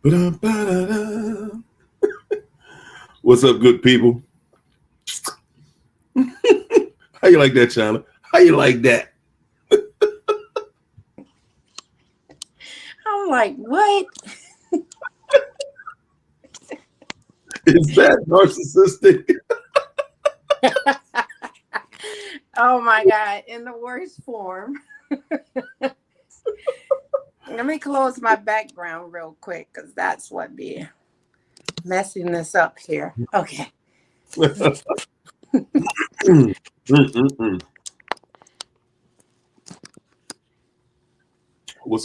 What's up, good people? How you like that, China? How you like that? I'm like, what? Is that narcissistic? Oh my God, in the worst form. Let me close my background real quick because that's what be messing this up here. Okay. What's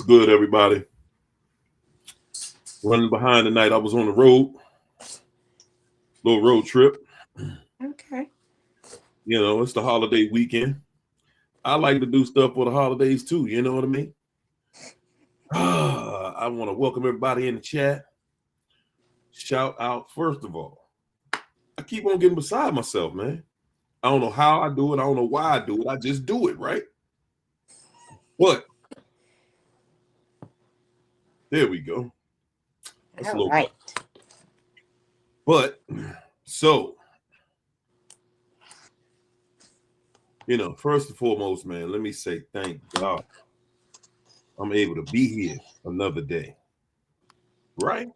good, everybody? Running behind tonight. I was on the road, little road trip. Okay. You know, it's the holiday weekend. I like to do stuff for the holidays too. You know what I mean? I want to welcome everybody in the chat. Shout out, first of all, I keep on getting beside myself, man. I don't know how I do it. I don't know why I do it. I just do it, right? What? There we go. That's a All little. right. But so, first and foremost, man, let me say thank God I'm able to be here another day. Right?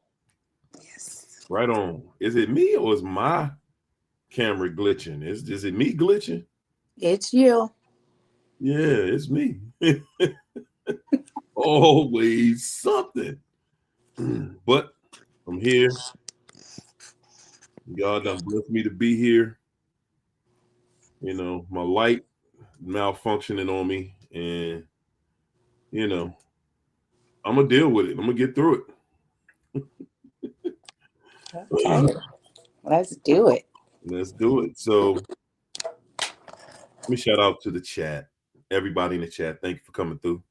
Yes. Right on. Is it me or is my camera glitching? Is it me glitching? It's you. Yeah, it's me. Always something. But I'm here. God done blessed me to be here. My light malfunctioning on me, and you know, I'm gonna deal with it. I'm gonna get through Okay. it. Let's do it. Let's do it. So let me shout out to the chat. Everybody in the chat, thank you for coming through.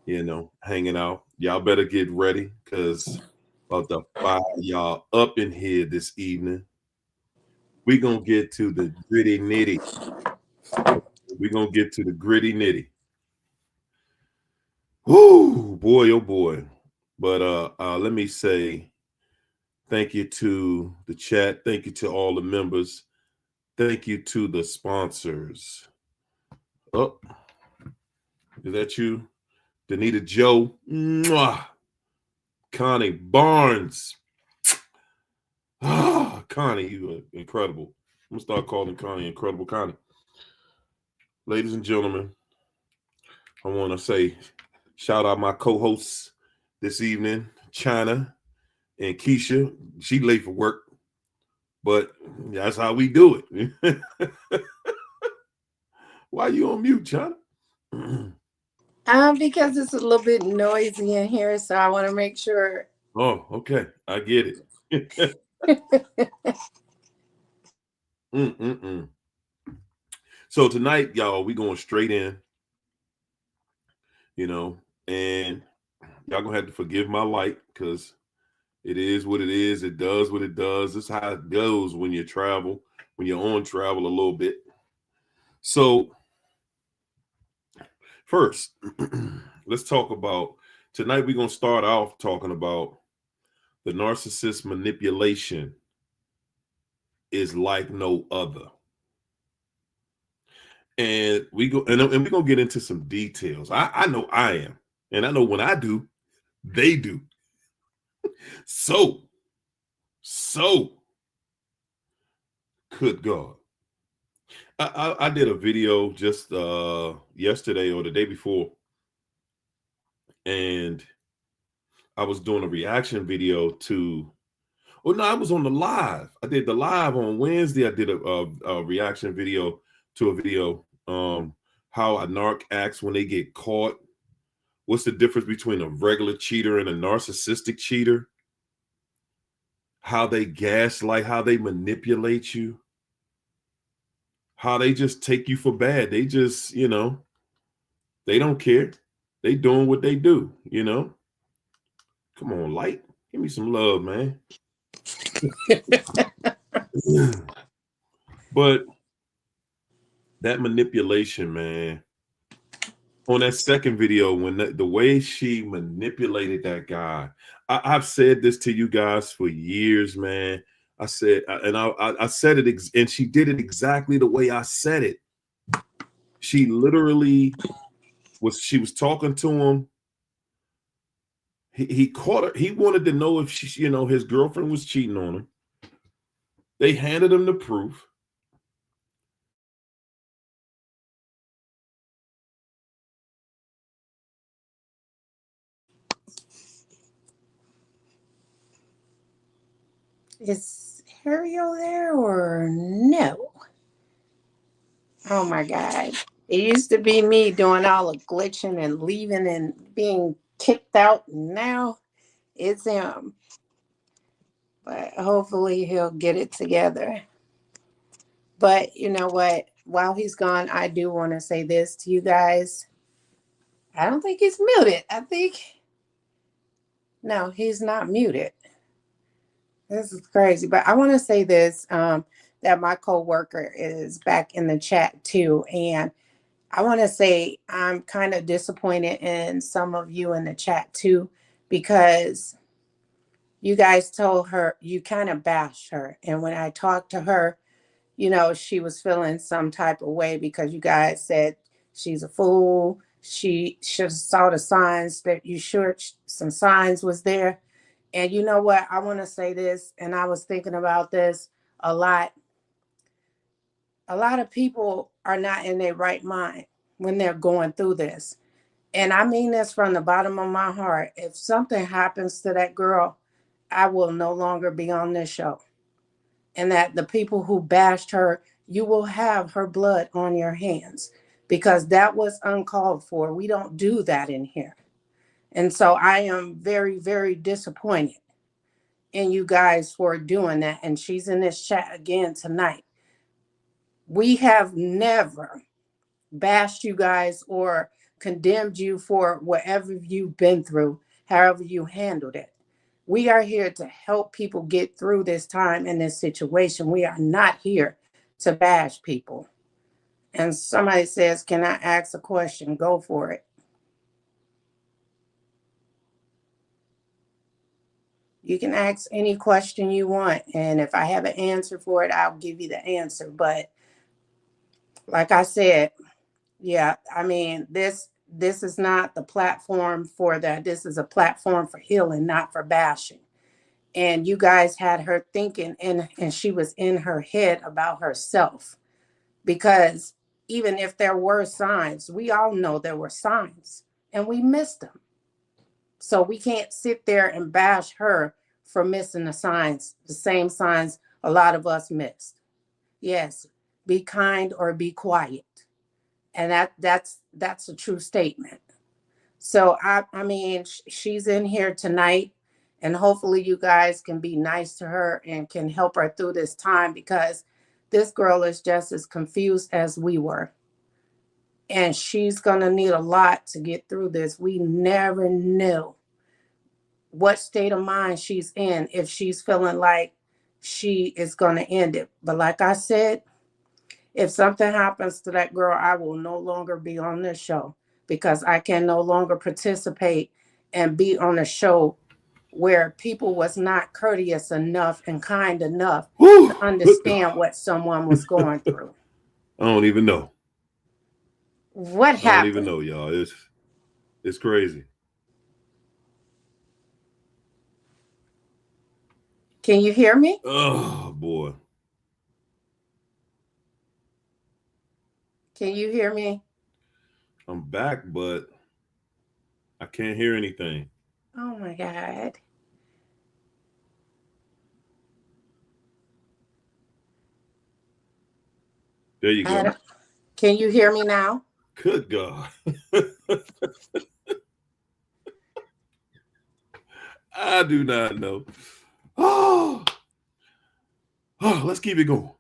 Hanging out. Y'all better get ready because about to fire y'all up in here this evening. We're gonna get to the gritty nitty. We're gonna get to the gritty nitty. Whoo, boy, oh boy. But let me say thank you to the chat. Thank you to all the members. Thank you to the sponsors. Oh, is that you? Danita Joe. Mwah. Connie Barnes. Ah, Connie, you are incredible. I'm gonna start calling Connie Incredible Connie. Ladies and gentlemen, I want to say shout out my co-hosts this evening, China and Keisha. She late for work, but that's how we do it. Why you on mute, China? Because it's a little bit noisy in here, so I want to make sure. Oh, okay. I get it. Mm-mm-mm. So tonight, y'all, we going straight in, and y'all gonna have to forgive my light because it is what it is. It does what it does. This is how it goes when you travel, when you're on travel a little bit. So first, let's talk about tonight. We're gonna start off talking about the narcissist manipulation is like no other. And we're gonna get into some details. I know I am, and I know when I do, they do. So good God. I did a video just yesterday or the day before, and I was doing a reaction video to. Oh no, I was on the live. I did the live on Wednesday. I did a reaction video to a video. How a narc acts when they get caught. What's the difference between a regular cheater and a narcissistic cheater? How they gaslight, how they manipulate you, how they just take you for bad. They just, they don't care. They doing what they do. Come on, light. Give me some love, man. But that manipulation, man, on that second video, when the way she manipulated that guy, I've said this to you guys for years, man. I said, and I said it, and she did it exactly the way I said it. She literally she was talking to him. He caught her. He wanted to know if she, his girlfriend was cheating on him. They handed him the proof. Is Ariel there or no? Oh my God. It used to be me doing all the glitching and leaving and being kicked out. Now it's him. But hopefully he'll get it together. But you know what? While he's gone, I do want to say this to you guys. I don't think he's muted. No, he's not muted. This is crazy. But I want to say this that my coworker is back in the chat too. And I want to say I'm kind of disappointed in some of you in the chat too, because you guys told her, you kind of bashed her. And when I talked to her, she was feeling some type of way because you guys said she's a fool. She should have saw the signs, that you sure some signs was there. And you know what? I want to say this, and I was thinking about this a lot. A lot of people are not in their right mind when they're going through this. And I mean this from the bottom of my heart. If something happens to that girl, I will no longer be on this show. And that the people who bashed her, you will have her blood on your hands, because that was uncalled for. We don't do that in here. And so I am very, very disappointed in you guys for doing that. And she's in this chat again tonight. We have never bashed you guys or condemned you for whatever you've been through, however you handled it. We are here to help people get through this time and this situation. We are not here to bash people. And somebody says, can I ask a question? Go for it. You can ask any question you want. And if I have an answer for it, I'll give you the answer. But like I said, yeah, I mean, this is not the platform for that. This is a platform for healing, not for bashing. And you guys had her thinking, and she was in her head about herself, because even if there were signs, we all know there were signs and we missed them. So we can't sit there and bash her for missing the signs, the same signs a lot of us missed. Yes, be kind or be quiet. And that's a true statement. So I mean, she's in here tonight, and hopefully you guys can be nice to her and can help her through this time, because this girl is just as confused as we were. And she's going to need a lot to get through this. We never knew what state of mind she's in, if she's feeling like she is going to end it. But like I said, if something happens to that girl, I will no longer be on this show, because I can no longer participate and be on a show where people was not courteous enough and kind enough to Whew, good understand God. what someone was going through. I don't even know. What I don't even happened? know, y'all. It's crazy. Can you hear me? Oh boy. Can you hear me? I'm back, but I can't hear anything. Oh my God. There you go. Can you hear me now? Good God. I do not know. Oh, let's keep it going.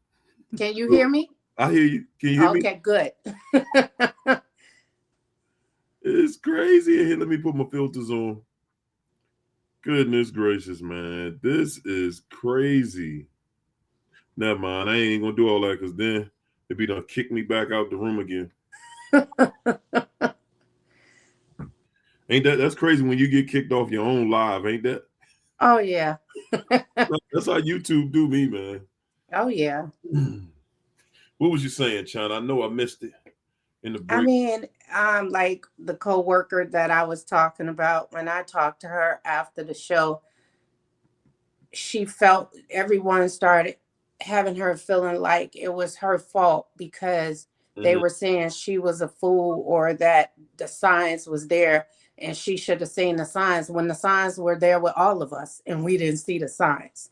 Can you hear me? I hear you. Can you hear me? Okay, good. It's crazy in here. Let me put my filters on. Goodness gracious, man. This is crazy. Never mind. I ain't gonna do all that, because then they be done kick me back out the room again. Ain't that's crazy when you get kicked off your own live, ain't that? Oh yeah. That's how YouTube do me, man. Oh yeah. What was you saying, China? I know I missed it in the I break. mean, like the coworker that I was talking about, when I talked to her after the show, she felt everyone started having her feeling like it was her fault because they Mhm. were saying she was a fool or that the signs was there and she should have seen the signs when the signs were there with all of us and we didn't see the signs.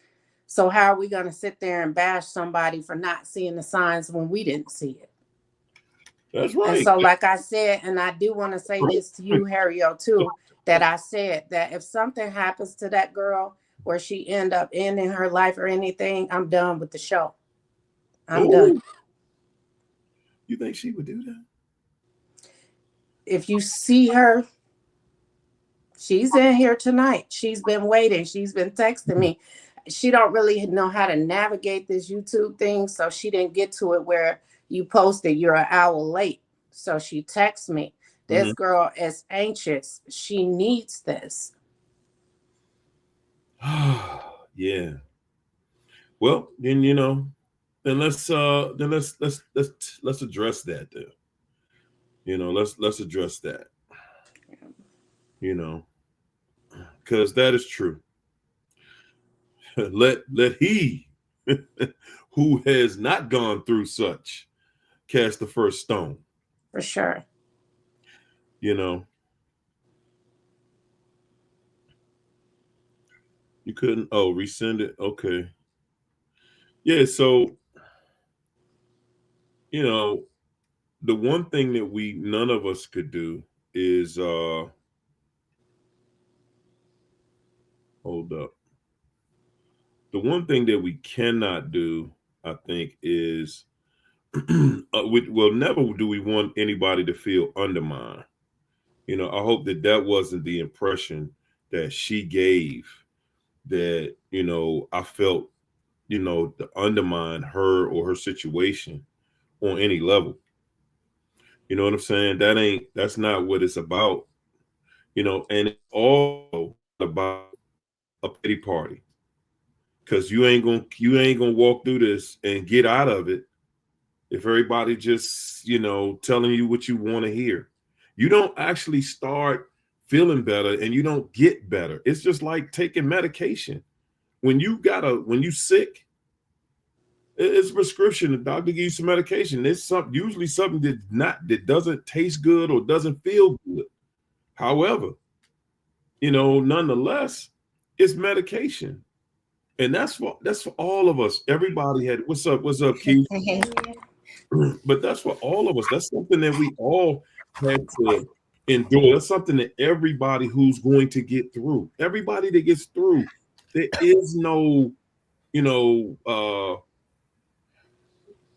So how are we going to sit there and bash somebody for not seeing the signs when we didn't see it? That's And right. so, like I said, and I do want to say this to you, Harriet, too, that I said that if something happens to that girl where she end up ending her life or anything, I'm done with the show. I'm done. Oh, you think she would do that? If you see her, she's in here tonight. She's been waiting. She's been texting me. She don't really know how to navigate this YouTube thing, so she didn't get to it where you posted you're an hour late. So she texts me. This Mhm. girl is anxious. She needs this. Yeah. Well, then then let's address that then. Let's address that. You know, because that is true. Let he who has not gone through such cast the first stone. For sure. You know, you couldn't. Oh, resend it. Okay. Yeah. So you know, the one thing that we none of us could do is hold up. The one thing that we cannot do, I think, is well, never do we want anybody to feel undermined. I hope that that wasn't the impression that she gave. That I felt to undermine her or her situation on any level. You know what I'm saying? That's not what it's about. And it's also about a pity party because you ain't gonna walk through this and get out of it if everybody just telling you what you want to hear. You don't actually start feeling better and you don't get better. It's just like taking medication. When you sick, it's a prescription. The doctor gives you some medication. It's usually something that doesn't taste good or doesn't feel good. However, nonetheless, it's medication. And that's for all of us. Everybody had what's up, Keith? But that's for all of us. That's something that we all had to endure. That's something that everybody who's going to get through, everybody that gets through, there is no, you know,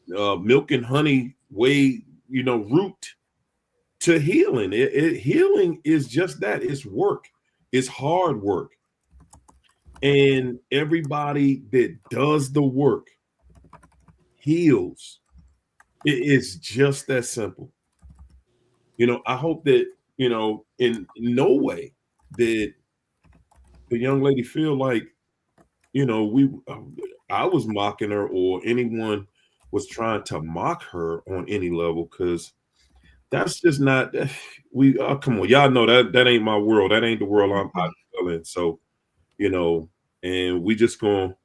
milk and honey way, route to healing. Healing is just that. It's work. It's hard work. And everybody that does the work heals. It is just that simple. I hope that, in no way did the young lady feel like, we I was mocking her or anyone was trying to mock her on any level because that's just not we come on, y'all know that ain't my world. That ain't the world I dwell in. So, you know, and we just gonna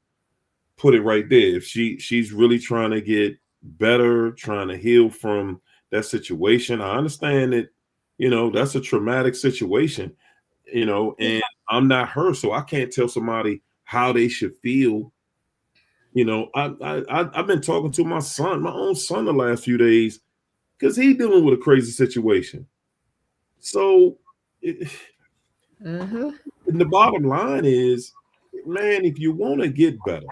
put it right there. If she's really trying to get better, trying to heal from that situation, I understand that, that's a traumatic situation, and I'm not her, so I can't tell somebody how they should feel. I've been talking to my own son, the last few days because he's dealing with a crazy situation. So, Mm-hmm. and the bottom line is, man, if you want to get better,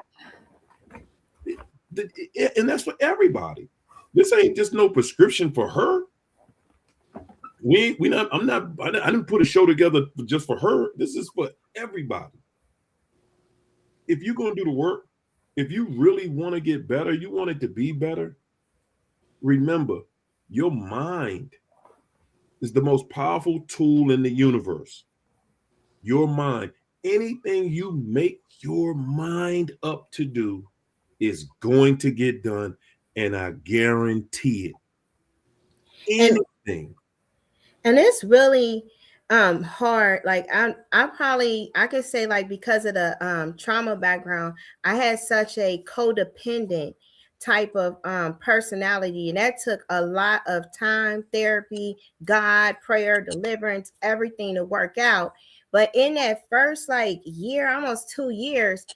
and that's for everybody. This ain't just no prescription for her. We not. I'm not. I didn't put a show together just for her. This is for everybody. If you're gonna do the work, if you really want to get better, you want it to be better. Remember, your mind is the most powerful tool in the universe. Your mind. Anything you make your mind up to do is going to get done, and I guarantee And it. Anything. it's really hard. Like I probably I could say, like, because of the trauma background, I had such a codependent type of personality, and that took a lot of time, therapy, God, prayer, deliverance, everything to work out. But in that first like year, almost 2 years,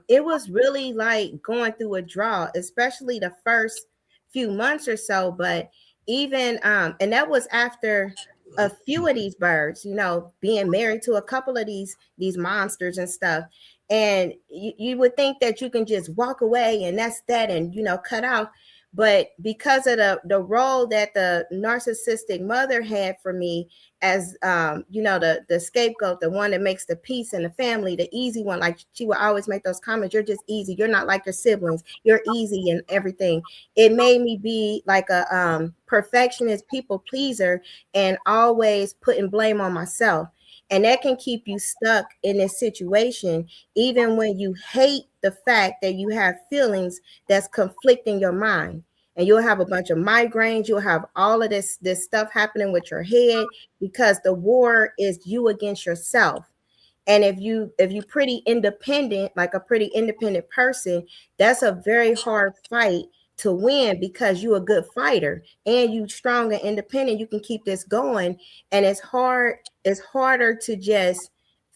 it was really like going through a draw, especially the first few months or so. But even and that was after a few of these birds, you know, being married to a couple of these monsters and stuff. And you would think that you can just walk away and that's that, and you know, cut out. But because of the role that the narcissistic mother had for me as you know, the scapegoat, the one that makes the peace in the family, the easy one, like she would always make those comments, you're just easy, you're not like your siblings, you're easy and everything. It made me be like a perfectionist, people pleaser, and always putting blame on myself. And that can keep you stuck in this situation, even when you hate the fact that you have feelings that's conflicting your mind. And you'll have a bunch of migraines, you'll have all of this stuff happening with your head, because the war is you against yourself. And if you pretty independent, like a pretty independent person, that's a very hard fight to win, because you're a good fighter and you strong and independent, you can keep this going. And it's harder to just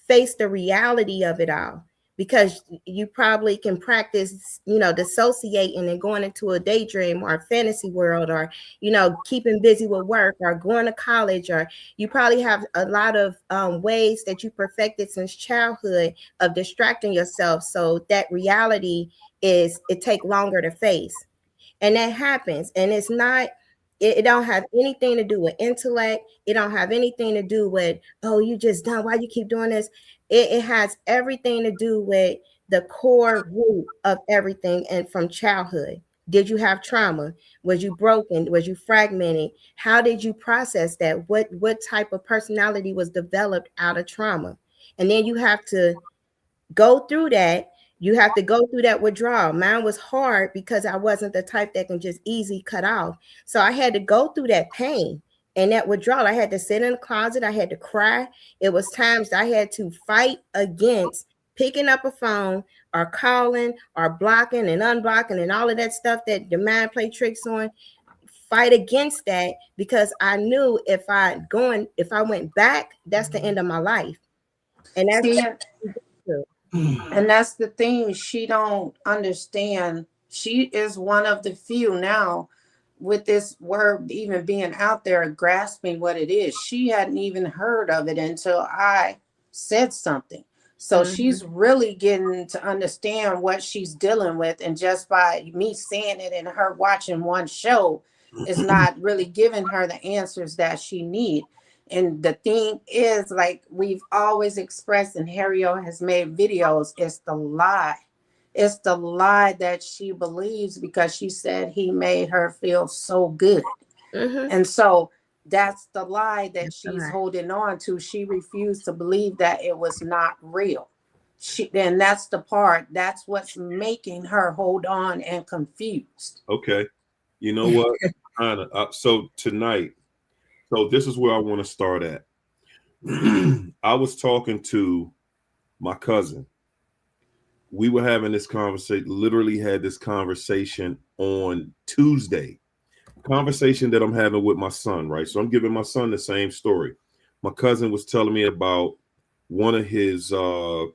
face the reality of it all, because you probably can practice, you know, dissociating and going into a daydream or a fantasy world, or you know, keeping busy with work or going to college, or you probably have a lot of ways that you perfected since childhood of distracting yourself, so that reality is, it take longer to face. And that happens, and it's not, it don't have anything to do with intellect, it don't have anything to do with, oh, you just done, why you keep doing this. It has everything to do with the core root of everything, and from childhood. Did you have trauma? Was you broken? Was you fragmented? How did you process that? What type of personality was developed out of trauma? And then you have to go through that. You have to go through that withdrawal. Mine was hard because I wasn't the type that can just easy cut off. So I had to go through that pain and that withdrawal. I had to sit in the closet. I had to cry. It was times I had to fight against picking up a phone or calling or blocking and unblocking and all of that stuff that the mind play tricks on. Fight against that, because I knew if I went back, that's the end of my life. And See, that's true. and that's the thing, she don't understand. She is one of the few now, with this word even being out there, grasping what it is. She hadn't even heard of it until I said something. So Mhm. she's really getting to understand what she's dealing with, and just by me saying it and her watching one show is not really giving her the answers that she need. And the thing is, like we've always expressed, and Harriet has made videos, it's the lie. It's the lie that she believes, because she said he made her feel so good. Mhm. And so that's the lie that That's she's right. holding on to. She refused to believe that it was not real. She, then that's the part, that's what's making her hold on and confused. Okay. You know what? Kind of. So tonight, so this is where I want to start at. I was talking to my cousin. We were having this conversation, literally had this conversation on Tuesday. Conversation that I'm having with my son, right? So I'm giving my son the same story. My cousin was telling me about one of his very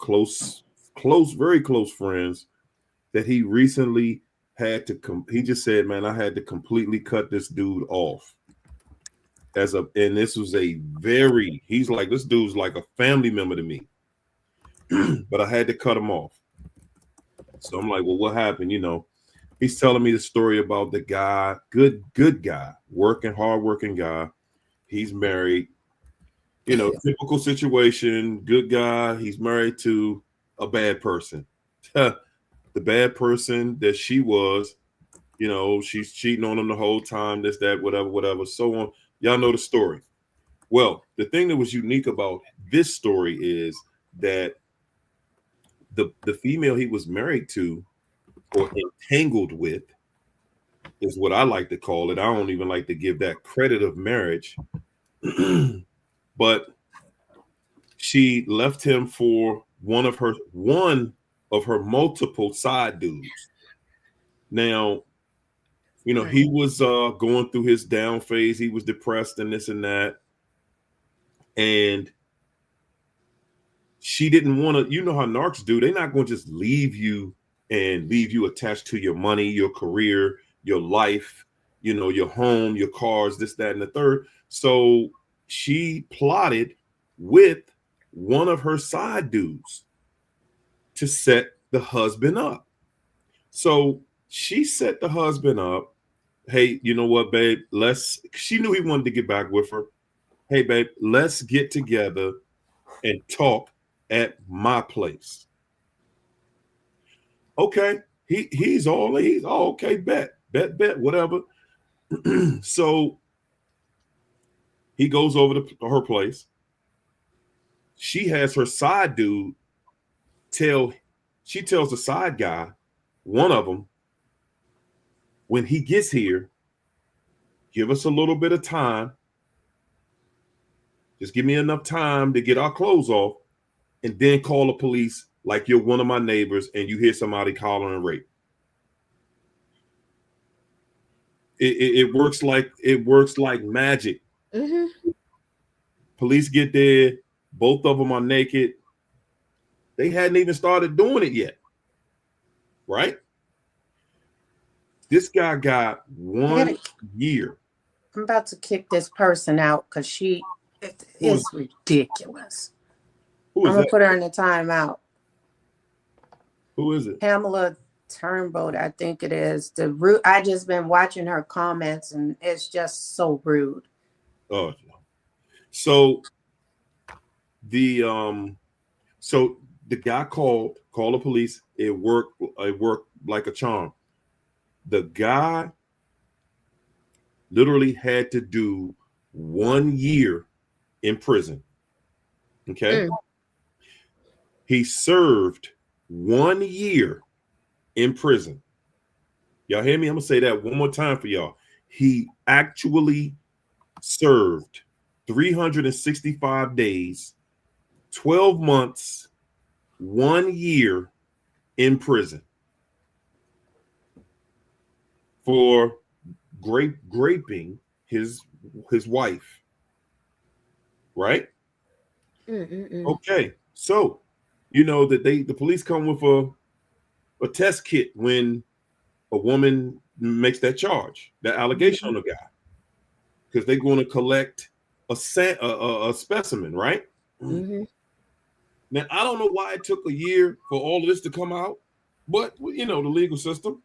close friends that he recently had to he just said, man, I had to completely cut this dude off. And this was he's like, this dude's like a family member to me. But I had to cut him off. So I'm like, well, what happened? He's telling me the story about the guy, good guy, hard working guy. He's married, typical situation, good guy. He's married to a bad person. The bad person that she was, she's cheating on him the whole time, this, that, whatever, whatever, so on. Y'all know the story. Well, the thing that was unique about this story is that the female he was married to or entangled with is what I like to call it. I don't even like to give that credit of marriage, but she left him for one of her multiple side dudes. Now, he was going through his down phase. He was depressed and this and that. And she didn't want to, how narcs do. They're not going to just leave you and leave you attached to your money, your career, your life, your home, your cars, this, that, and the third. So she plotted with one of her side dudes to set the husband up. So she set the husband up. Hey, you know what, babe? She knew he wanted to get back with her. Hey, babe, let's get together and talk at my place. Okay. He's all okay, bet, whatever. So he goes over to her place. She has her side dude she tells the side guy, one of them, when he gets here, give us a little bit of time. Just give me enough time to get our clothes off and then call the police like you're one of my neighbors and you hear somebody hollering rape. It works like magic. Mm-hmm. Police get there, both of them are naked. They hadn't even started doing it yet, right? This guy got 1 year. I'm about to kick this person out because it's ridiculous. I'm going to put her in the timeout. Who is it? Pamela Turnboat, I think it is. I just been watching her comments and it's just so rude. Oh, so the guy called the police. It worked like a charm. The guy literally had to do 1 year in prison. Okay. He served 1 year in prison. Y'all hear me? I'm gonna say that one more time for y'all. He actually served 365 days, 12 months, 1 year in prison for raping his wife. Right? Okay. So, that the police come with a test kit when a woman makes that charge, that allegation on the guy, because they're going to collect a specimen, right? Mm-hmm. Now, I don't know why it took a year for all of this to come out, but the legal system.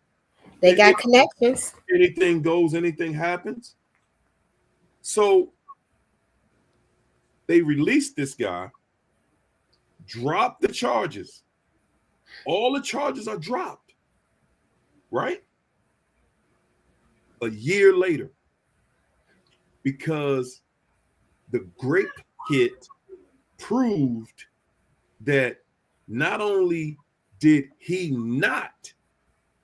They got connections. Anything goes, anything happens. So they released this guy, dropped the charges. All the charges are dropped, right? A year later, because the grape kit proved that not only did he not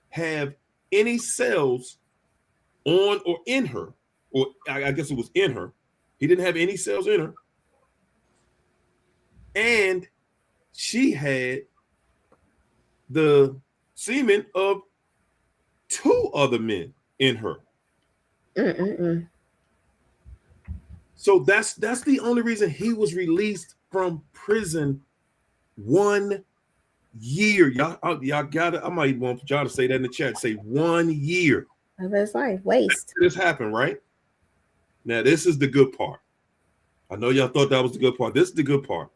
have any cells on or in her, or I guess it was in her, he didn't have any cells in her, and she had the semen of 2 other men in her. So that's the only reason he was released from prison 1 year. Y'all got it. I might want y'all to say that in the chat. Say 1 year. That's like waste. This happened, right? Now this is the good part. I know y'all thought that was the good part. This is the good part.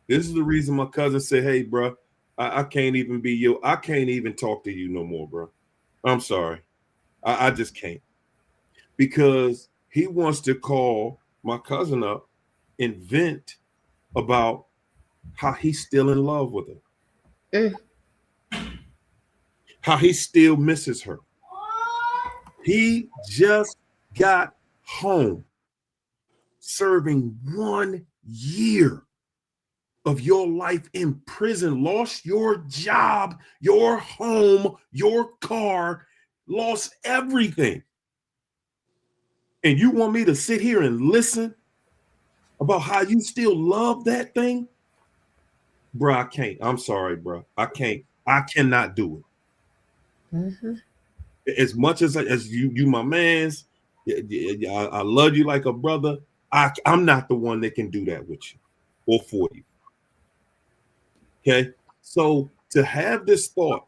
This is the reason my cousin said, "Hey, bro, I can't even be you. I can't even talk to you no more, bro. I'm sorry. I just can't." Because he wants to call my cousin up and vent about how he's still in love with her. How he still misses her. He just got home serving 1 year. of your life in prison, lost your job, your home, your car, lost everything. And you want me to sit here and listen about how you still love that thing? Bro, I can't. I'm sorry, bro. I can't. I cannot do it. Mm-hmm. As much as you my man's, I love you like a brother. I'm not the one that can do that with you or for you. Okay. So to have this thought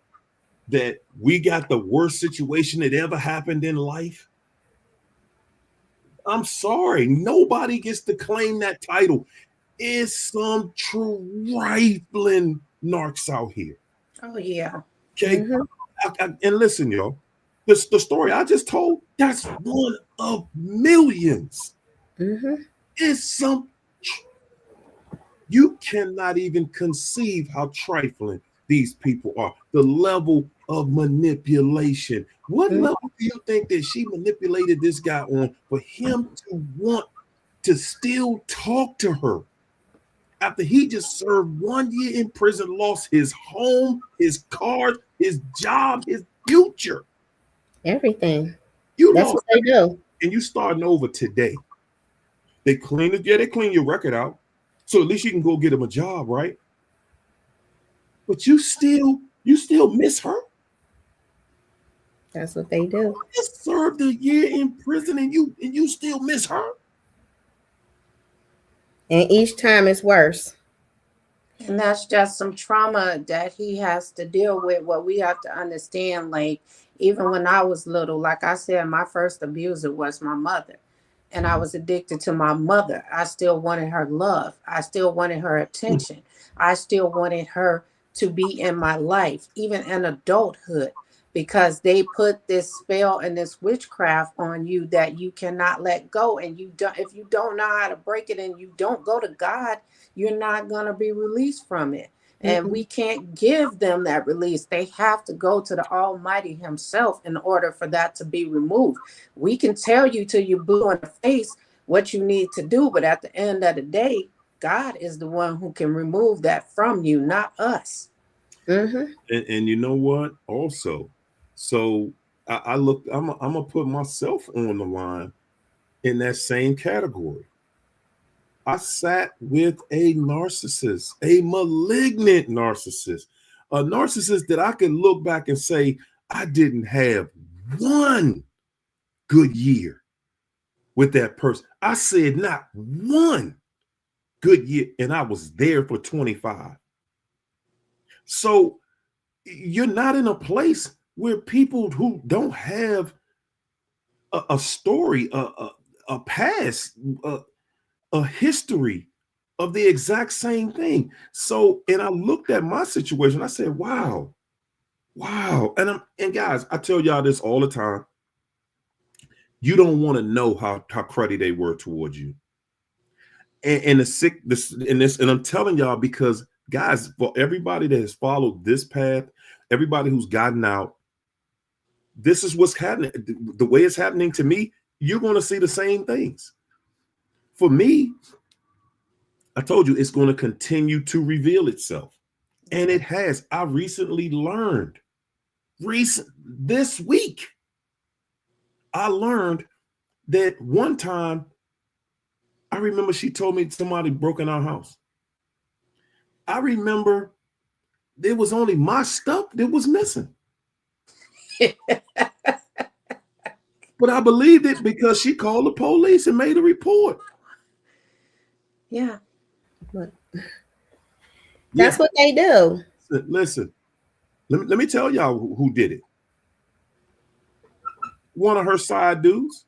that we got the worst situation that ever happened in life, I'm sorry. Nobody gets to claim that title. Is some trifling narcs out here. Oh yeah. Okay. Mm-hmm. And listen, y'all, the story I just told, that's one of millions. Mm-hmm. It's some, you cannot even conceive how trifling these people are. The level of manipulation. What level do you think that she manipulated this guy on for him to want to still talk to her after he just served 1 year in prison, lost his home, his cars, his job, his future? Everything. You That's lost what they do. and you starting over today. They clean it, yeah, they clean your record out. So at least you can go get him a job, right? But you still miss her. That's what they do. You just served a year in prison and you still miss her. And each time it's worse. And that's just some trauma that he has to deal with. What we have to understand, like, even when I was little, like I said, my first abuser was my mother. And I was addicted to my mother. I still wanted her love. I still wanted her attention. I still wanted her to be in my life, even in adulthood, because they put this spell and this witchcraft on you that you cannot let go. And you don't, if you don't know how to break it and you don't go to God, you're not going to be released from it. And we can't give them that release. They have to go to the Almighty Himself in order for that to be removed. We can tell you till you're blue in the face what you need to do, but at the end of the day, God is the one who can remove that from you, not us. Mm-hmm. And you know what? Also, so I look, I'm gonna put myself on the line in that same category. I sat with a narcissist, a malignant narcissist, a narcissist that I can look back and say, I didn't have one good year with that person. I said not one good year, and I was there for 25. So you're not in a place where people who don't have a story, a past, a history of the exact same thing. So, and I looked at my situation, I said, wow. And guys, I tell y'all this all the time. You don't want to know how cruddy they were towards you. And and I'm telling y'all because guys, for everybody that has followed this path, everybody who's gotten out, this is what's happening. The way it's happening to me, you're going to see the same things. For me, I told you it's going to continue to reveal itself. And it has. I recently learned, this week, I learned that one time, I remember she told me somebody broke in our house. I remember there was only my stuff that was missing. But I believed it because she called the police and made a report. Yeah. That's what they do. Listen, let me tell y'all who did it. One of her side dudes.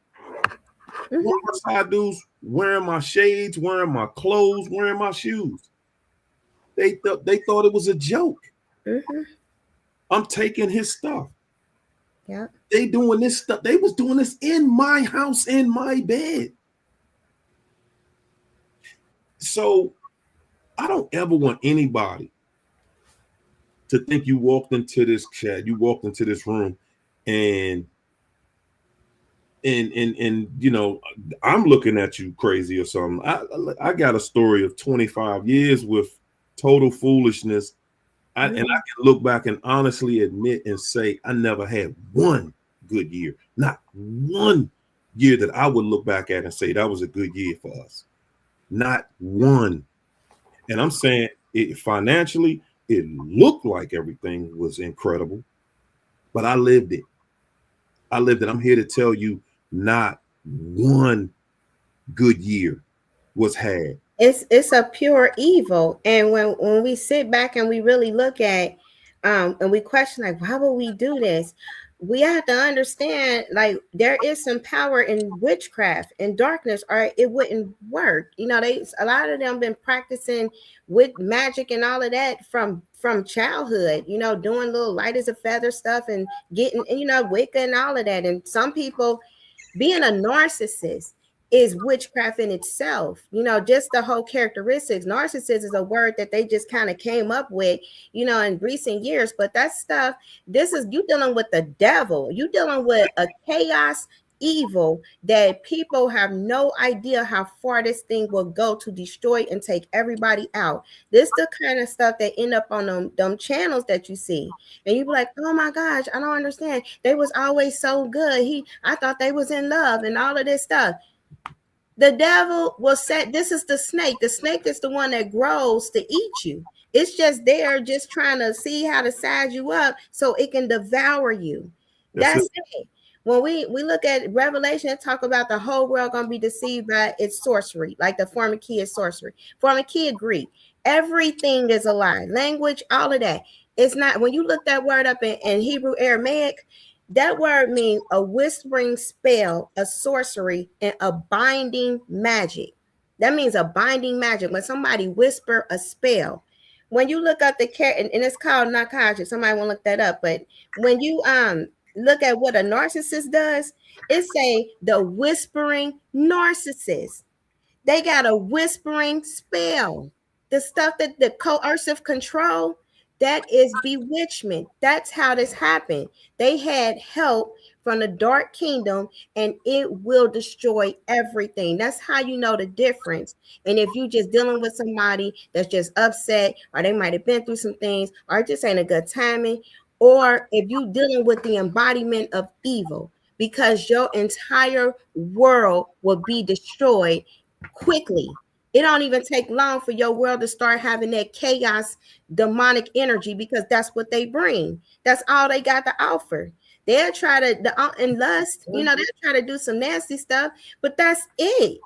One of her side dudes wearing my shades, wearing my clothes, wearing my shoes. They thought it was a joke. I'm taking his stuff. Yeah. They doing this stuff. They was doing this in my house, in my bed. So I don't ever want anybody to think you walked into this chat, you walked into this room, and you know, I'm looking at you crazy or something. I got a story of 25 years with total foolishness. And I Mhm. can look back and honestly admit and say I never had one good year, not one year that I would look back at and say that was a good year for us. Not one. And I'm saying it financially, it looked like everything was incredible, but I lived it. I lived it. I'm here to tell you, not one good year was had. It's a pure evil. And when we sit back and we really look at and we question, like, why would we do this, we have to understand, like, there is some power in witchcraft and darkness, or it wouldn't work. You know, they, a lot of them been practicing with magic and all of that from childhood, you know, doing little light as a feather stuff and getting, you know, Wicca and all of that. And some people, being a narcissist is witchcraft in itself. You know, just the whole characteristics. Narcissist is a word that they just kind of came up with, you know, in recent years. But that stuff, this is, you dealing with the devil. You dealing with a chaos evil that people have no idea how far this thing will go to destroy and take everybody out. This the kind of stuff that end up on them channels that you see. And you be like, oh my gosh, I don't understand. They was always so good. I thought they was in love and all of this stuff. The devil will set, this is the snake. The snake is the one that grows to eat you. It's just there, just trying to see how to size you up so it can devour you. That's it. That's it. When we look at Revelation, it talk about the whole world gonna be deceived by its sorcery, like the pharmakia is sorcery. Pharmakia Greek. Everything is a lie. Language, all of that. It's not, when you look that word up in Hebrew Aramaic, that word means a whispering spell, a sorcery, and a binding magic. That means a binding magic. When somebody whisper a spell, when you look up the and it's called narcotic. Somebody won't look that up, but when you look at what a narcissist does, it say the whispering narcissist. They got a whispering spell. The stuff that the coercive control, that is bewitchment. That's how this happened. They had help from the dark kingdom and it will destroy everything. That's how you know the difference. And if you just dealing with somebody that's just upset, or they might have been through some things, or just ain't a good timing, or if you dealing with the embodiment of evil, because your entire world will be destroyed quickly. It don't even take long for your world to start having that chaos, demonic energy, because that's what they bring. That's all they got to offer. They'll try to and lust, you know, they'll try to do some nasty stuff, but that's it.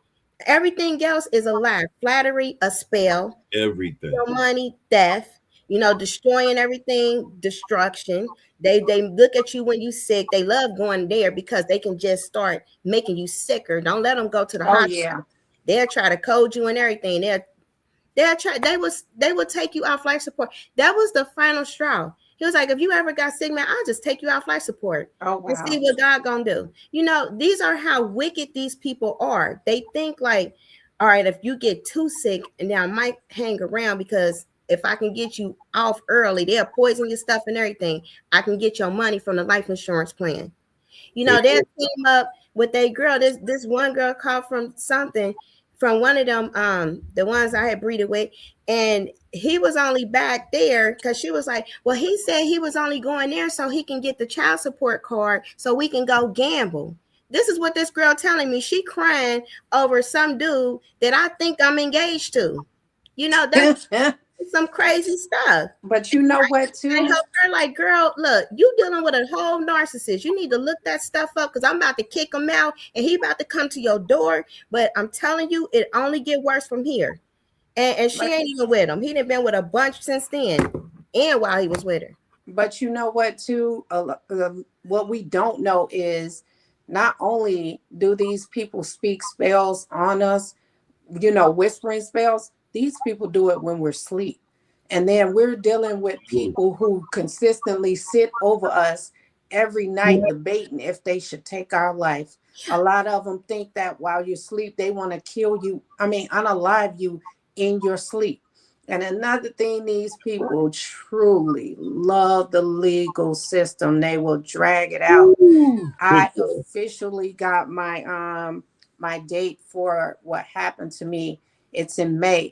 Everything else is a lie. Flattery, a spell, Everything. your money, theft, you know, destroying everything, destruction. They look at you when you sick. They love going there because they can just start making you sicker. Don't let them go to the Oh hospital. yeah. They'll try to code you and everything. They'll try. They will take you off life support. That was the final straw. He was like, if you ever got sick, man, I'll just take you off life support Oh and see wow. what God gonna do. You know, these are how wicked these people are. They think like, all right, if you get too sick, and then I might hang around because if I can get you off early, they'll poison your stuff and everything. I can get your money from the life insurance plan. You They know, they came up with a girl. This one girl called from something from one of them, the ones I had breeded with, and he was only back there because she was like, well, he said he was only going there so he can get the child support card so we can go gamble. This is what this girl telling me. She crying over some dude that I think I'm engaged to. You know, that's some crazy stuff. But you know what I too? help her like, girl, look, you dealing with a whole narcissist. You need to look that stuff up because I'm about to kick him out and he about to come to your door. But I'm telling you, it only get worse from here. And she But ain't even with him. He done been with a bunch since then and while he was with her. but you know what too? What we don't know is not only do these people speak spells on us, you know, whispering spells, these people do it when we're asleep. And then we're dealing with do. people who consistently sit over us every night debating if they should take our life. A lot of them think that while you sleep, they want to kill you. I mean, unalive you in your sleep. And another thing, these people truly love the legal system. They will drag it out. Ooh, big I time. officially got my my date for what happened to me. It's in May.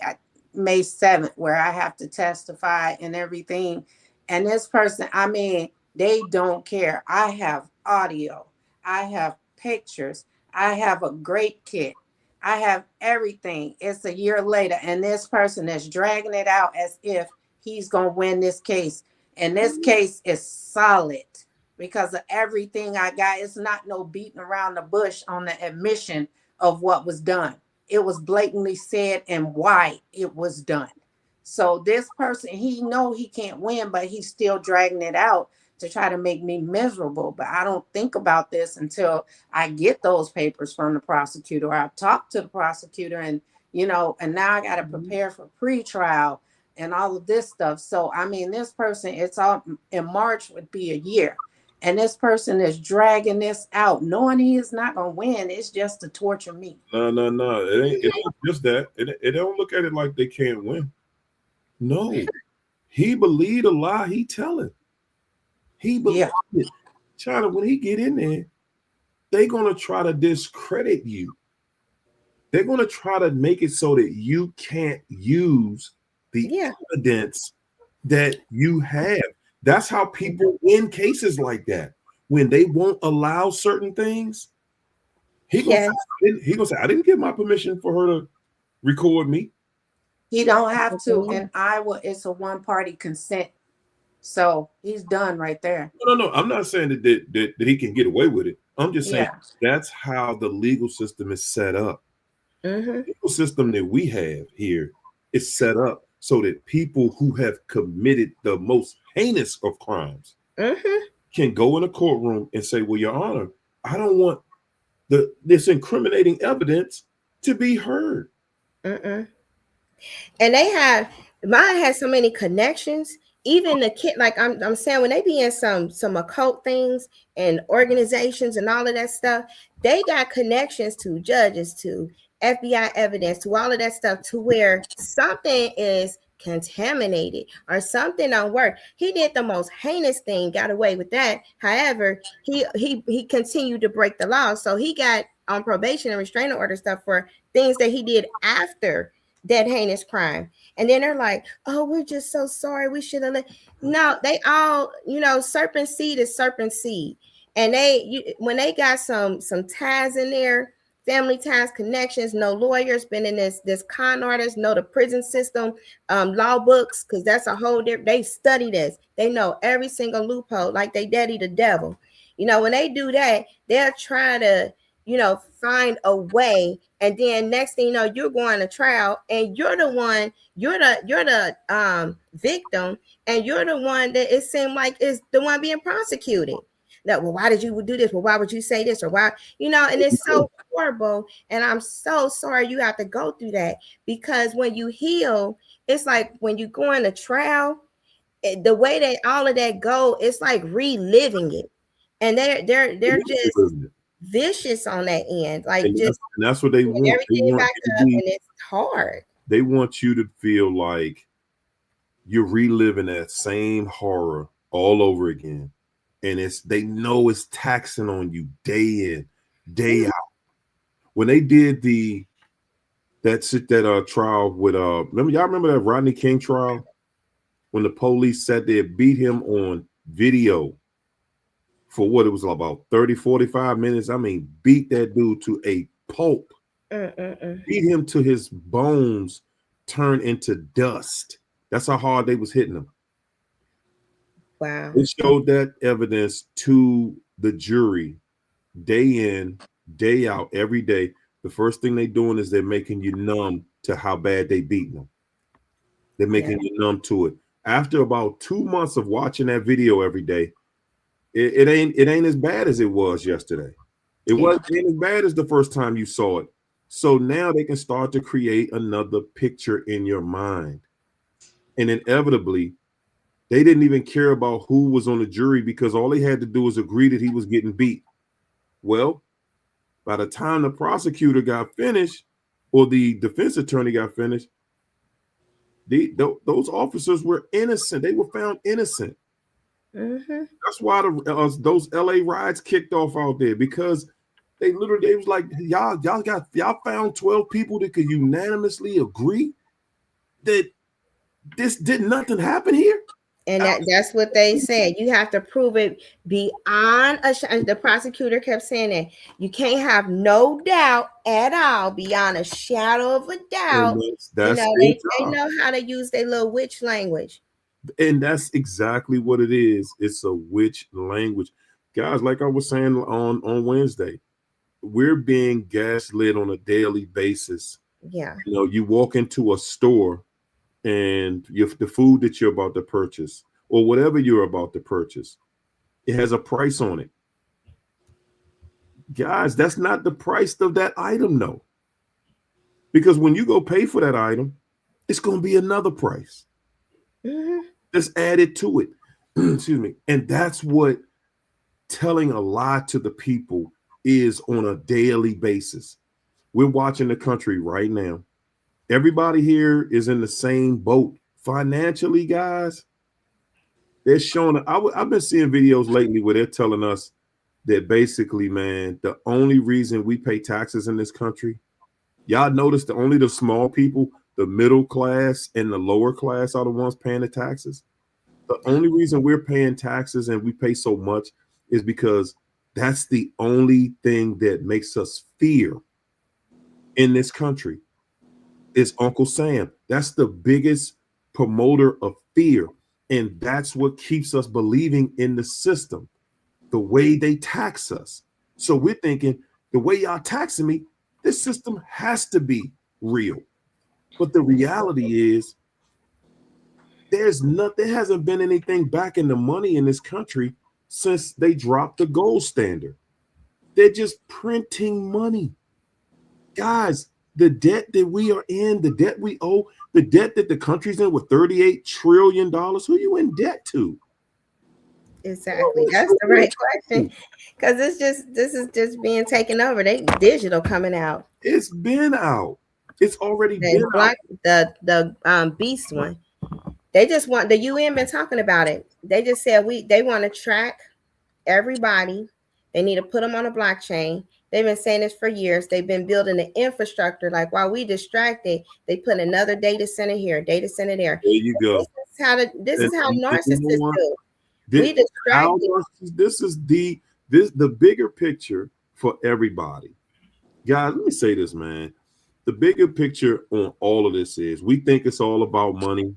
May 7th, where I have to testify and everything. And this person, I mean, they don't care. I have audio, I have pictures, I have a great kit, I have everything. It's a year later, and this person is dragging it out as if he's going to win this case. And this case is solid because of everything I got. It's not no beating around the bush on the admission of what was done. It was blatantly said and why it was done. So this person, he know he can't win, but he's still dragging it out to try to make me miserable. But I don't think about this until I get those papers from the prosecutor, or I talk to the prosecutor, and and now I got to prepare for pre-trial and all of this stuff. So I mean, this person, it's all in March would be a year. And this person is dragging this out, knowing he is not going to win. It's just to torture me. No. It ain't just that. It don't look at it like they can't win. No. He believed a lie he telling. He believed it. China, when he get in there, they're going to try to discredit you. They're going to try to make it so that you can't use the evidence that you have. That's how people win cases like that. When they won't allow certain things, he gonna say, I didn't give my permission for her to record me. He don't have to. In Iowa, it's a one-party consent. So he's done right there. No. I'm not saying that he can get away with it. I'm just saying that's how the legal system is set up. The legal system that we have here is set up so that people who have committed the most heinous of crimes can go in a courtroom and say, well, Your Honor, I don't want this incriminating evidence to be heard. And mine has so many connections. Even the kid, like I'm saying, when they be in some occult things and organizations and all of that stuff, they got connections to judges, to FBI evidence, to all of that stuff, to where something is contaminated or something don't work. He did the most heinous thing, got away with that. However, he continued to break the law, so he got on probation and restraining order stuff for things that he did after that heinous crime. And then they're like, oh, we're just so sorry, we should have no, they all, serpent seed is serpent seed. And when they got some ties in there, family ties, connections, no lawyers, been in this con artist, know the prison system, law books, because that's a whole different, they study this, they know every single loophole like they daddy the devil. When they do that, they're trying to find a way, and then next thing you know, you're going to trial, and you're the victim, and you're the one that it seemed like is the one being prosecuted. That, well, why did you do this? Well, why would you say this? Or why, and it's so horrible. And I'm so sorry you have to go through that, because when you heal, it's like when you go in a trial, the way that all of that go, it's like reliving it, and they're just vicious on that end, like, and that's what they want. Everything back up, and it's hard. They want you to feel like you're reliving that same horror all over again, and they know it's taxing on you day in, day out. When they did that trial with remember that Rodney King trial, when the police said they beat him on video for what it was about 30, 45 minutes. I mean, beat that dude to a pulp. Beat him to his bones turn into dust. That's how hard they was hitting him. Wow. It showed that evidence to the jury day in, day out, every day. The first thing they doing is they're making you numb to how bad they beating them. They're making you numb to it. After about 2 months of watching that video every day, it ain't as bad as it was yesterday. It wasn't as bad as the first time you saw it. So now they can start to create another picture in your mind. And inevitably, they didn't even care about who was on the jury, because all they had to do was agree that he was getting beat. Well, by the time the prosecutor got finished, or the defense attorney got finished, those officers were innocent. They were found innocent. That's why those LA riots kicked off out there, because they was like, y'all found 12 people that could unanimously agree that this did nothing happen here. And that's what they said. You have to prove it beyond the prosecutor kept saying that you can't have no doubt at all, beyond a shadow of a doubt. And that's They know how to use their little witch language. And that's exactly what it is. It's a witch language. Guys, like I was saying on Wednesday, we're being gaslit on a daily basis. Yeah. You walk into a store and the food that you're about to purchase or whatever you're about to purchase, it has a price on it. Guys, that's not the price of that item, no. Because when you go pay for that item, it's going to be another price. Mm-hmm. That's added to it. Excuse me. And that's what telling a lie to the people is on a daily basis. We're watching the country right now. Everybody here is in the same boat financially, guys. They're showing. I've been seeing videos lately where they're telling us that basically, man, the only reason we pay taxes in this country, y'all notice only the small people, the middle class and the lower class are the ones paying the taxes. The only reason we're paying taxes and we pay so much is because that's the only thing that makes us fear in this country is Uncle Sam. That's the biggest promoter of fear. And that's what keeps us believing in the system, the way they tax us. So we're thinking the way y'all taxing me, this system has to be real. But the reality is there hasn't been anything back in the money in this country since they dropped the gold standard. They're just printing money. Guys, the debt that we are in, the debt we owe, the debt that the country's in with $38 trillion, who you in debt to? Exactly. That's the right question. Because this is just being taken over. They digital coming out. It's been out. It's already been out. The beast one. They just want the UN been talking about it. They just said they want to track everybody. They need to put them on a blockchain. They've been saying this for years. They've been building the infrastructure. Like while we distracted, they put another data center here, data center there. There you go. This is how narcissists do. We distracted. This is the bigger picture for everybody. Guys, let me say this, man. The bigger picture on all of this is we think it's all about money.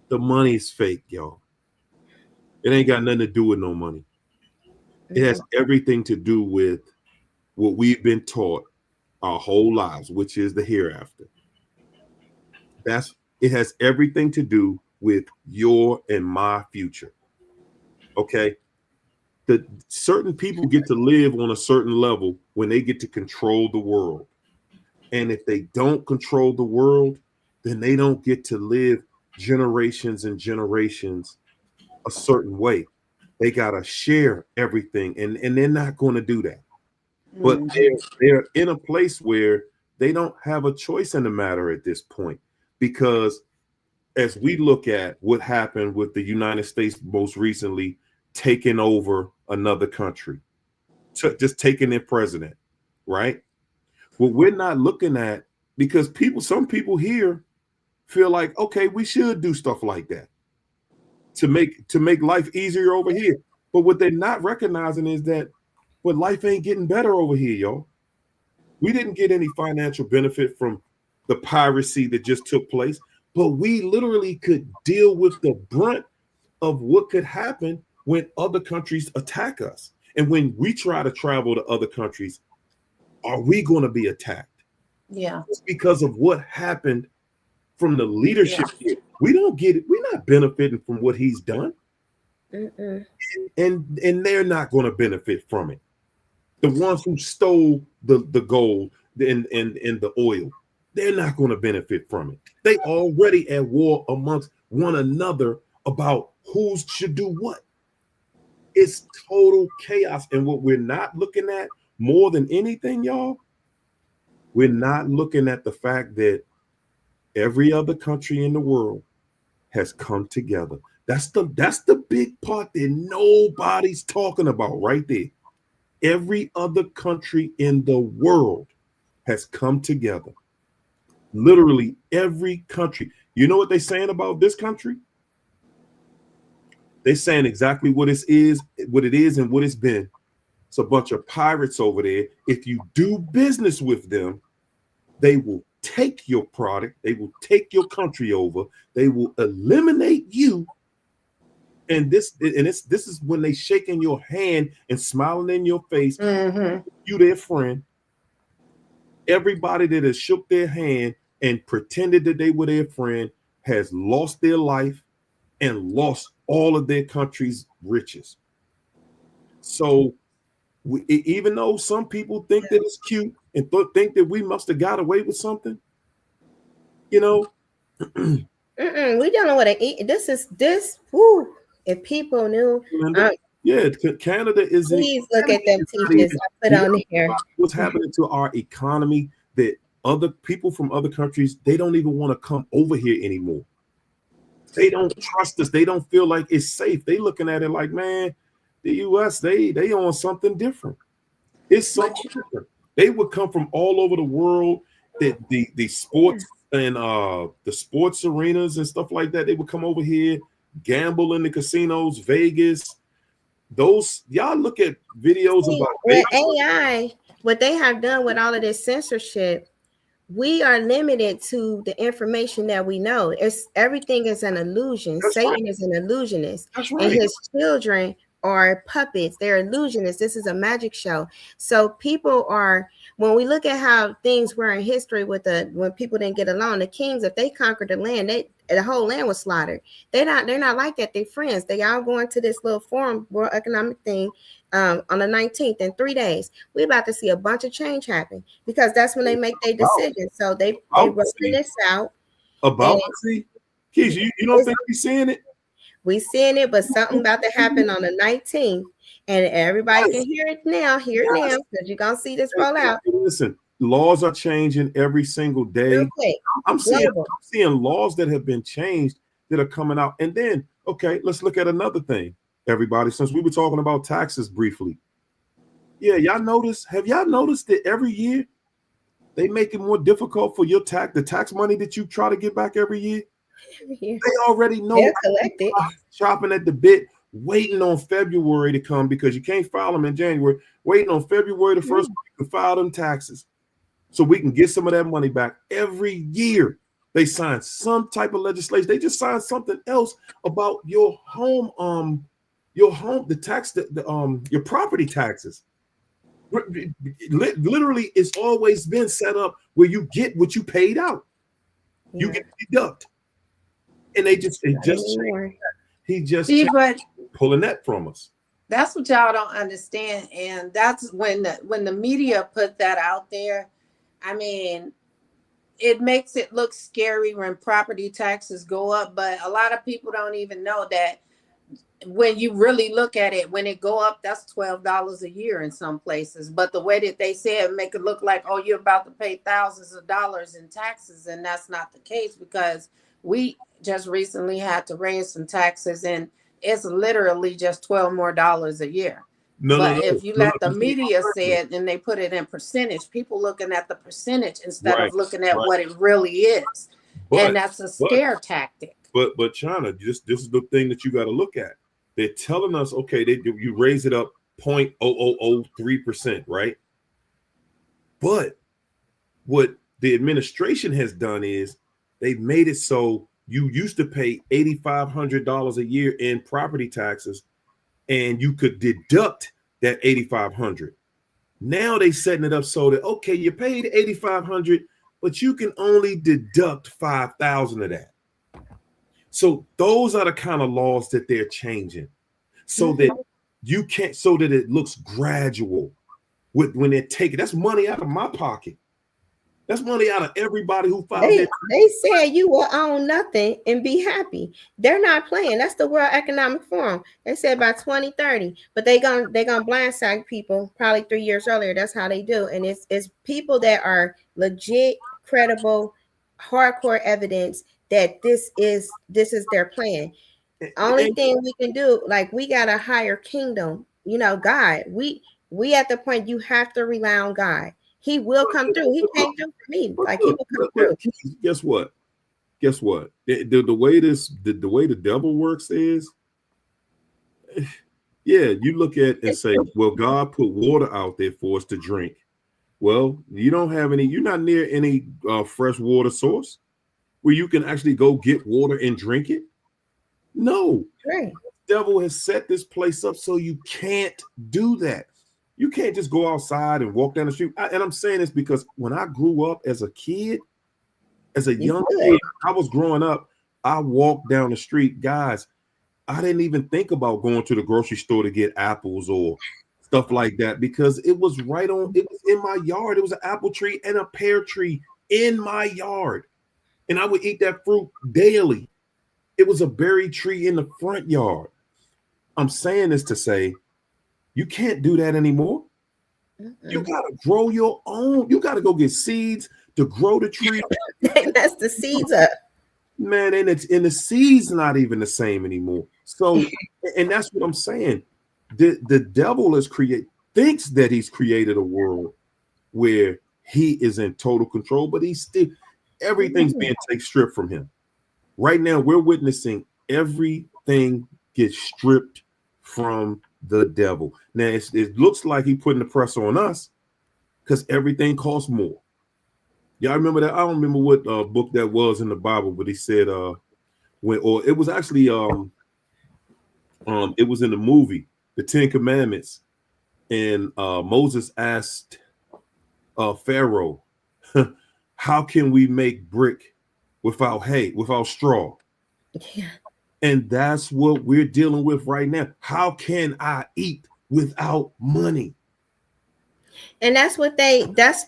The money's fake, y'all. It ain't got nothing to do with no money. It has everything to do with what we've been taught our whole lives, which is the hereafter. It has everything to do with your and my future. Okay. The certain people get to live on a certain level when they get to control the world. And if they don't control the world, then they don't get to live generations and generations a certain way. They gotta share everything, and they're not going to do that. But they're in a place where they don't have a choice in the matter at this point, because as we look at what happened with the United States most recently taking over another country, just taking their president, right? What we're not looking at, because some people here feel like, okay, we should do stuff like that to make life easier over here. But what they're not recognizing is that, but life ain't getting better over here, y'all. We didn't get any financial benefit from the piracy that just took place, but we literally could deal with the brunt of what could happen when other countries attack us. And when we try to travel to other countries, are we going to be attacked? Yeah. It's because of what happened from the leadership here. We don't get it. We're not benefiting from what he's done. And they're not going to benefit from it. The ones who stole the gold and the oil, they're not going to benefit from it. They already at war amongst one another about who should do what. It's total chaos. And what we're not looking at more than anything, y'all, we're not looking at the fact that every other country in the world has come together. That's the big part that nobody's talking about right there. Every other country in the world has come together. Literally every country. You know what they're saying about this country? They're saying exactly what it is, and what it's been. It's a bunch of pirates over there. If you do business with them, they will take your product, they will take your country over, they will eliminate you. And this is when they shaking your hand and smiling in your face. Mm-hmm. You their friend. Everybody that has shook their hand and pretended that they were their friend has lost their life and lost all of their country's riches. So even though some people think that it's cute and think that we must have got away with something, you know. We don't know what to eat. This. Whoo! If people knew, Yeah, Canada is. Please look at them t-shirts I put on here. What's happening to our economy? That other people from other countries, they don't even want to come over here anymore. They don't trust us. They don't feel like it's safe. They looking at it like, man, the U.S. they on something different. It's something different. They would come from all over the world. That the sports and the sports arenas and stuff like that. They would come over here, gamble in the casinos, Vegas. Those y'all look at videos about with AI, what they have done with all of this censorship. We are limited to the information that we know. Everything is an illusion. That's Satan right. is an illusionist. That's right. And his children are puppets. They're illusionists. This is a magic show. So people are, when we look at how things were in history with when people didn't get along, the kings, if they conquered the land, the whole land was slaughtered. They're not like that. They're friends. They all going to this little forum, World Economic thing, on the 19th in 3 days. We're about to see a bunch of change happen because that's when they make their decisions. So they working this out. See, Keisha, you don't think we're seeing it? We seeing it, but something about to happen on the 19th, and everybody can hear it now. Hear it now, because you're gonna see this roll out. Listen, laws are changing every single day. Real quick. I'm seeing laws that have been changed that are coming out. And then, okay, let's look at another thing, everybody. Since we were talking about taxes briefly, yeah, have y'all noticed that every year they make it more difficult for the tax money that you try to get back every year? They already know. They're collected. Chopping at the bit, waiting on February to come because you can't file them in January. Waiting on February the 1st to file them taxes so we can get some of that money back. Every year they sign some type of legislation. They just signed something else about your home, the tax, your property taxes. Literally, it's always been set up where you get what you paid out. Yeah. You get deduct. And he just pulling that from us. That's what y'all don't understand. And that's when the media put that out there. I mean, it makes it look scary when property taxes go up, but a lot of people don't even know that when you really look at it, when it go up, that's $12 a year in some places. But the way that they say it, make it look like, oh, you're about to pay thousands of dollars in taxes. And that's not the case, because we just recently had to raise some taxes, and it's literally just $12 more a year. If you let the media say it and they put it in percentage, people looking at the percentage instead of looking at what it really is. And that's a scare tactic. But China, this is the thing that you got to look at. They're telling us, okay, you raise it up 0.0003%, right? But what the administration has done is they've made it so you used to pay $8,500 a year in property taxes, and you could deduct that $8,500. Now they setting it up so that, okay, you paid $8,500, but you can only deduct $5,000 of that. So those are the kind of laws that they're changing, so that you can't, so that it looks gradual. When they're taking, that's money out of my pocket. That's money out of everybody who files. They said you will own nothing and be happy. They're not playing. That's the World Economic Forum. They said by 2030, but they're gonna blindside people probably 3 years earlier. That's how they do. And it's people that are legit, credible, hardcore evidence that this is their plan. Only thing we can do, like, we got a higher kingdom, God. We at the point you have to rely on God. He will come through. He came through for me. Like, he will come through. Guess what? Guess what? The way the way the devil works is, yeah, you look at and say, well, God put water out there for us to drink. Well, you don't have any, you're not near any fresh water source where you can actually go get water and drink it. No. Right. The devil has set this place up so you can't do that. You can't just go outside and walk down the street. And I'm saying this because when I grew up as a kid, as a young kid, I was growing up, I walked down the street, guys. I didn't even think about going to the grocery store to get apples or stuff like that because it was right on, it was in my yard. It was an apple tree and a pear tree in my yard. And I would eat that fruit daily. It was a berry tree in the front yard. I'm saying this to say, you can't do that anymore. You gotta grow your own. You gotta go get seeds to grow the tree. That's the seeds up. Man, and the seeds not even the same anymore. So, and that's what I'm saying. The devil thinks that he's created a world where he is in total control, but he's still, everything's being stripped from him. Right now, we're witnessing everything get stripped from the devil. Now, it looks like he's putting the pressure on us because everything costs more. Y'all remember that? I don't remember what book that was in the Bible, but he said it was actually it was in the movie, The Ten Commandments, and Moses asked Pharaoh, how can we make brick without hay, without straw? Yeah. And that's what we're dealing with right now. How can I eat without money? And that's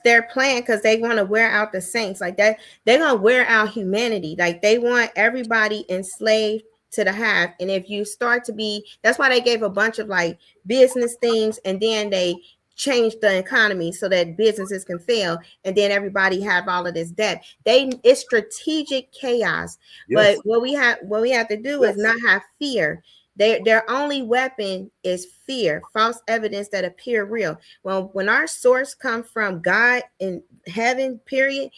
their plan, because they want to wear out the saints like that. They're going to wear out humanity. Like, they want everybody enslaved to the hive. And if you start to be, that's why they gave a bunch of like business things, and then they changed the economy so that businesses can fail, and then everybody have all of this debt. It's strategic chaos. Yes. But what we have to do is not have fear. Their only weapon is fear, false evidence that appear real. Well, when our source comes from God in heaven, period,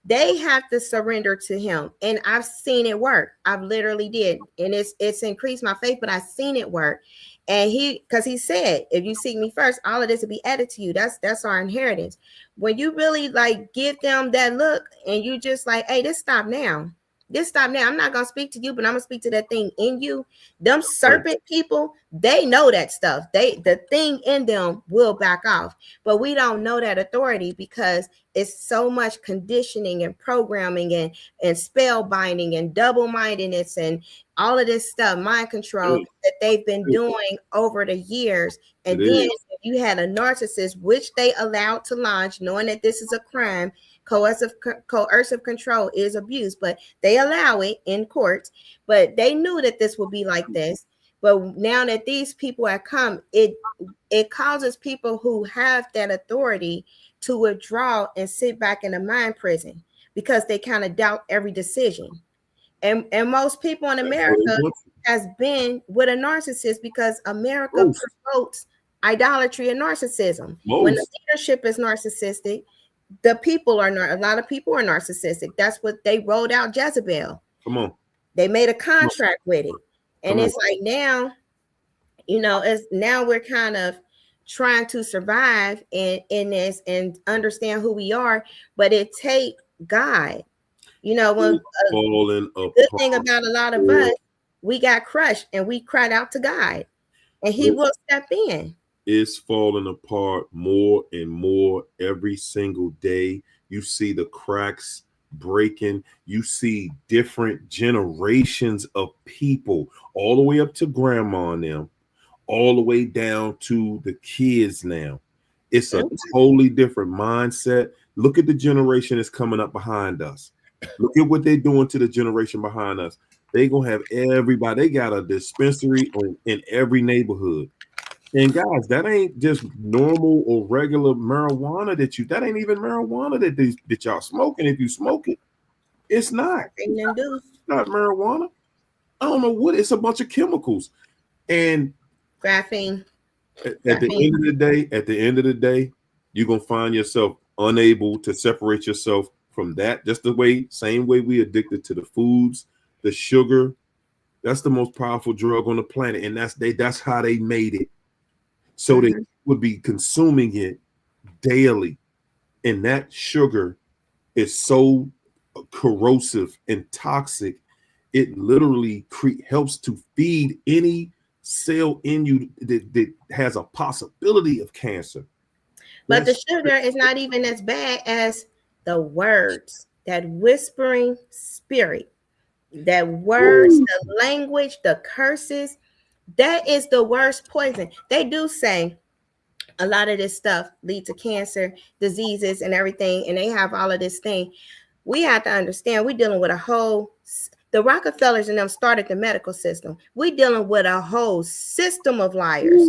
they have to surrender to him. And I've seen it work. I've literally did. And it's increased my faith, but I've seen it work. And because he said, if you seek me first, all of this will be added to you. That's our inheritance. When you really like give them that look and you just like, hey, this stop now. I'm not going to speak to you, but I'm going to speak to that thing in you. Them serpent people, they know that stuff. The thing in them will back off. But we don't know that authority because it's so much conditioning and programming and spell binding and double-mindedness and all of this stuff, mind control that they've been doing over the years. And then if you had a narcissist, which they allowed to launch, knowing that this is a crime, coercive control is abuse, but they allow it in courts. But they knew that this would be like this. But now that these people have come, it causes people who have that authority to withdraw and sit back in a mind prison because they kind of doubt every decision. And most people in America has been with a narcissist because America promotes idolatry and narcissism. When the leadership is narcissistic, the people are not. A lot of people are narcissistic. That's what they rolled out Jezebel. Come on. They made a contract with it. And it's like now, now we're kind of trying to survive in this and understand who we are, but it take God. When the good thing about a lot of us, we got crushed and we cried out to God, and he will step in. It's falling apart more and more every single day. You see the cracks breaking. You see different generations of people, all the way up to grandma and them, all the way down to the kids now. It's a totally different mindset. Look at the generation that's coming up behind us. Look at what they're doing to the generation behind us. They're going to have everybody. They got a dispensary in every neighborhood. And guys, that ain't just normal or regular marijuana that ain't even marijuana that y'all smoking. If you smoke it, it's not. It's not marijuana. I don't know what. It's a bunch of chemicals. And graphene. At the end of the day, you're gonna find yourself unable to separate yourself from that. Just the way, same way we addicted to the foods, the sugar. That's the most powerful drug on the planet, and that's how they made it. So they would be consuming it daily, and that sugar is so corrosive and toxic. It literally helps to feed any cell in you that has a possibility of cancer. But the sugar is not even as bad as the words, that whispering spirit, that words, the language, the curses. That is the worst poison. They do say a lot of this stuff lead to cancer, diseases, and everything, and they have all of this thing. We have to understand we're dealing with a whole, the Rockefellers and them started the medical system. We're dealing with a whole system of liars.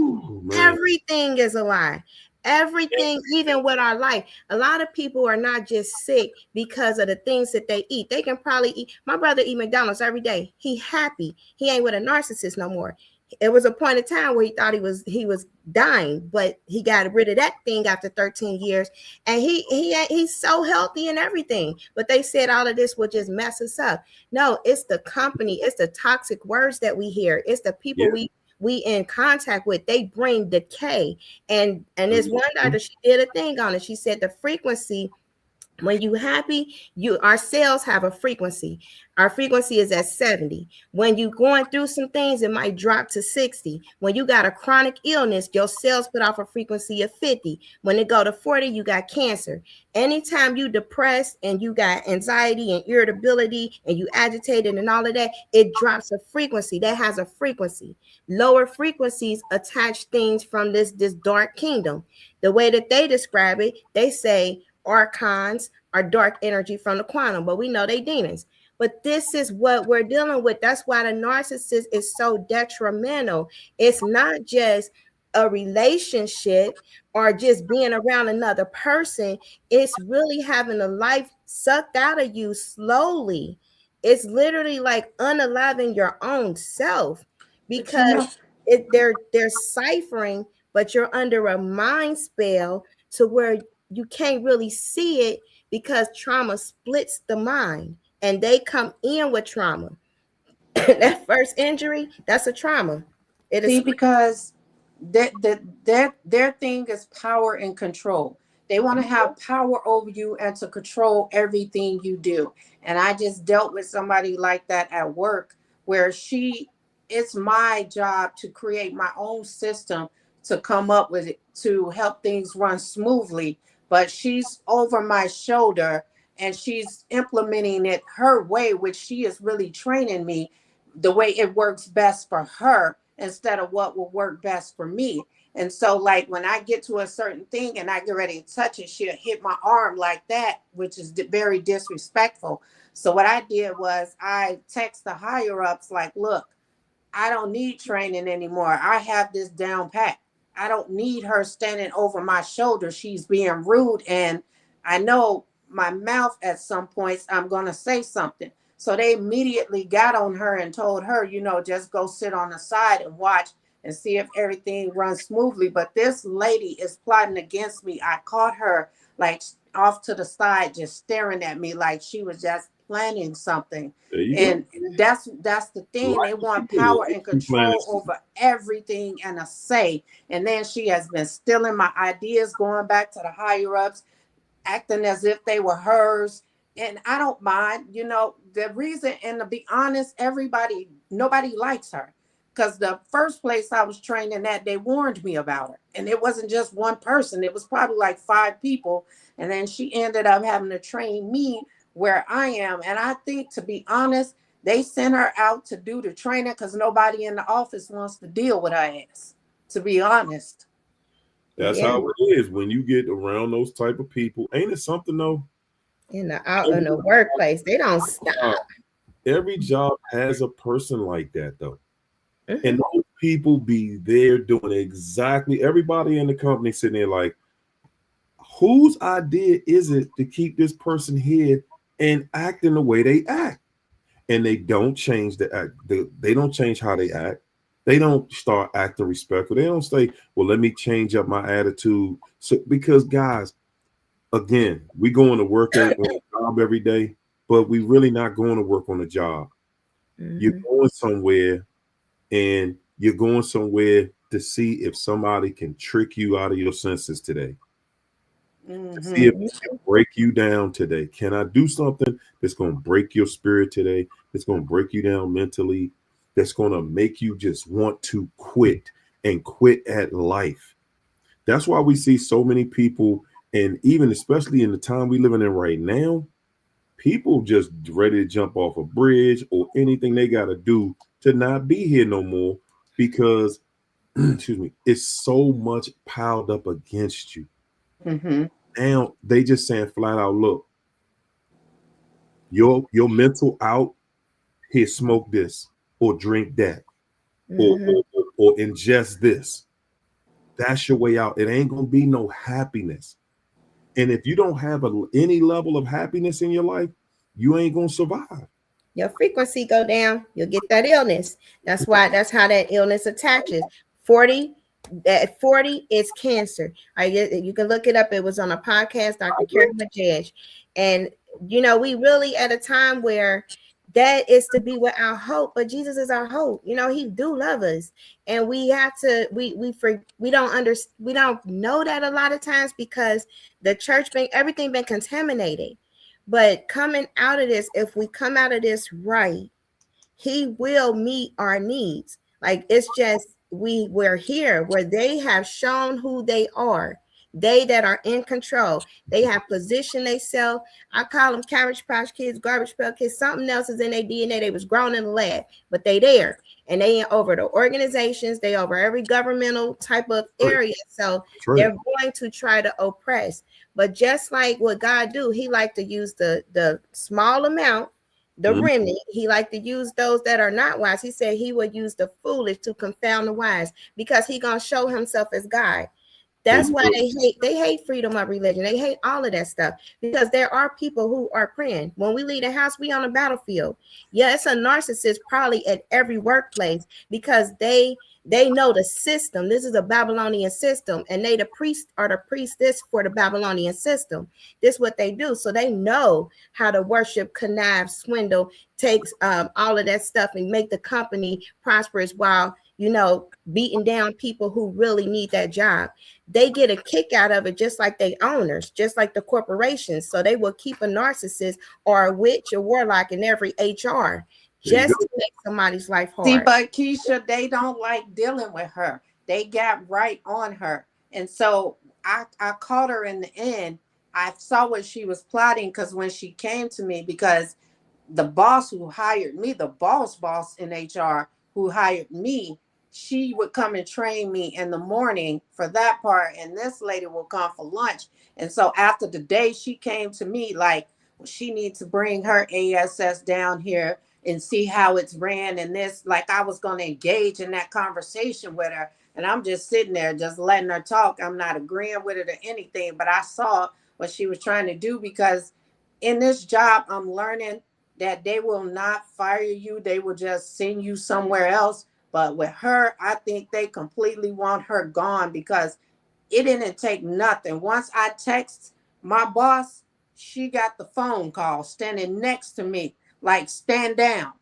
Everything is a lie. Everything, even with our life. A lot of people are not just sick because of the things that they eat. They can probably eat. My brother eat McDonald's every day. He happy. He ain't with a narcissist no more. It was a point in time where he thought he was dying, but he got rid of that thing after 13 years, and he's so healthy and everything. But they said all of this will just mess us up. No, it's the company, it's the toxic words that we hear, it's the people we in contact with. They bring decay, and there's one doctor, she did a thing on it. She said the frequency. When you happy, our cells have a frequency. Our frequency is at 70. When you going through some things, it might drop to 60. When you got a chronic illness, your cells put off a frequency of 50. When it go to 40, you got cancer. Anytime you depressed and you got anxiety and irritability and you agitated and all of that, it drops a frequency. That has a frequency. Lower frequencies attach things from this dark kingdom. The way that they describe it, they say archons are dark energy from the quantum, but we know they demons. But this is what we're dealing with. That's why the narcissist is so detrimental. It's not just a relationship or just being around another person. It's really having a life sucked out of you slowly. It's literally like unaliving your own self, because they're ciphering, but you're under a mind spell to where you can't really see it, because trauma splits the mind and they come in with trauma. That first injury, that's a trauma. It is because their thing is power and control. They want to have power over you and to control everything you do. And I just dealt with somebody like that at work, where it's my job to create my own system to come up with it to help things run smoothly. But she's over my shoulder and she's implementing it her way, which she is really training me the way it works best for her instead of what will work best for me. And so, like, when I get to a certain thing and I get ready to touch it, she'll hit my arm like that, which is very disrespectful. So what I did was I text the higher ups like, look, I don't need training anymore. I have this down pat. I don't need her standing over my shoulder. She's being rude. And I know my mouth at some points, I'm going to say something. So they immediately got on her and told her, just go sit on the side and watch and see if everything runs smoothly. But this lady is plotting against me. I caught her like off to the side, just staring at me like she was just planning something. And that's the thing. They want power and control over everything and a say. And then she has been stealing my ideas, going back to the higher ups, acting as if they were hers. And I don't mind, the reason, and to be honest, nobody likes her. Because the first place I was training at, they warned me about her. And it wasn't just one person. It was probably like 5 people. And then she ended up having to train me where I am. And I think, to be honest, they sent her out to do the training because nobody in the office wants to deal with her ass, to be honest. That's how it is when you get around those type of people. Ain't it something though? In the workplace, they don't stop. Every job has a person like that though. Mm-hmm. And those people be there doing exactly, everybody in the company sitting there like, whose idea is it to keep this person here and acting the way they act? And they don't change they don't change how they act. They don't start acting respectful. They don't say, well, let me change up my attitude. So, because guys, again, we going to work on a job every day, but we really not going to work on a job. You're going somewhere, and you're going somewhere to see if somebody can trick you out of your senses today. To see if it can break you down today. Can I do something that's going to break your spirit today? That's going to break you down mentally. That's going to make you just want to quit and quit at life. That's why we see so many people, and even especially in the time we living in right now, people just ready to jump off a bridge or anything they got to do to not be here no more because, excuse me, it's so much piled up against you. Mm-hmm. Now they just saying flat out, look, your mental out here, smoke this or drink that or ingest this. That's your way out. It ain't gonna be no happiness. And if you don't have any level of happiness in your life, you ain't gonna survive. Your frequency go down, you'll get that illness. That's how that illness attaches. 40 at 40 it's cancer. You can look it up. It was on a podcast, Dr. Karen Majaj. And we really at a time where that is to be with our hope, but Jesus is our hope. He do love us, and we have to we don't know that a lot of times because the church everything been contaminated. But coming out of this, if we come out of this right, he will meet our needs. Like, it's just we're here where they have shown who they are. They that are in control, they have positioned themselves. I call them cabbage patch kids, garbage pail kids. Something else is in their DNA. They was grown in the lab, but they there, and they ain't over the organizations. They over every governmental type of area. So they're going to try to oppress. But just like what God do, he like to use the small amount, the remnant. He like to use those that are not wise. He said he would use the foolish to confound the wise because he gonna show himself as God. That's why they hate freedom of religion. They hate all of that stuff because there are people who are praying. When we leave the house, we on a battlefield. Yeah, it's a narcissist probably at every workplace because they know the system. This is a Babylonian system, and they the priest or the priestess for the Babylonian system. This is what they do. So they know how to worship, connive, swindle, takes all of that stuff and make the company prosperous while beating down people who really need that job. They get a kick out of it, just like they owners, just like the corporations. So they will keep a narcissist or a witch or warlock in every HR just to make somebody's life hard. See, but Keisha, they don't like dealing with her. They got right on her. And so I caught her in the end. I saw what she was plotting because when she came to me, because the boss who hired me, the boss in HR who hired me, she would come and train me in the morning for that part. And this lady will come for lunch. And so after the day, she came to me like she needs to bring her ASS down here and see how it's ran. And this, like I was going to engage in that conversation with her. And I'm just sitting there, just letting her talk. I'm not agreeing with it or anything, but I saw what she was trying to do because in this job, I'm learning that they will not fire you. They will just send you somewhere else. But with her, I think they completely want her gone because it didn't take nothing. Once I text my boss, she got the phone call standing next to me, like stand down,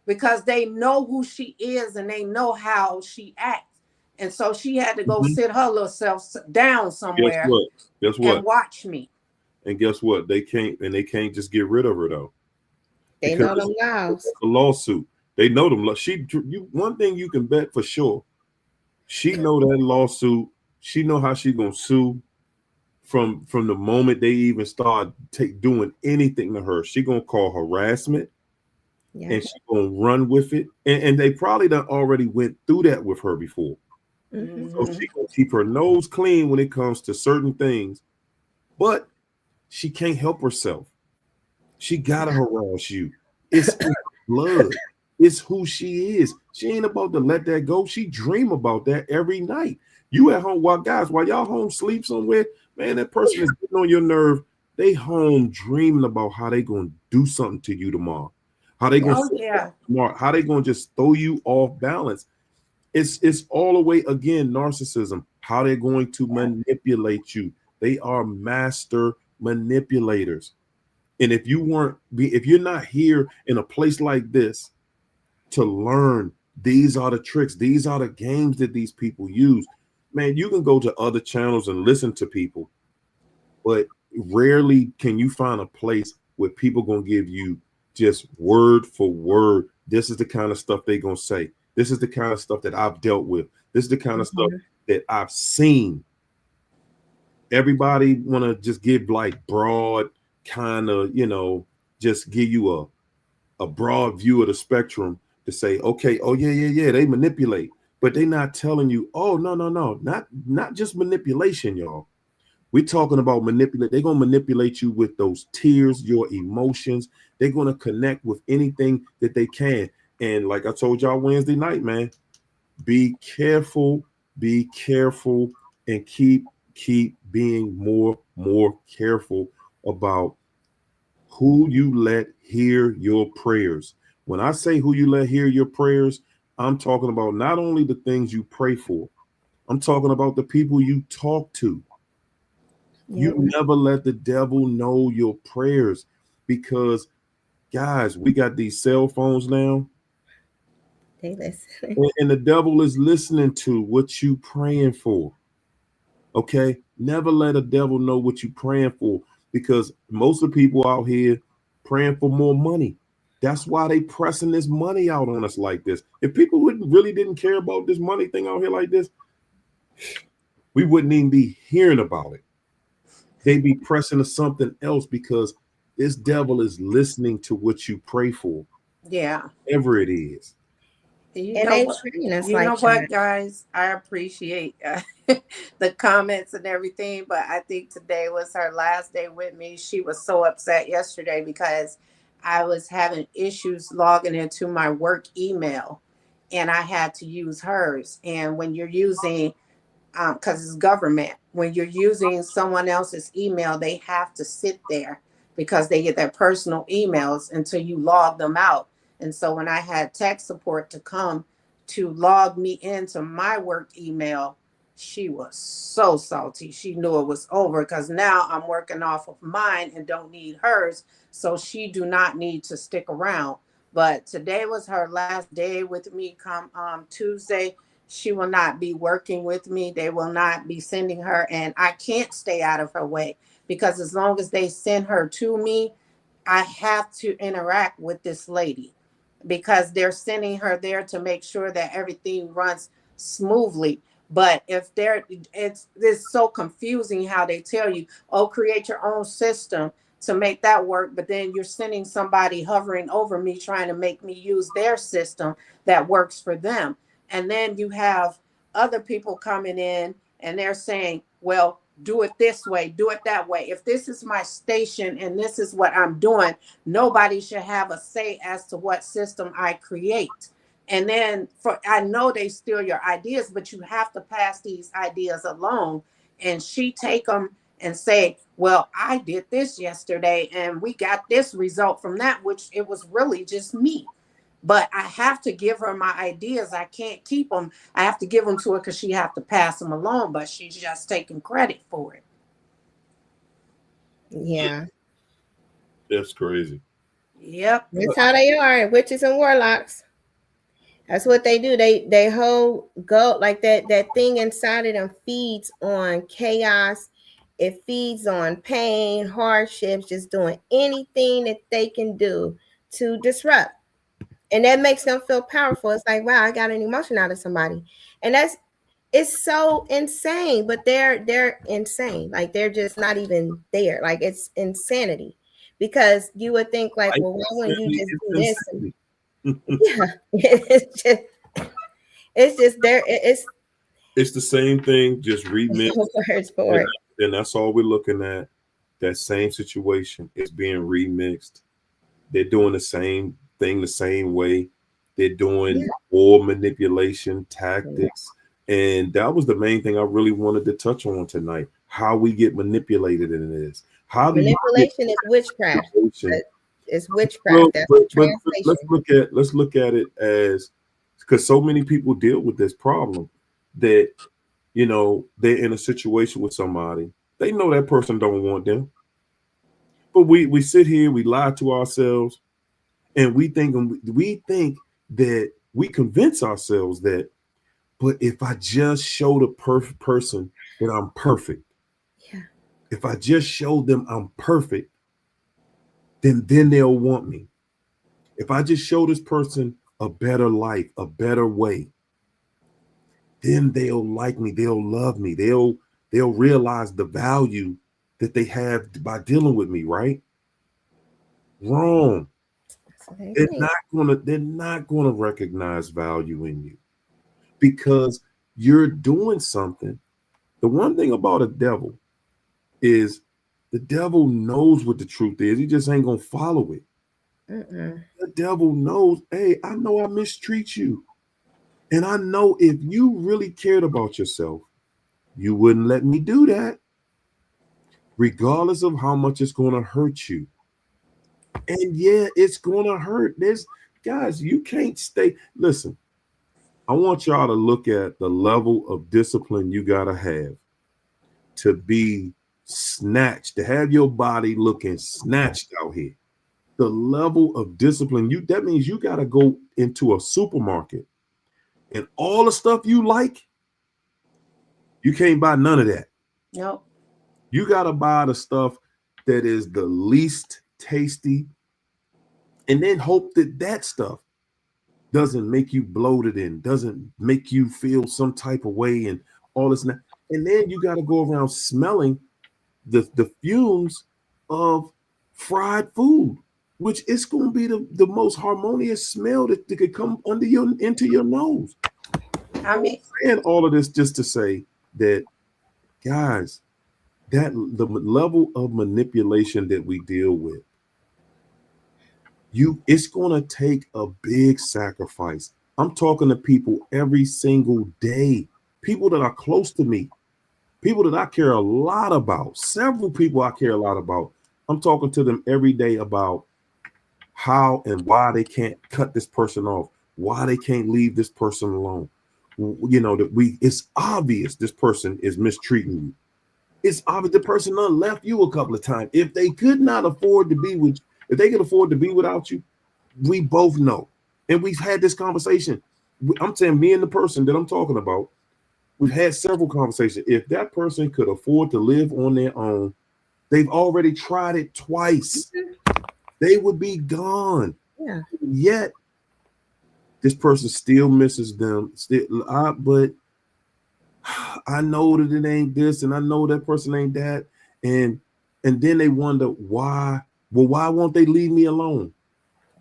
because they know who she is and they know how she acts. And so she had to go sit her little self down somewhere Guess what? and watch me. And guess what? They can't just get rid of her though. They know them laws. A lawsuit. They know them. One thing you can bet for sure. She know that lawsuit. She know how she gonna sue from the moment they even start doing anything to her. She gonna call harassment, and she gonna run with it. And they probably done already went through that with her before. So she gonna keep her nose clean when it comes to certain things, but she can't help herself. She gotta harass you. It's in her blood. It's who she is. She ain't about to let that go. She dream about that every night. You at home, while y'all home sleep somewhere, man, that person is getting on your nerve. They home dreaming about how they gonna do something to you tomorrow. How they gonna how they gonna just throw you off balance. It's all the way again narcissism. How they're going to manipulate you. They are master manipulators. And if you're not here in a place like this to learn, these are the tricks, these are the games that these people use. Man, you can go to other channels and listen to people, but rarely can you find a place where people gonna give you just word for word. This is the kind of stuff they gonna say. This is the kind of stuff that I've dealt with. This is the kind of stuff that I've seen. Everybody want to just give like broad kind of, just give you a broad view of the spectrum to say, okay, oh yeah, they manipulate, but they not telling you, oh no, not just manipulation, y'all. We're talking about manipulate. They're gonna manipulate you with those tears, your emotions. They're gonna connect with anything that they can. And like I told y'all Wednesday night, man, be careful, and keep being more careful about who you let hear your prayers. When I say who you let hear your prayers, I'm talking about not only the things you pray for, I'm talking about the people you talk to. Yep. You never let the devil know your prayers, because guys, we got these cell phones now, They listen. and the devil is listening to what you praying for. Okay, never let a devil know what you praying for, because most of the people out here praying for more money. That's why they pressing this money out on us like this. If people really didn't care about this money thing out here like this, we wouldn't even be hearing about it. They'd be pressing to something else, because this devil is listening to what you pray for, Yeah. whatever it is. You And know they what? treating us You like know what, trash. guys? I appreciate the comments and everything, but I think today was her last day with me. She was so upset yesterday because I was having issues logging into my work email, and I had to use hers. And when you're using, because it's government, when you're using someone else's email, they have to sit there because they get their personal emails until you log them out. And so when I had tech support to come to log me into my work email, she was so salty. She knew it was over because now I'm working off of mine and don't need hers. So she do not need to stick around. But today was her last day with me. Come Tuesday, she will not be working with me. They will not be sending her, and I can't stay out of her way, because as long as they send her to me, I have to interact with this lady, because they're sending her there to make sure that everything runs smoothly. But if they're, it's so confusing how they tell you, oh, create your own system to make that work, but then you're sending somebody hovering over me trying to make me use their system that works for them. And then you have other people coming in and they're saying, well, do it this way, do it that way. If this is my station and this is what I'm doing, nobody should have a say as to what system I create. And then I know they steal your ideas, but you have to pass these ideas along. And she take them and say, well, I did this yesterday and we got this result from that, which it was really just me. But I have to give her my ideas. I can't keep them. I have to give them to her because she have to pass them along, but she's just taking credit for it. Yeah. That's crazy. Yep. That's how they are, witches and warlocks. That's what they do. They hold go like that thing inside of them feeds on chaos. It feeds on pain, hardships, just doing anything that they can do to disrupt. And that makes them feel powerful. It's like, wow, I got an emotion out of somebody. And it's so insane, but they're insane. Like they're just not even there. Like it's insanity. Because you would think like, well, why wouldn't you just do this? And, yeah, it's just there. It's the same thing, just remixed, No words for it. and that's all we're looking at. That same situation is being remixed. They're doing the same thing the same way. They're doing more manipulation tactics. And that was the main thing I really wanted to touch on tonight. How we get manipulated in this. How do you get Manipulation is witchcraft. manipulation? It's witchcraft. Well, That's but, the but translation. let's look at it as, because so many people deal with this problem that they're in a situation with somebody. They know that person don't want them. But we sit here, we lie to ourselves, and we think that we convince ourselves that, but if I just show the perfect person that I'm perfect, Yeah. if I just show them I'm perfect, then they'll want me. If I just show this person a better life, a better way, then they'll like me, they'll love me, they'll realize the value that they have by dealing with me, right? Wrong. That's what they They're think. not gonna recognize value in you because you're doing something. The one thing about a devil is the devil knows what the truth is. He just ain't gonna follow it. Mm-mm. The devil knows, hey, I know I mistreat you. And I know if you really cared about yourself, you wouldn't let me do that, regardless of how much it's gonna hurt you. And yeah, it's gonna hurt. There's guys, you can't stay. Listen, I want y'all to look at the level of discipline you gotta have to be snatched, to have your body looking snatched out here. The level of discipline you that means you gotta go into a supermarket and all the stuff you like, you can't buy none of that. Nope. You gotta buy the stuff that is the least tasty, and then hope that that stuff doesn't make you bloated and doesn't make you feel some type of way and all this. And then you got to go around smelling the fumes of fried food, which is going to be the most harmonious smell that could come under your into your nose. I mean, And all of this just to say that, guys, that the level of manipulation that we deal with, it's going to take a big sacrifice. I'm talking to people every single day, people that are close to me, people that I care a lot about, several people I care a lot about. I'm talking to them every day about how and why they can't cut this person off, why they can't leave this person alone. You know, that it's obvious this person is mistreating you. It's obvious the person done left you a couple of times. If they could not afford to be with, if they could afford to be without you, we both know. And we've had this conversation. I'm saying me and the person that I'm talking about, we've had several conversations. If that person could afford to live on their own, they've already tried it twice. They would be gone. Yeah. Yet this person still misses them. But I know that it ain't this, and I know that person ain't that. And then they wonder why. Well, why won't they leave me alone?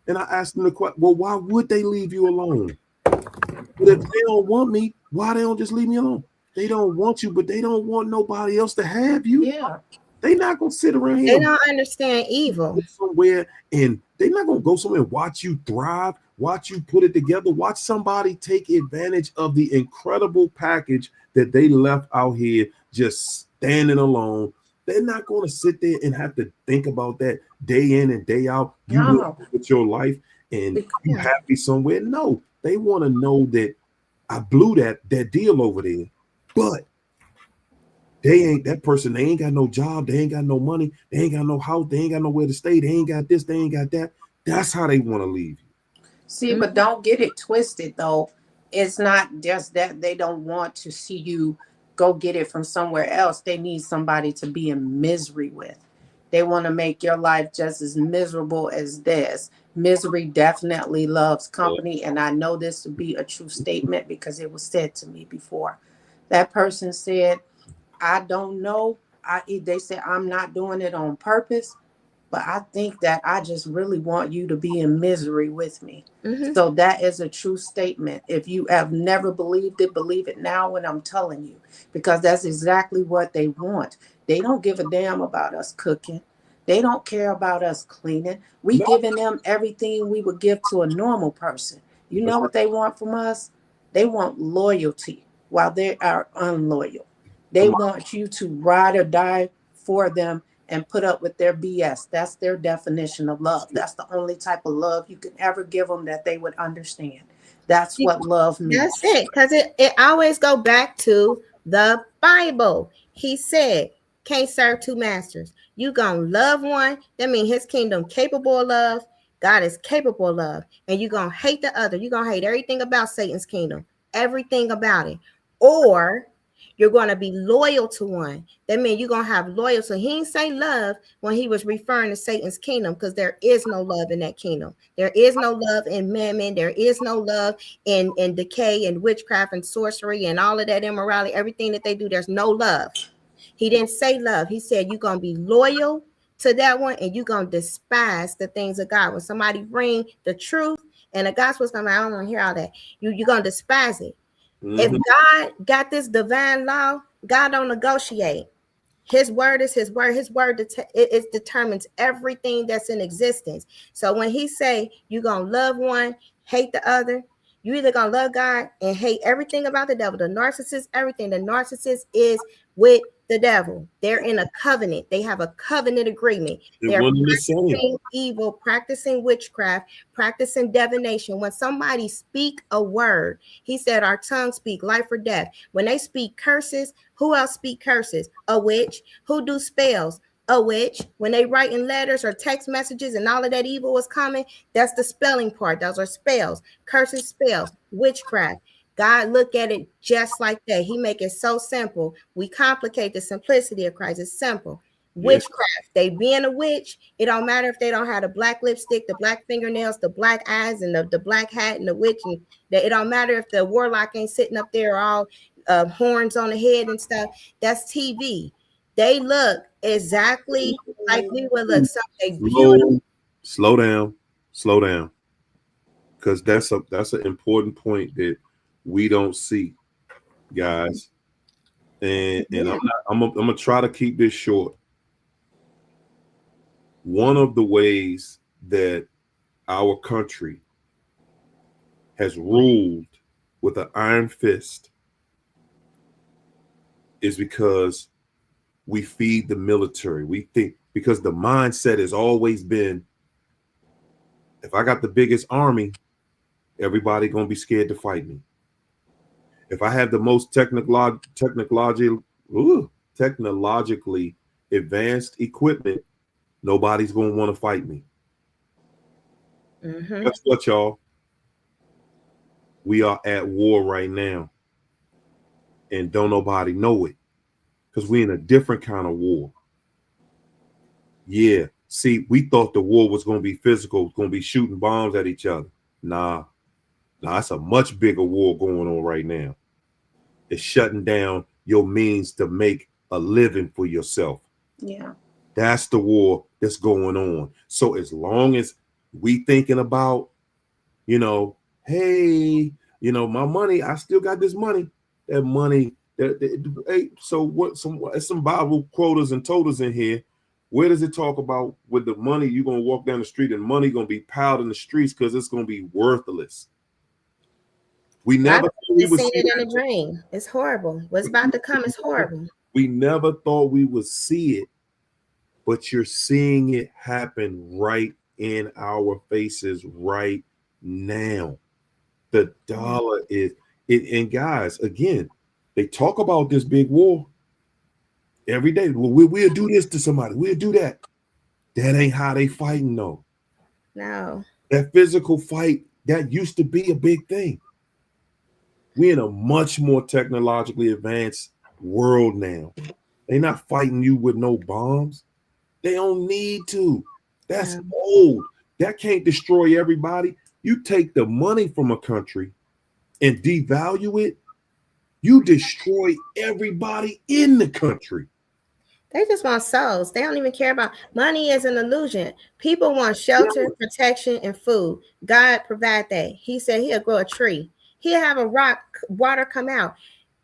And I asked them the question, well, why would they leave you alone? But if they don't want me, why they don't just leave me alone? They don't want you, but they don't want nobody else to have you. yeah. They not gonna sit around They here don't understand evil. somewhere, and they're not gonna go somewhere and watch you thrive, watch you put it together, watch somebody take advantage of the incredible package that they left out here just standing alone. They're not gonna sit there and have to think about that day in and day out. You No. with your life and you Yeah. happy somewhere. No, they want to know that I blew that deal over there, but they ain't that person. They ain't got no job. They ain't got no money. They ain't got no house. They ain't got nowhere to stay. They ain't got this. They ain't got that. That's how they want to leave you. See, but don't get it twisted though. It's not just that they don't want to see you go get it from somewhere else. They need somebody to be in misery with. They want to make your life just as miserable as this. Misery definitely loves company. And I know this to be a true statement because it was said to me before. That person said, I don't know. They said, I'm not doing it on purpose, but I think that I just really want you to be in misery with me. Mm-hmm. So that is a true statement. If you have never believed it, believe it now when I'm telling you, because that's exactly what they want. They don't give a damn about us cooking. They don't care about us cleaning. We No, giving them everything we would give to a normal person. You that's know right. what they want from us? They want loyalty while they are unloyal. They Come on. want you to ride or die for them and put up with their BS. That's their definition of love. That's the only type of love you can ever give them that they would understand. That's what love That's means. it. Because it always go back to the Bible. He said, can't serve two masters. You gonna love one, that means his kingdom capable of love. God is capable of love. And you gonna hate the other. You gonna hate everything about Satan's kingdom, everything about it. Or you're going to be loyal to one. That means you're going to have loyal. So he didn't say love when he was referring to Satan's kingdom, because there is no love in that kingdom. There is no love in mammon. There is no love in decay and witchcraft and sorcery and all of that immorality, everything that they do. There's no love. He didn't say love. He said you're going to be loyal to that one, and you're going to despise the things of God. When somebody bring the truth and the gospel's coming, I don't want to hear all that. You're going to despise it. If God got this divine law, God don't negotiate. His word is his word. His word it determines everything that's in existence. So when he say you're going to love one, hate the other, you either going to love God and hate everything about the devil. The narcissist, everything. The narcissist is with the devil. They're in a covenant. They have a covenant agreement. They're practicing evil, practicing witchcraft, practicing divination. When somebody speak a word, he said our tongue speak life or death. When they speak curses, who else speak curses? A witch. Who do spells? A witch. When they write in letters or text messages and all of that evil is coming, that's the spelling part. Those are spells. Curses, spells, witchcraft. God look at it just like that. He make it so simple. We complicate the simplicity of Christ. It's simple. Witchcraft. They being a witch, it don't matter if they don't have the black lipstick, the black fingernails, the black eyes, and the black hat and the witch. And it don't matter if the warlock ain't sitting up there all horns on the head and stuff. That's TV. They look exactly like we would look. Something beautiful. Slow down, because that's an important point that we don't see, guys. And I'm gonna try to keep this short. One of the ways that our country has ruled with an iron fist is because we feed the military. We think, because the mindset has always been, if I got the biggest army, everybody gonna be scared to fight me. If I have the most technologically advanced equipment, nobody's gonna want to fight me. Guess what, y'all? We are at war right now, and don't nobody know it, because we're in a different kind of war. Yeah, see, we thought the war was going to be physical, going to be shooting bombs at each other. Nah, it's a much bigger war going on right now. It's shutting down your means to make a living for yourself. Yeah. That's the war that's going on. So as long as we thinking about, hey, my money, I still got this money. That money, hey, so what? Some Bible quotas and totas in here. Where does it talk about with the money you're gonna walk down the street and money gonna be piled in the streets because it's gonna be worthless? We never seen it in a dream. It's horrible. What's about to come is horrible. We never thought we would see it, but you're seeing it happen right in our faces right now. The dollar is it, and guys, again, they talk about this big war every day. Well, we'll do this to somebody. We'll do that. That ain't how they fighting, though. No. That physical fight, that used to be a big thing. We're in a much more technologically advanced world now. They're not fighting you with no bombs. They don't need to. That's old. That can't destroy everybody. You take the money from a country and devalue it, you destroy everybody in the country. They just want souls. They don't even care about money. Is an illusion. People want shelter, protection, and food. God provide that. He said he'll grow a tree. He'll have a rock, water come out.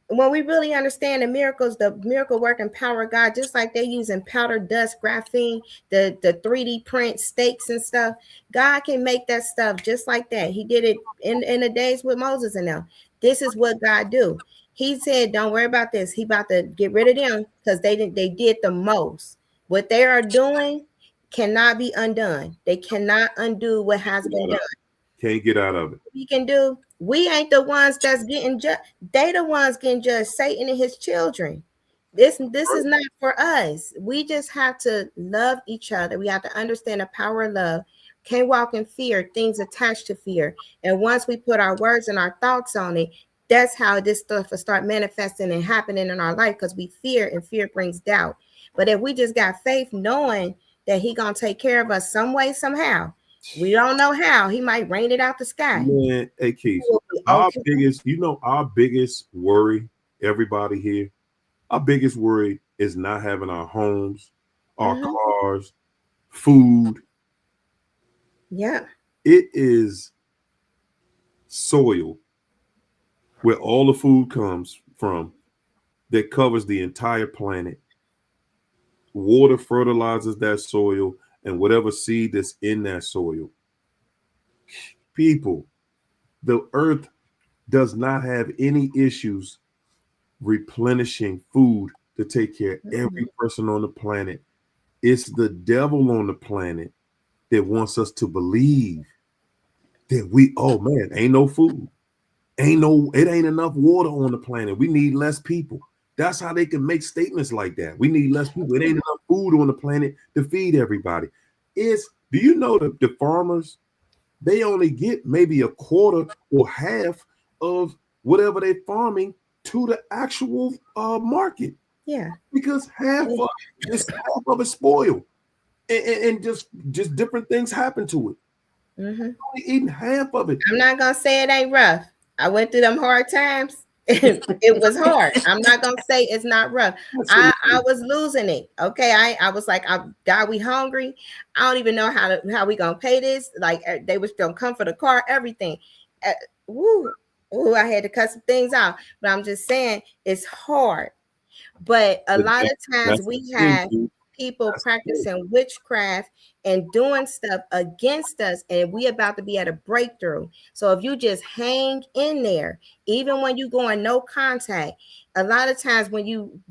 When we really understand the miracles, the miracle working power of God, just like they're using powder dust, graphene, the 3D print stakes and stuff, God can make that stuff just like that. He did it in the days with Moses and them. This is what God do. He said, don't worry about this. He about to get rid of them because they did the most. What they are doing cannot be undone. They cannot undo what has been done. Can't get out of it. We can do. We ain't the ones that's getting judged. They the ones getting judged. Satan and his children. This is not for us. We just have to love each other. We have to understand the power of love. Can't walk in fear, things attached to fear. And once we put our words and our thoughts on it, that's how this stuff will start manifesting and happening in our life, because we fear, and fear brings doubt. But if we just got faith, knowing that he gonna take care of us some way, somehow, we don't know how. He might rain it out the sky. Man, hey Keith, We'll be our okay. biggest, our biggest worry, everybody here, our biggest worry is not having our homes, our Mhm. cars, food. Yeah. It is soil where all the food comes from that covers the entire planet. Water fertilizes that soil and whatever seed that's in that soil. People, the earth does not have any issues replenishing food to take care of every Mhm. person on the planet. It's the devil on the planet that wants us to believe that oh man, ain't no food. It ain't enough water on the planet. We need less people. That's how they can make statements like that. We need less people. It ain't enough food on the planet to feed everybody. Do you know that the farmers, they only get maybe a quarter or half of whatever they're farming to the actual market, Yeah. because half of it spoiled, and just different things happen to it. Mm-hmm. Only eating half of it. I'm not gonna say it ain't rough. I went through them hard times. It was hard. I'm not gonna say it's not rough. I was losing it. Okay, I was like, God, we hungry. I don't even know how we gonna pay this. Like they was gonna come for the car, everything. Uh, woo, ooh, I had to cut some things out. But I'm just saying it's hard. But a But lot of times that's the we thing, have dude. people That's the thing. practicing witchcraft and doing stuff against us, and we about to be at a breakthrough. So if you just hang in there, even when you go in no contact, a lot of times when you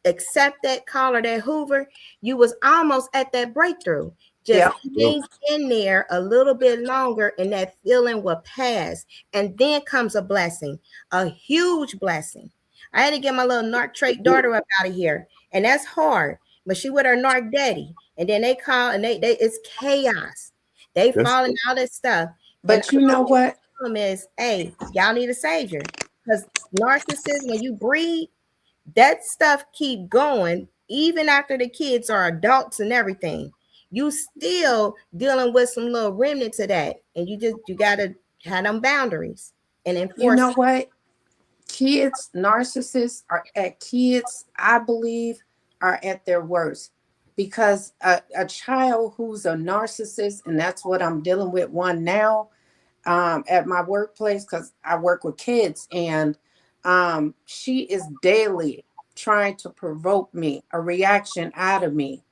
accept that call or that Hoover, you was almost at that breakthrough. Just Yeah. hang in there a little bit longer, and that feeling will pass. And then comes a blessing, a huge blessing. I had to get my little narc trait daughter up out of here, and that's hard. But she with her narc daddy, and then they call and they it's chaos. They That's falling all this stuff, and But you know all what? I tell them is, hey, y'all need a savior, because narcissists, when you breed, that stuff keep going even after the kids are adults and everything. You still dealing with some little remnant to that, and you gotta have them boundaries and You enforce know what? Kids, narcissists are at kids, I believe, are at their worst, because a child who's a narcissist, and that's what I'm dealing with one now, at my workplace, because I work with kids, and she is daily trying to provoke me, a reaction out of me,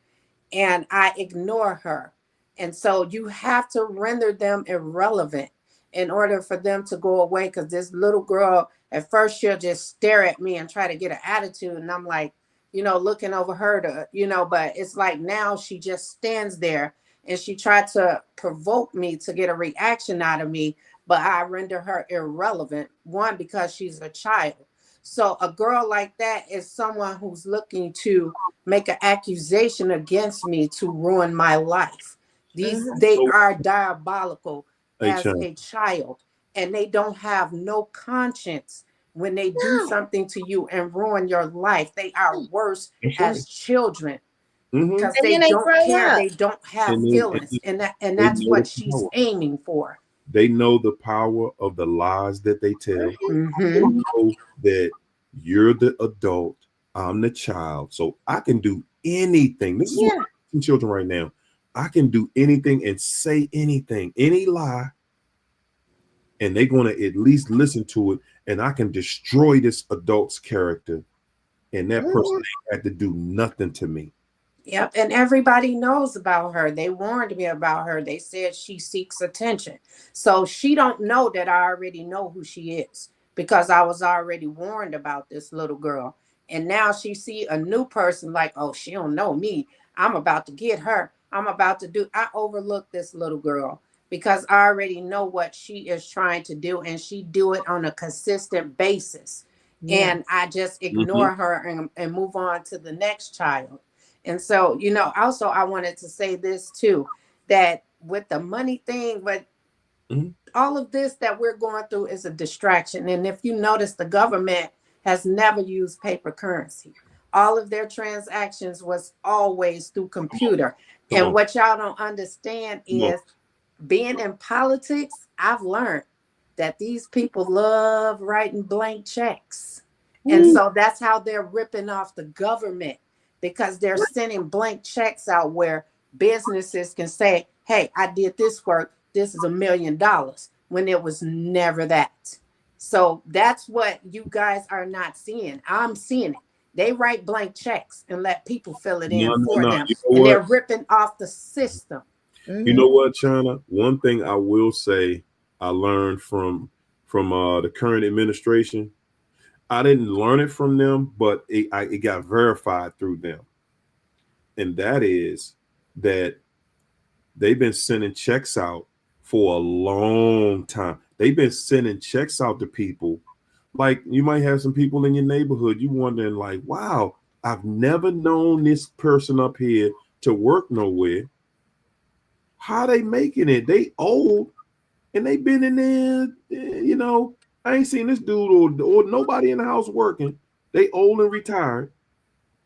and I ignore her. And so you have to render them irrelevant in order for them to go away. Because this little girl, at first, she'll just stare at me and try to get an attitude. And I'm like, looking over her to, but it's like now she just stands there and she tried to provoke me to get a reaction out of me. But I render her irrelevant. One, because she's a child. So a girl like that is someone who's looking to make an accusation against me to ruin my life. Mhm. They so. are diabolical Hey, as Sean, a child, and they don't have no conscience when they do No. something to you and ruin your life. They are worse that's right. as children Mm-hmm. because And they then they don't grow care. up. They don't have And feelings, and they that's know what the she's power. aiming for. They know the power of the lies that they tell. Mhm. They Mm-hmm. know that you're the adult, I'm the child, so I can do anything. This is what Yeah. I'm teaching children right now. I can do anything and say anything, any lie, and they're going to at least listen to it. And I can destroy this adult's character, and that person Mhm. ain't had to do nothing to me. Yep, and everybody knows about her. They warned me about her. They said she seeks attention. So she don't know that I already know who she is, because I was already warned about this little girl. And now she see a new person like, oh, she don't know me. I'm about to get her. I'm about to do. I overlook this little girl because I already know what she is trying to do, and she do it on a consistent basis. and I just ignore her and move on to the next child. And so, also I wanted to say this too, that with the money thing, but all of this that we're going through is a distraction. And if you notice, the government has never used paper currency. All of their transactions was always through computer. And what y'all don't understand is being in politics, I've learned that these people love writing blank checks. And so that's how they're ripping off the government, because they're sending blank checks out where businesses can say, hey, I did this work. This is $1 million, when it was never that. So that's what you guys are not seeing. I'm seeing it. They write blank checks and let people fill it in for them. And they're ripping off the system. You know what, China? One thing I will say I learned from the current administration. I didn't learn it from them, but it got verified through them. And that is that they've been sending checks out for a long time. They've been sending checks out to people. Like, you might have some people in your neighborhood, you wondering like, wow, I've never known this person up here to work nowhere. How they making it? They old and they been in there, I ain't seen this dude or nobody in the house working. They old and retired.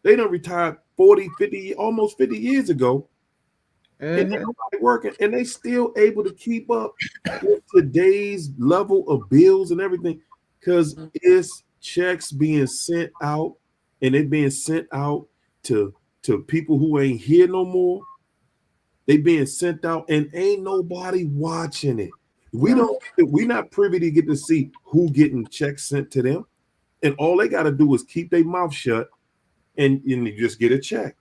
They done retired 40, 50, almost 50 years ago. And nobody working, and they still able to keep up with today's level of bills and everything, because it's checks being sent out, and they being sent out to people who ain't here no more. They being sent out, and ain't nobody watching it. We not privy to get to see who getting checks sent to them, and all they got to do is keep their mouth shut, and you just get a check.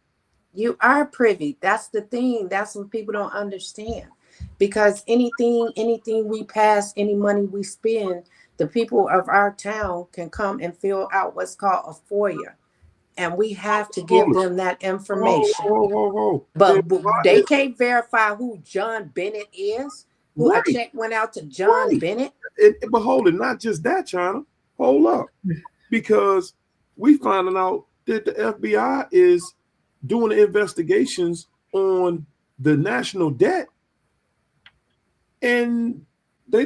You are privy. That's the thing. That's what people don't understand. Because anything we pass, any money we spend, the people of our town can come and fill out what's called a FOIA. And we have to give them that information. But they can't verify who John Bennett is. Who a check went out to John Bennett. But hold it, not just that, China. Hold up. Because we finding out that the FBI is doing the investigations on the national debt, and they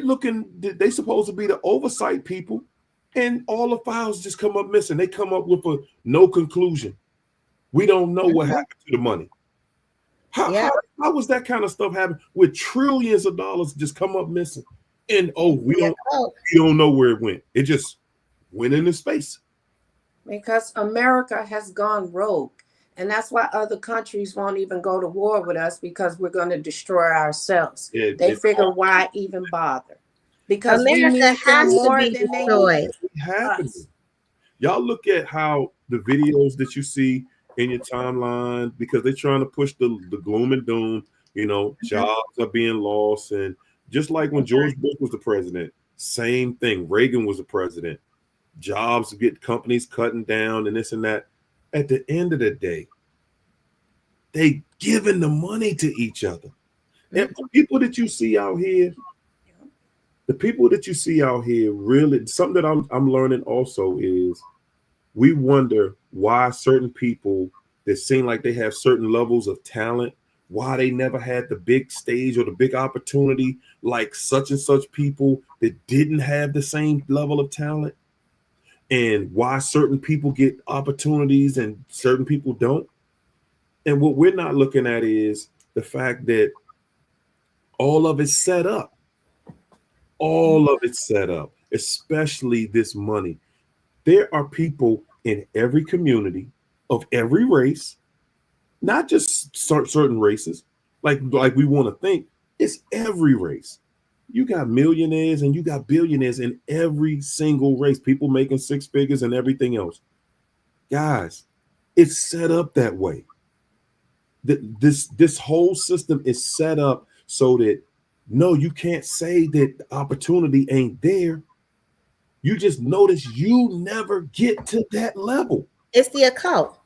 supposed to be the oversight people, and all the files just come up missing. They come up with a no conclusion. We don't know what happened to the money. How was that kind of stuff happen with trillions of dollars just come up missing? And we don't know where it went. It just went into space. Because America has gone rogue. And that's why other countries won't even go to war with us, because we're going to destroy ourselves. They figure, why even bother? Because America has to be destroyed. Y'all look at how the videos that you see in your timeline, because they're trying to push the gloom and doom, jobs are being lost. And just like when George Bush was the president, same thing. Reagan was the president. Jobs get companies cutting down and this and that. At the end of the day, they giving the money to each other. And the people that you see out here, really, something that I'm learning also is we wonder why certain people that seem like they have certain levels of talent, why they never had the big stage or the big opportunity like such and such people that didn't have the same level of talent. And why certain people get opportunities and certain people don't. And what we're not looking at is the fact that all of it's set up. All of it's set up, especially this money. There are people in every community of every race, not just certain races, like we want to think. It's every race. You got millionaires and you got billionaires in every single race, people making six figures and everything else. Guys, it's set up that way. This whole system is set up so that, no, you can't say that the opportunity ain't there. You just notice you never get to that level. It's the occult.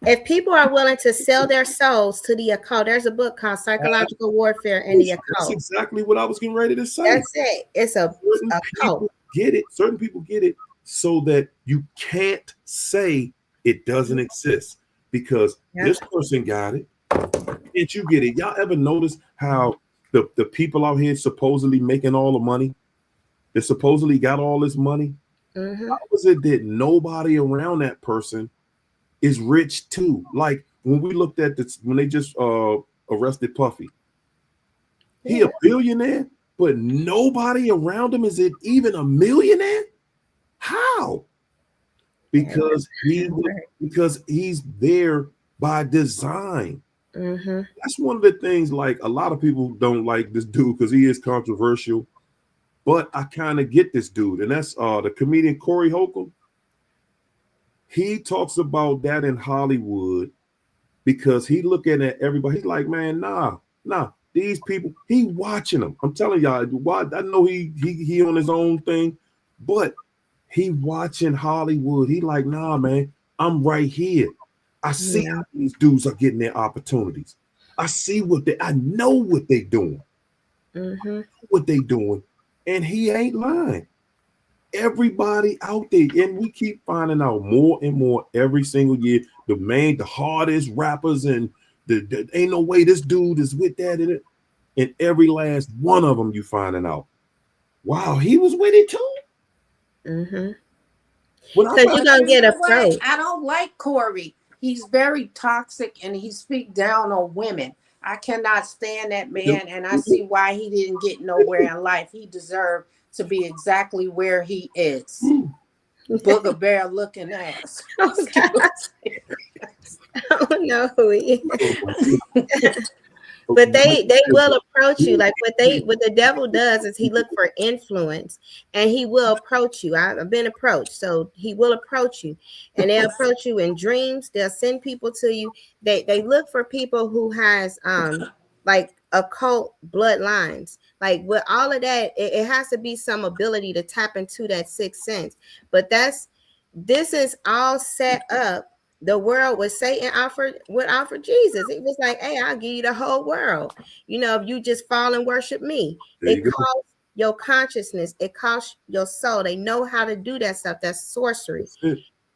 If people are willing to sell their souls to the occult, there's a book called Psychological Warfare and the Occult. That's exactly what I was getting ready to say. That's it. It's a occult. Get it. Certain people get it. so that you can't say it doesn't exist because this person got it. Can't you get it? Y'all ever notice how the people out here supposedly making all the money? They supposedly got all this money. Mm-hmm. How is it that nobody around that person is rich too? Like when we looked at this, when they just arrested Puffy, he a billionaire, but nobody around him is it even a millionaire? How? Because he's there by design. Mm-hmm. That's one of the things. Like a lot of people don't like this dude because he is controversial, but I kind of get this dude, and that's the comedian Corey Holcomb. He talks about that in Hollywood because he looking at everybody. He's like, man, nah. These people, he watching them. I'm telling y'all, why I know he on his own thing, but he watching Hollywood. He like, nah, man, I'm right here. I see how these dudes are getting their opportunities. I know what they doing. Mm-hmm. What they doing, and he ain't lying. Everybody out there, and we keep finding out more and more every single year. The hardest rappers, and the ain't no way this dude is with that in it. And every last one of them, you finding out, wow, he was with it too. Mm-hmm. Because you're gonna get approached. I don't like Corey. He's very toxic and he speaks down on women. I cannot stand that man, and I see why he didn't get nowhere in life. He deserved to be exactly where he is. Booger bear looking ass. I don't know who he is. But they will approach you. Like what the devil does is he look for influence, and he will approach you. I've been approached, so he will approach you, and they'll approach you in dreams. They'll send people to you. They look for people who has like occult bloodlines. Like with all of that, it has to be some ability to tap into that sixth sense. But this is all set up. The world was Satan offered Jesus. It was like, hey, I'll give you the whole world. If you just fall and worship me. It costs your consciousness. It costs your soul. They know how to do that stuff. That's sorcery.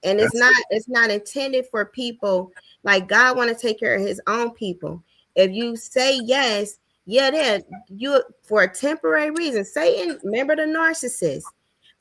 And it's not intended for people. Like God want to take care of his own people. If you say yes, then you for a temporary reason. Satan, remember the narcissist.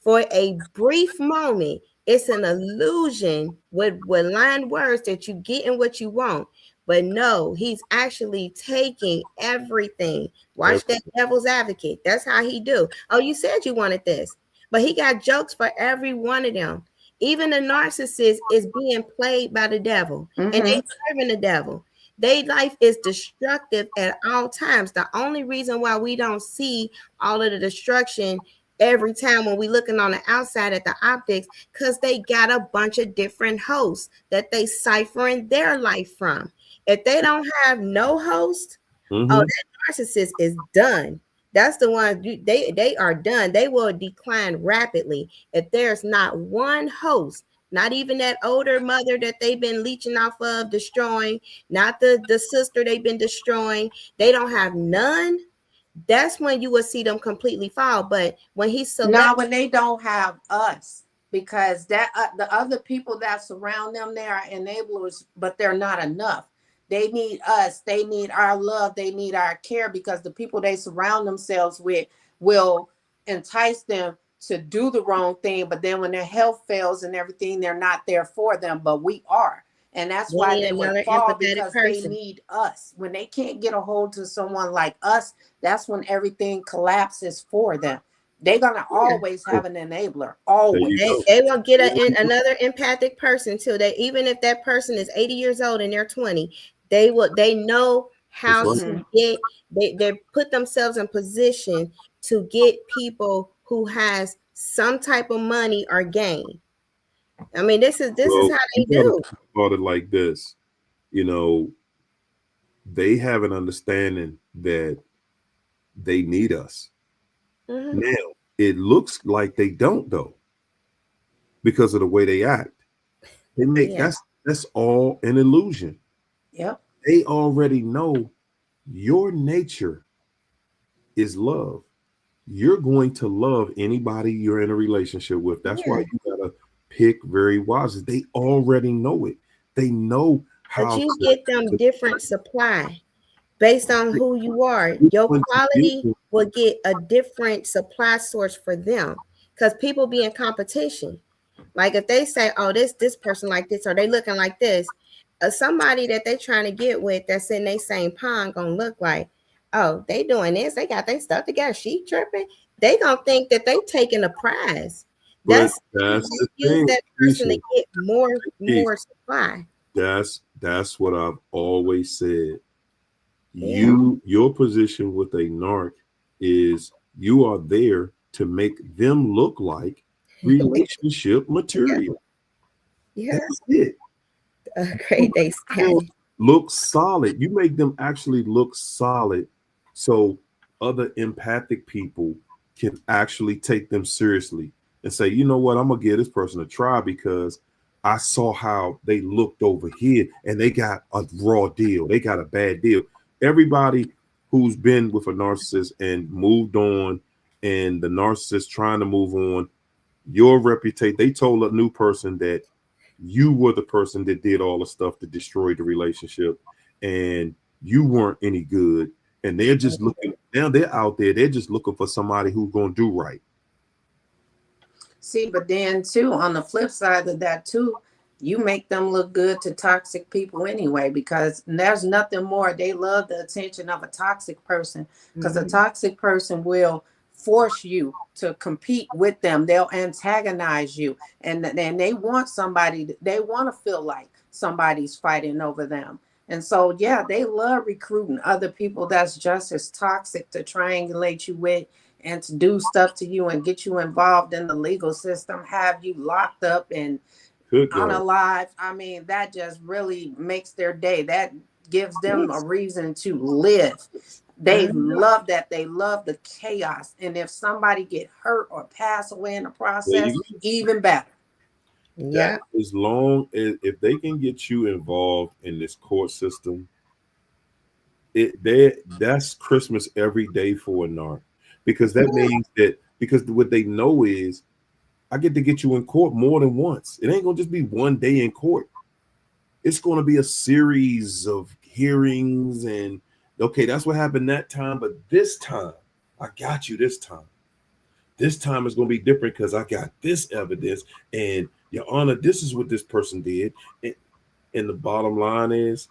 For a brief moment, it's an illusion with lying words that you get in what you want. But no, he's actually taking everything. Watch that devil's advocate. That's how he do. Oh, you said you wanted this. But he got jokes for every one of them. Even the narcissist is being played by the devil. And they serving the devil. Their life is destructive at all times. The only reason why we don't see all of the destruction every time when we looking on the outside at the optics, because they got a bunch of different hosts that they ciphering their life from. If they don't have no host, that narcissist is done. That's the one they are done. They will decline rapidly if there's not one host, not even that older mother that they've been leeching off of, destroying, not the sister they've been destroying. They don't have none. That's when you will see them completely fall. But when when they don't have us, because that the other people that surround them, they are enablers, but they're not enough. They need us. They need our love. They need our care, because the people they surround themselves with will entice them to do the wrong thing. But then when their health fails and everything, they're not there for them. But we are. And that's why they would fall, because they need us. When they can't get a hold to someone like us, that's when everything collapses for them. They're gonna always have an enabler. Always. They will get another empathic person too. They, even if that person is 80 years old and they're 20, they know how to get. They put themselves in position to get people who has some type of money or gain. I mean, this is how they do. About it like this, they have an understanding that they need us. Now it looks like they don't, though, because of the way they act. They make that's all an illusion. Yep. They already know your nature is love. You're going to love anybody you're in a relationship with. That's why you gotta pick very wisely. They already know it. They know But how you get them different supply based on who you are. Your quality will get a different supply source for them because people be in competition. Like if they say, "Oh, this person like this," or they looking like this, somebody that they trying to get with that's in their same pond gonna look like, "Oh, they doing this. They got their stuff together. She tripping." They gonna think that they taking a prize. But That's that's the use thing, that person to Keisha. get more supply. That's what I've always said. Yeah. Your position with a narc is you are there to make them look like relationship material. Yeah. That's it. A You great day make them status. look solid. You make them actually look solid so other empathic people can actually take them seriously and say, you know what, I'm gonna give this person a try because I saw how they looked over here and they got a raw deal. They got a bad deal. Everybody who's been with a narcissist and moved on, and the narcissist trying to move on, your reputation, they told a new person that you were the person that did all the stuff to destroy the relationship and you weren't any good, and they're just looking now, they're out there, they're just looking for somebody who's going to do right. See, but then too, on the flip side of that too, you make them look good to toxic people anyway, because there's nothing more. They love the attention of a toxic person because a toxic person will force you to compete with them. They'll antagonize you. And then they want somebody, they want to feel like somebody's fighting over them. And so, yeah, they love recruiting other people that's just as toxic to triangulate you with and to do stuff to you and get you involved in the legal system, have you locked up and Good God. unalive. I mean, that just really makes their day. That gives them a reason to live. They love that. They love the chaos. And if somebody get hurt or pass away in the process, even better. Yeah. As long as if they can get you involved in this court system, that's Christmas every day for a narc, because that means that, because what they know is I get you in court more than once. It ain't gonna just be one day in court. It's gonna be a series of hearings, and okay, that's what happened that time, but this time I got you. This time is gonna be different because I got this evidence, and Your Honor, this is what this person did. And the bottom line is,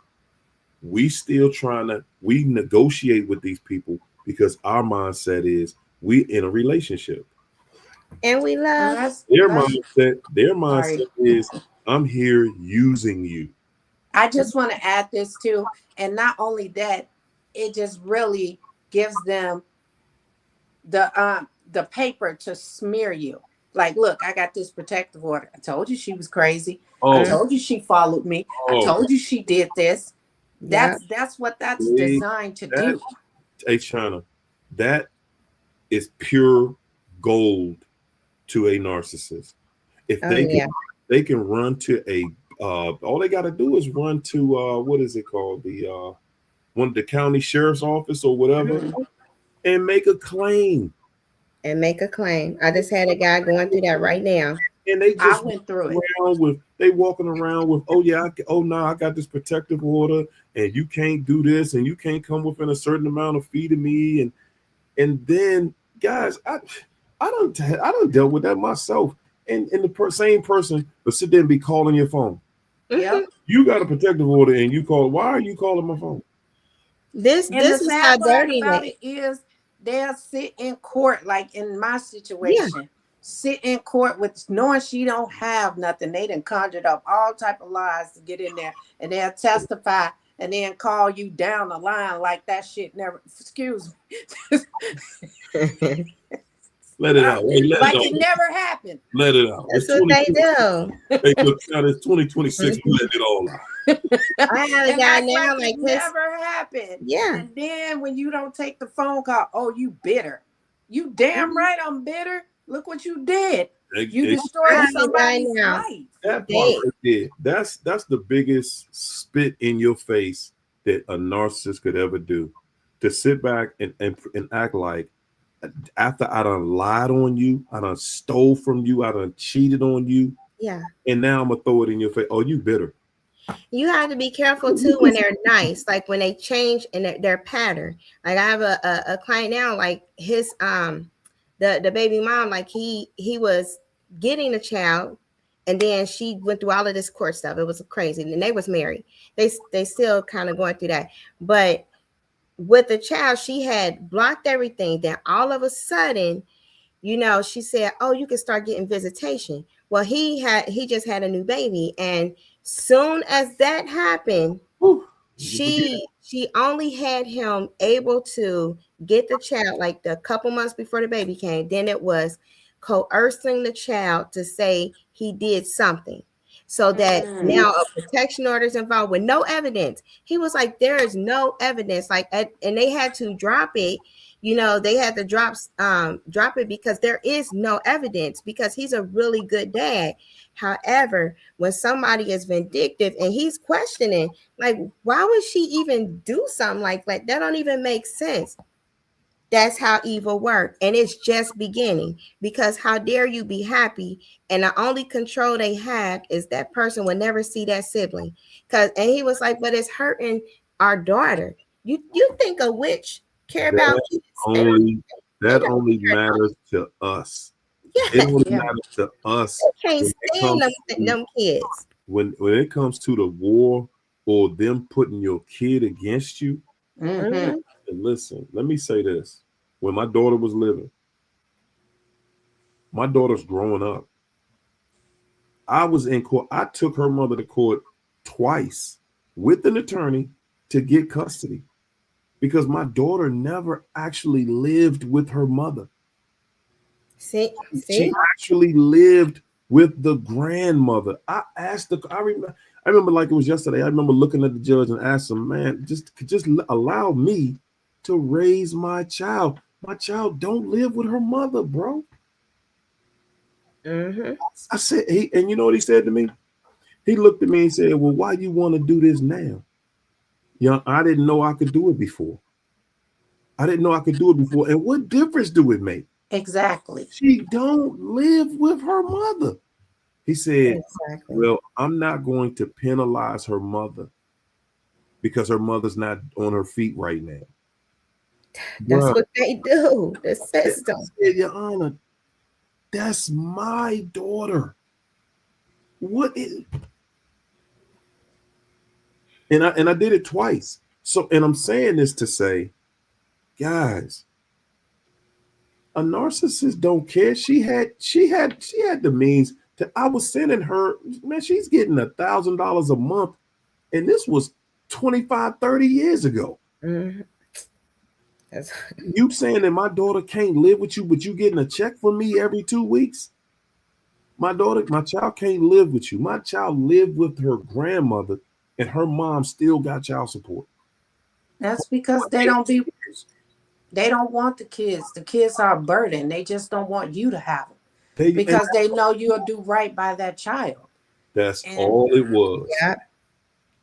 we negotiate with these people because our mindset is we in a relationship. And we love. Their mindset is I'm here using you. I just want to add this too. And not only that, it just really gives them the paper to smear you. Like, look, I got this protective order. I told you she was crazy. I told you she followed me. I told you she did this. That's what that's designed to do. Hey, China, that is pure gold to a narcissist. If they can run to a all they got to do is run to what is it called, the one of the county sheriff's office or whatever, and make a claim. I just had a guy going through that right now. And they just went through it. They walking around with, oh yeah, oh no, I got this protective order, and you can't do this, and you can't come within a certain amount of feet of me, and then guys, I don't dealt with that myself, and the same person but sit there and be calling your phone. Yeah, you got a protective order, and you call. Why are you calling my phone? This is how dirty about it is. They'll sit in court, like in my situation. Sit in court with knowing she don't have nothing. They done conjured up all type of lies to get in there, and they'll testify and then call you down the line like that shit never. Excuse me. Let it out. Hey, like it never happened. Let it out. That's what they do. Hey, look, now it's 2026. Let it all out. I have a guy now like this. Never happened. Yeah. And then when you don't take the phone call, oh, you bitter. You damn right I'm bitter. Look what you did. You destroyed somebody's life. That part right there, that's the biggest spit in your face that a narcissist could ever do. To sit back and act like, after I done lied on you, I done stole from you, I done cheated on you, Yeah. And now I'm gonna throw it in your face. Oh, you bitter. You have to be careful too when they're nice, like when they change in their pattern. Like I have a client now, like his the baby mom, like he was getting a child, and then she went through all of this court stuff. It was crazy, and they was married. They still kind of going through that, but with the child, she had blocked everything. Then all of a sudden, she said, "Oh, you can start getting visitation." Well, he just had a new baby, and soon as that happened, Whew. she only had him able to get the child like the couple months before the baby came. Then it was coercing the child to say he did something, so that now a protection order is involved with no evidence. He was like, there is no evidence, like, and they had to drop it. They had to drop it because there is no evidence, because he's a really good dad. However, when somebody is vindictive and he's questioning, like, why would she even do something like that? That don't even make sense. That's how evil works. And it's just beginning, because how dare you be happy? And the only control they have is that person will never see that sibling. And he was like, but it's hurting our daughter. You think a witch care about That kids? only They that don't only care. matters to us. It Yes, only Yeah. matters to us they can't when it stand comes them kids. when it comes to the war or them putting your kid against you. Mm-hmm. Mhm. And listen, let me say this. When my daughter was living, my daughter's growing up. I was in court. I took her mother to court twice with an attorney to get custody because my daughter never actually lived with her mother. She See, actually lived with the grandmother. I asked the I remember like it was yesterday. I remember looking at the judge and asked him, man, just allow me to raise my child. My child don't live with her mother, bro. hmm I said, and you know what he said to me? He looked at me and said, well, why you want to do this now? I didn't know I could do it before. I didn't know I could do it before. And what difference do it make? Exactly. She don't live with her mother. He said, exactly. well, I'm not going to penalize her mother because her mother's not on her feet right now. That's Bruh, what they do. The I system. said, Your Honor, that's my daughter. What is and I did it twice. So and I'm saying this to say, guys, a narcissist don't care. She had the means to I was sending her, man, she's getting $1,000 a month. And this was 25, 30 years ago. Mhm. That's You saying that my daughter can't live with you, but you getting a check from me every 2 weeks? My child can't live with you. My child lived with her grandmother, and her mom still got child support. That's because they don't want the kids. The kids are a burden. They just don't want you to have them They and because they know you'll do right by that child. that's And all it was. yeah.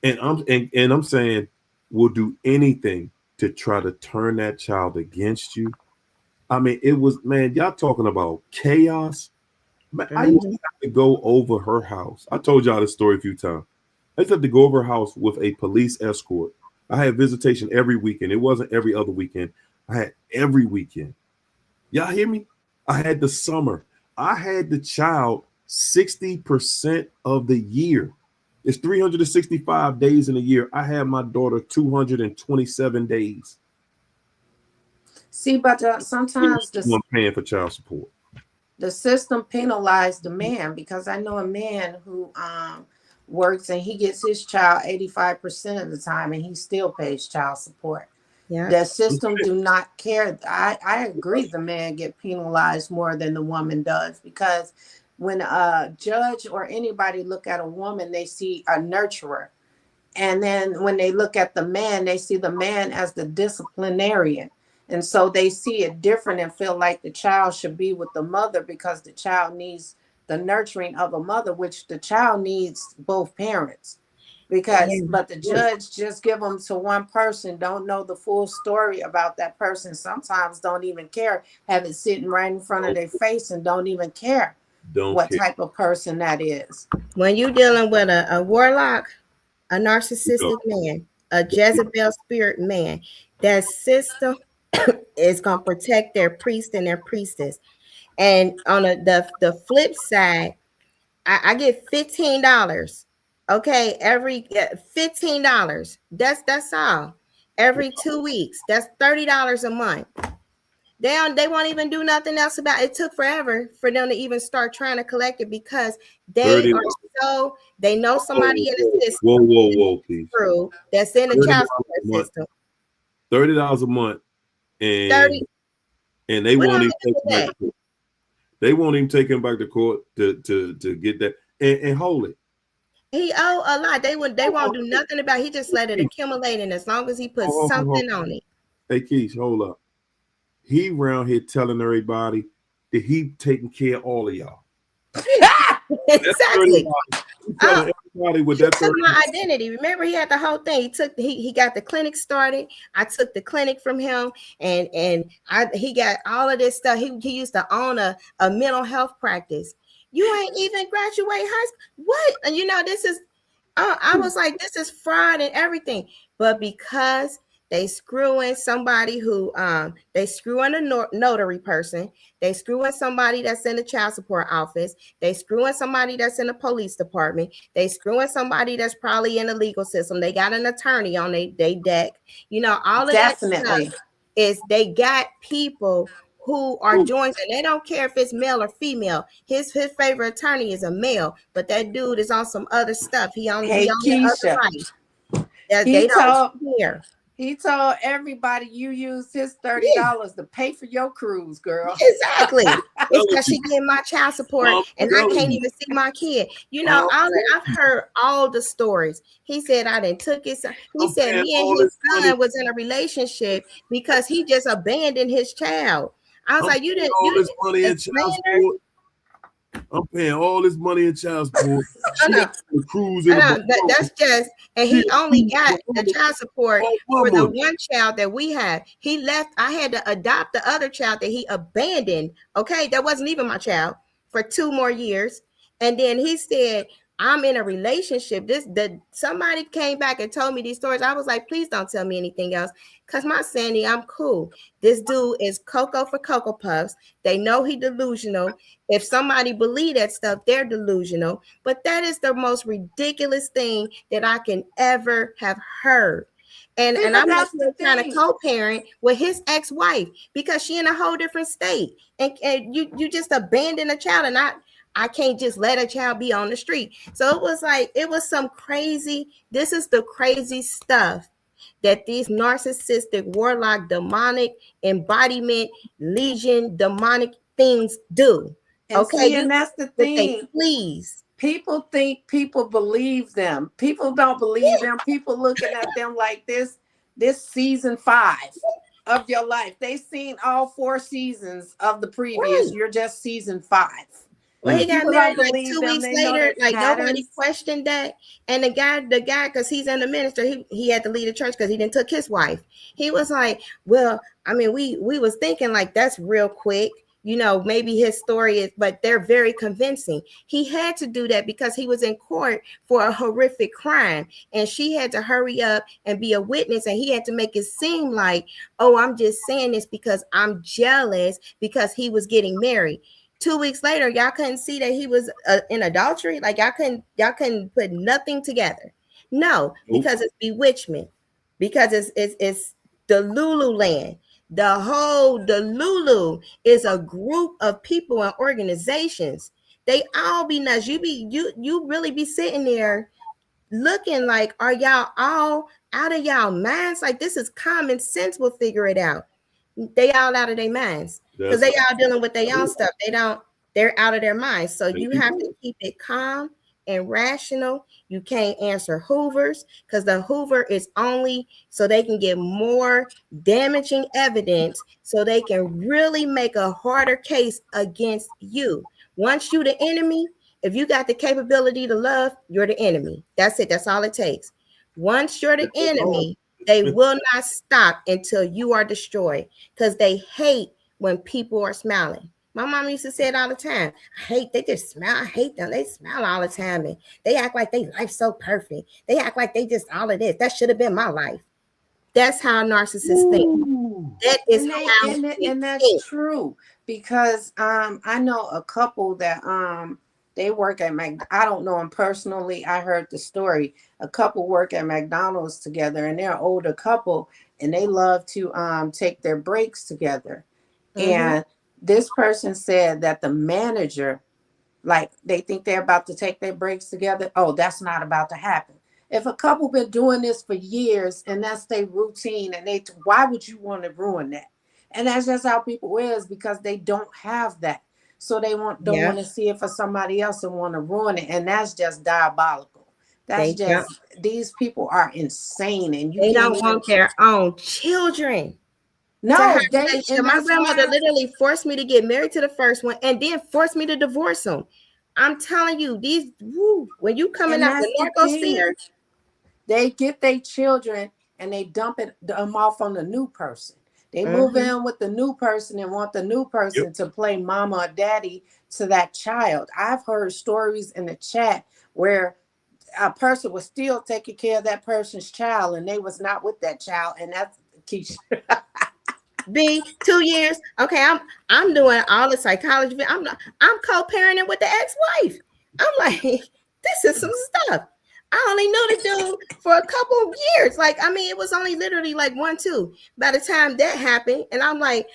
And I'm saying we'll do anything to try to turn that child against you. I mean, it was, man, y'all talking about chaos. Man, I used to Mhm. have to go over her house. I told y'all this story a few times. I used to have to go over her house with a police escort. I had visitation every weekend. It wasn't every other weekend. I had every weekend. Y'all hear me? I had the summer. I had the child 60% of the year. It's 365 days in a year. I had my daughter 227 days. see, but sometimes I'm paying for child support. the system penalized the man because I know a man who works and he gets his child 85% of the time and he still pays child support. Yeah. The system do not care. I agree the man get penalized more than the woman does because when a judge or anybody look at a woman, they see a nurturer. And then when they look at the man, they see the man as the disciplinarian. And so they see it different and feel like the child should be with the mother because the child needs the nurturing of a mother, which the child needs both parents. Because, Yeah. but the judge just give them to one person, don't know the full story about that person. Sometimes don't even care, have it sitting right in front of their face and don't even care. Don't what care. type of person that is. When you're dealing with a warlock, a You go. narcissistic man, a Jezebel spirit man, that system is going to protect their priest and their priestess. And on the flip side, I get $15. Okay, every $15. That's all. Every 2 weeks. That's $30 a month. They won't even do nothing else about it. It took forever for them to even start trying to collect it because they $30. are they know somebody in the system Whoa, please. crew that's in the $30 child a support month. system. $30 a month, 30. and they We won't don't even do take him back that. to court. They won't even take him back to court to get that and hold it. He owe a lot. They won't Hold do nothing about it. He just let it accumulate, and as long as he puts on. something on it. Hey, Keish, hold up. He around here telling everybody that he taking care of all of y'all. Exactly. He telling everybody with that Took 30. my identity. Remember, he had the whole thing. He got the clinic started. I took the clinic from him, and he got all of this stuff. He used to own a mental health practice. You ain't even graduate high school. What? And this is I was like, this is fraud and everything. But because they screw in somebody who they screw in a notary person, they screw in somebody that's in the child support office, they screw in somebody that's in the police department, they screw in somebody that's probably in the legal system, they got an attorney on they deck, all of Definitely. that stuff is they got people who are joined, and they don't care if it's male or female. His favorite attorney is a male, but that dude is on some other stuff. He on Hey, the Keisha, other right. he They don't told care. he told everybody you used his Yeah, $30 to pay for your cruise, girl. exactly. It's because she You. getting my child support, I'm and I telling can't you. even see my kid. I'm I've heard all the stories. He said I didn't took his son. He I'm said paying me and all his this money. son was in a relationship because he just abandoned his child. I was I'm like, you paying didn't all this money in explain child her? support. I'm paying all this money in child support. I She know. got the cruise in the That's just, and he only got the child support for the one child that we had. He left. I had to adopt the other child that he abandoned. Okay, that wasn't even my child for 2 more years, and then he said, "I'm in a relationship." Somebody came back and told me these stories. I was like, "Please don't tell me anything else, cause my sanity, I'm cool." This dude is Cocoa for Cocoa Puffs. They know he delusional. If somebody believe that stuff, they're delusional. But that is the most ridiculous thing that I can ever have heard. And See, I'm but not that's the trying to thing. co-parent with his ex-wife because she in a whole different state. And you just abandon a child, and I can't just let a child be on the street. So it was some crazy, this is the crazy stuff that these narcissistic, warlock, demonic embodiment, legion, demonic things do. And Okay, see, and that's the that they thing. please. People think people believe them. People don't believe them. People looking at them like this season 5 of your life. They seen all 4 seasons of the previous. Right. You're just season 5. Well, he got People don't married like believe 2 them. weeks They know later. their Like nobody patterns. questioned that. And the guy, because he's in the minister, he had to leave the church because he didn't took his wife. He was like, well, I mean, we was thinking like that's real quick. Maybe his story is, but they're very convincing. He had to do that because he was in court for a horrific crime, and she had to hurry up and be a witness, and he had to make it seem like, oh, I'm just saying this because I'm jealous because he was getting married. 2 weeks later, y'all couldn't see that he was in adultery. Like y'all couldn't put nothing together. No, because it's bewitchment, because it's the Lulu land. The Lulu is a group of people and organizations. They all be nuts. You really be sitting there looking like, are y'all all out of y'all minds? Like, this is common sense. Will figure it out. They all out of their minds because they all dealing with their own stuff. They're out of their minds. So you have to keep it calm and rational. You can't answer Hoovers because the Hoover is only so they can get more damaging evidence so they can really make a harder case against you. Once you the enemy, if you got the capability to love, you're the enemy. That's it. That's all it takes. Once you're the enemy, they will not stop until you are destroyed because they hate when people are smiling. My mom used to say it all the time. I hate, they just smile. I hate them. They smile all the time and they act like they life so perfect. They act like they just all of this. That should have been my life. That's how narcissists think. Ooh. That is And they how they and that's think. true because I know a couple that they work at I don't know them personally. I heard the story. A couple work at McDonald's together, and they're an older couple, and they love to take their breaks together. Mm-hmm. And this person said that the manager, like, they think they're about to take their breaks together. Oh, that's not about to happen. If a couple been doing this for years and that's their routine, and why would you want to ruin that? And that's just how people is, because they don't have that, so they don't Yeah, want to see it for somebody else and want to ruin it, and that's just diabolical. That's they don't. just, these people are insane, and you They can't don't even. want their own children to have No, a relationship. and My that's grandmother why. literally forced me to get married to the first one and then forced me to divorce him. I'm telling you, these woo, when you coming And out the that's the thing. narcosphere, They get their children and they dump them off on the new person. They move mm-hmm. in with the new person and want the new Yep. person to play mama or daddy to that child. I've heard stories in the chat where a person was still taking care of that person's child and they was not with that child. And that's Keisha. B 2 years. Okay, I'm doing all the psychology. I'm co-parenting with the ex-wife. I'm like, this is some stuff. I only knew the dude for a couple of years. Like, I mean, it was only literally like 1, 2. By the time that happened, and I'm like,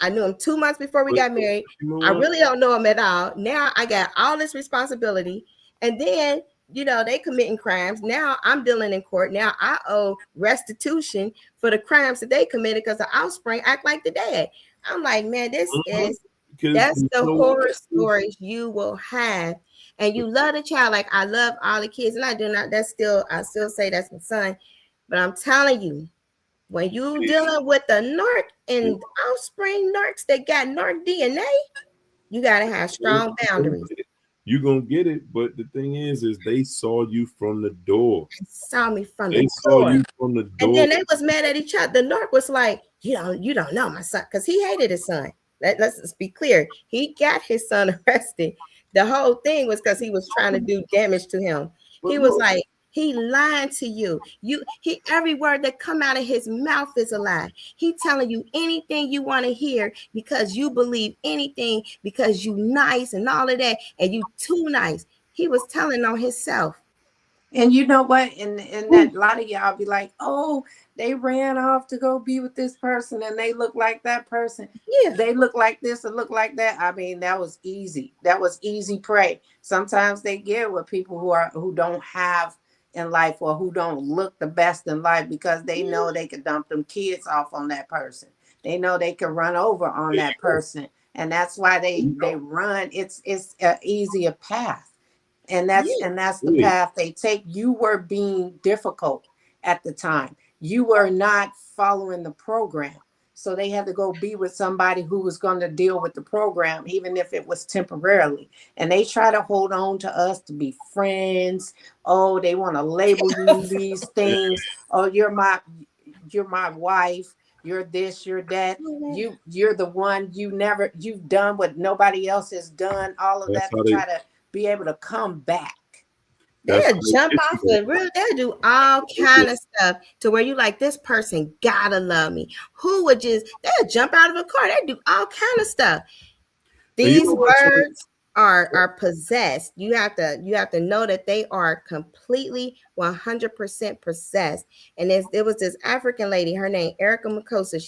I knew him 2 months before we But got married. you know I what? really don't know him at all. Now I got all this responsibility, and then they committing crimes. Now I'm dealing in court. Now I owe restitution for the crimes that they committed because the offspring act like the dad. I'm like, man, Mhm. Because that's you the know what? horror stories you will have. And you love the child. Like, I love all the kids, and I do not. I still say that's my son. But I'm telling you, when you dealing with the narc and offspring narcs that got narc DNA, you gotta have strong boundaries. You're gonna get it, but the thing is they saw you from the door. Saw me from the They saw door. you from the And door. then they was mad at each other. The narc was like, you don't know my son, because he hated his son. Let's just be clear. He got his son arrested. The whole thing was because he was trying to do damage to him. But He was look, like, he lying to you. He every word that come out of his mouth is a lie. He telling you anything you want to hear because you believe anything because you nice and all of that, and you too nice. He was telling on himself. And you know what? And that a lot of y'all be like, oh, they ran off to go be with this person and they look like that person. Yeah. They look like this and look like that. I mean, that was easy. That was easy prey. Sometimes they get with people who don't have in life, or who don't look the best in life, because they know they could dump them kids off on that person. They know they could run over on there that you go. person. And that's why You they know, run. It's an easier path, and that's Yeah. and that's the really, path they take. You were being difficult at the time. You were not following the program, so they had to go be with somebody who was going to deal with the program, even if it was temporarily. And they try to hold on to us to be friends. Oh, they want to label you these yeah, things. Oh, you're my wife, you're this, you're that, you're the one, you've done what nobody else has done, all of that's that, to how they. try to be able to come back. That's They'll how they jump get off you. the real. They'll do all kind of stuff to where you like, this person gotta love me. Who would just? They'll jump out of a car. They do all kind of stuff. And you These know what? birds are possessed. You have to know that they are completely 100% possessed. And it was this African lady, her name Erica Makosa.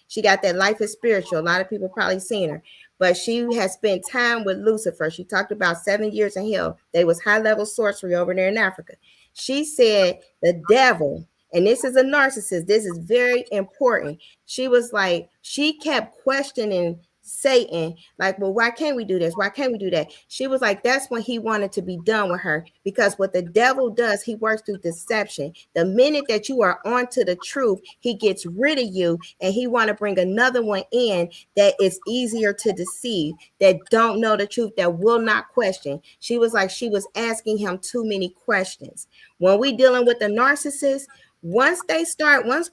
She got that Life is Spiritual. A lot of people probably seen her, but she has spent time with Lucifer. She talked about 7 years in hell. They was high level sorcery over there in Africa. She said the devil, and this is a narcissist. This is very important. She was like, she kept questioning Satan, like, well, why can't we do this? Why can't we do that? She was like, that's when he wanted to be done with her, because what the devil does, he works through deception. The minute that you are onto the truth, he gets rid of you, and he want to bring another one in that is easier to deceive, that don't know the truth, that will not question. She was like, she was asking him too many questions. When we dealing with the narcissist, Once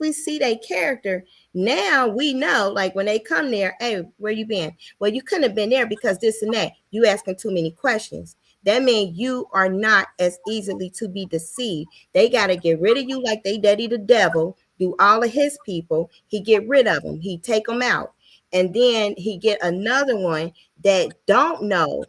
we see their character, now we know, like when they come there, hey, where you been? Well, you couldn't have been there because this and that. You asking too many questions. That means you are not as easily to be deceived. They got to get rid of you like they daddy the devil, do all of his people. He get rid of them. He take them out. And then he get another one that don't know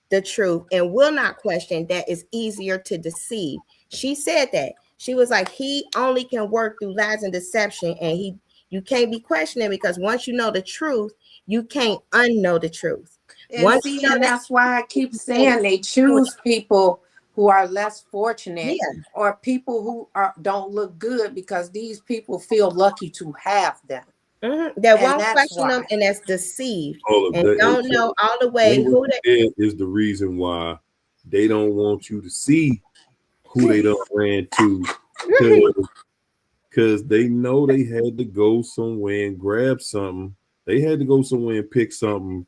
the truth and will not question, that is easier to deceive. She said that. She was like, he only can work through lies and deception, and you can't be questioning, because once you know the truth, you can't unknow the truth. And Once see, you know and that, that's why I keep you can't saying they do choose people who are less it. fortunate or people who don't look good because these people feel lucky to have them. Yeah. That And won't that's question them, why. and that's deceived All of and that. don't know all the That way what who you they. did is the reason why they don't want you to see who they done ran to, because they know they had to go somewhere and grab something. They had to go somewhere and pick something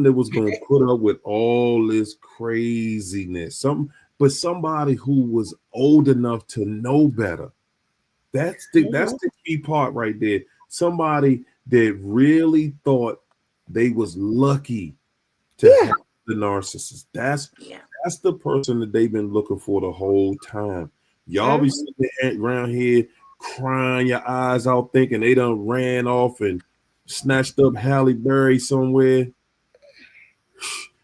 that was going to put up with all this craziness. Something, but somebody who was old enough to know better. That's Mhm. the key part right there. Somebody that really thought they was lucky to Yeah. have the narcissist. Yeah. That's the person that they've been looking for the whole time. Y'all be Mhm. sitting around here crying your eyes out, thinking they done ran off and snatched up Halle Berry somewhere.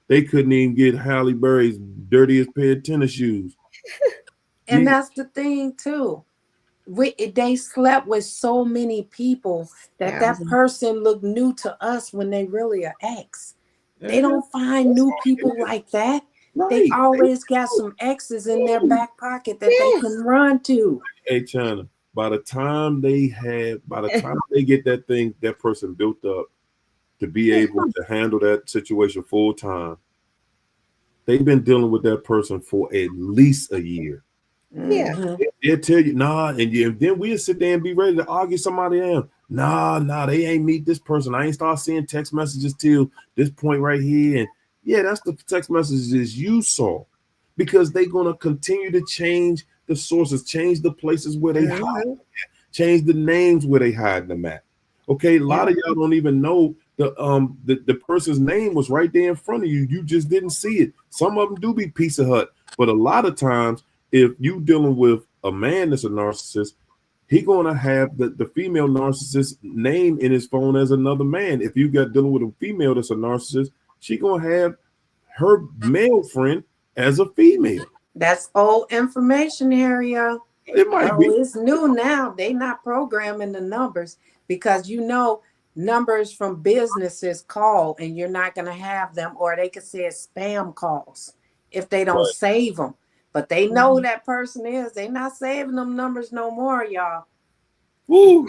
They couldn't even get Halle Berry's dirtiest pair of tennis shoes. And He that's the thing too. They slept with so many people that Yeah. that person looked new to us when they really are ex. They Mhm. don't find that's new all it people is. like that. They Right. always got some exes in their back pocket that they can Yes. run to. Hey China, by the time they get that person built up to be able to handle that situation full time, they've been dealing with that person for at least a year. Yeah. Hmm. They'll tell you, nah, and then we'll sit there and be ready to argue somebody down. Nah, they ain't meet this person. I ain't start seeing text messages till this point right here. And yeah, that's the text messages you saw. Because they're gonna continue to change the sources, change the places where they hide, Mhm. change the names where they hide them at. Okay, a lot Yeah. of y'all don't even know the person's name was right there in front of you. You just didn't see it. Some of them do be Pizza Hut, but a lot of times, if you dealing with a man that's a narcissist, he gonna have the female narcissist name in his phone as another man. If you got dealing with a female that's a narcissist, she gonna have her male friend as a female. That's old information, area. It might Oh, be it's new now. They not programming the numbers because numbers from businesses call and you're not going to have them, or they could say it's spam calls if they don't right. save them. But they know who Mhm. that person is. They not saving them numbers no more, y'all. Woo.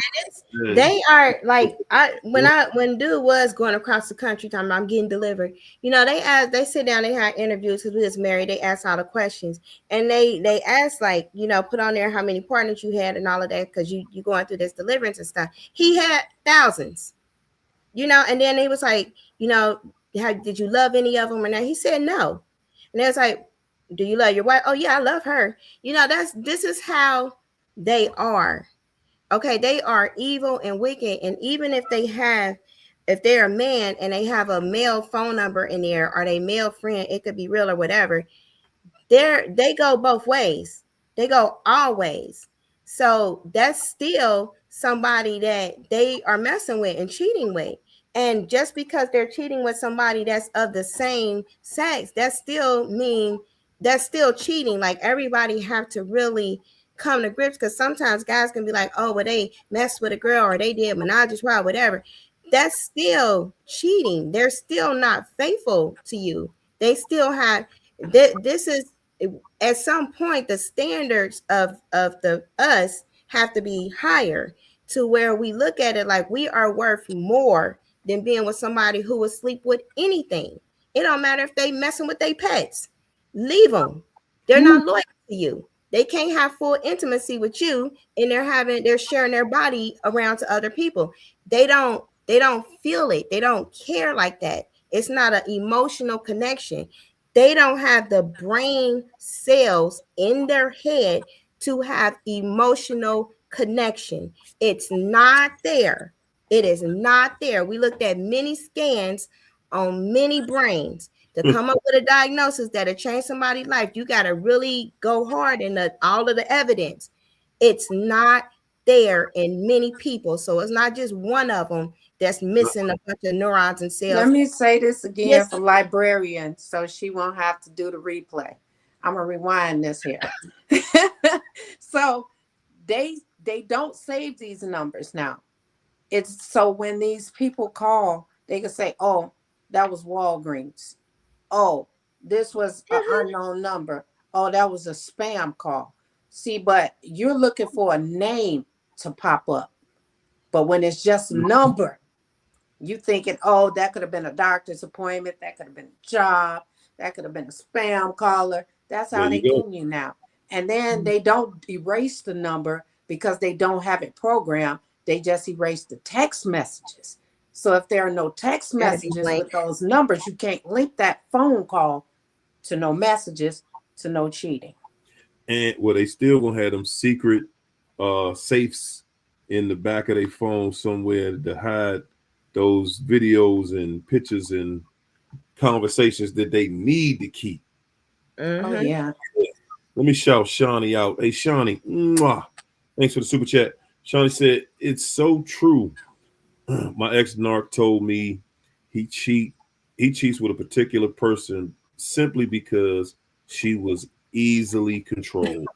Yeah. They are like, when dude was going across the country talking about I'm getting delivered, they sit down, they had interviews because we was married, they asked all the questions, and they asked, like, put on there how many partners you had and all of that, because you going through this deliverance and stuff. He had thousands, and then he was like, did you love any of them or not? He said no. And they was like, do you love your wife? Oh yeah, I love her. This is how they are. Okay, they are evil and wicked. And even if they're a man and they have a male phone number in there, or they male friend, it could be real or whatever. They go both ways. They go all ways. So that's still somebody that they are messing with and cheating with. And just because they're cheating with somebody that's of the same sex, that's still cheating. Like, everybody have to really come to grips, because sometimes guys can be like, oh, well, they messed with a girl or they did menage a trois, whatever. That's still cheating. They're still not faithful to you. They still have this is at some point the standards of the us have to be higher, to where we look at it like we are worth more than being with somebody who will sleep with anything. It don't matter if they messing with their pets. Leave them. They're Woo. not loyal to you. They can't have full intimacy with you, and they're sharing their body around to other people. They don't feel it. They don't care like that. It's not an emotional connection. They don't have the brain cells in their head to have emotional connection. It's not there. It is not there. We looked at many scans on many brains to come up with a diagnosis that'll change somebody's life. You got to really go hard in all of the evidence. It's not there in many people. So it's not just one of them that's missing a bunch of neurons and Let cells. me say this again Yes. for librarian so she won't have to do the replay. I'm gonna rewind this here. So they don't save these numbers now. It's so when these people call, they can say, "Oh, that was Walgreens. Oh, this was an unknown number. Oh, that was a spam call." See, but you're looking for a name to pop up. But when it's just a number, you thinking, "Oh, that could have been a doctor's appointment. That could have been a job. That could have been a spam caller." That's There how you they go. getting you now. And then they don't erase the number because they don't have it programmed. They just erase the text messages. So if there are no text Gotta be messages blank. with those numbers, you can't link that phone call to no messages, to no cheating. And well, they still gonna have them secret safes in the back of their phone somewhere to hide those videos and pictures and conversations that they need to keep. Oh Mm-hmm. yeah. Let me shout Shawnee out. Hey Shawnee, mwah. Thanks for the super chat. Shawnee said, "It's so true. My ex-narc told me he cheats with a particular person simply because she was easily controlled."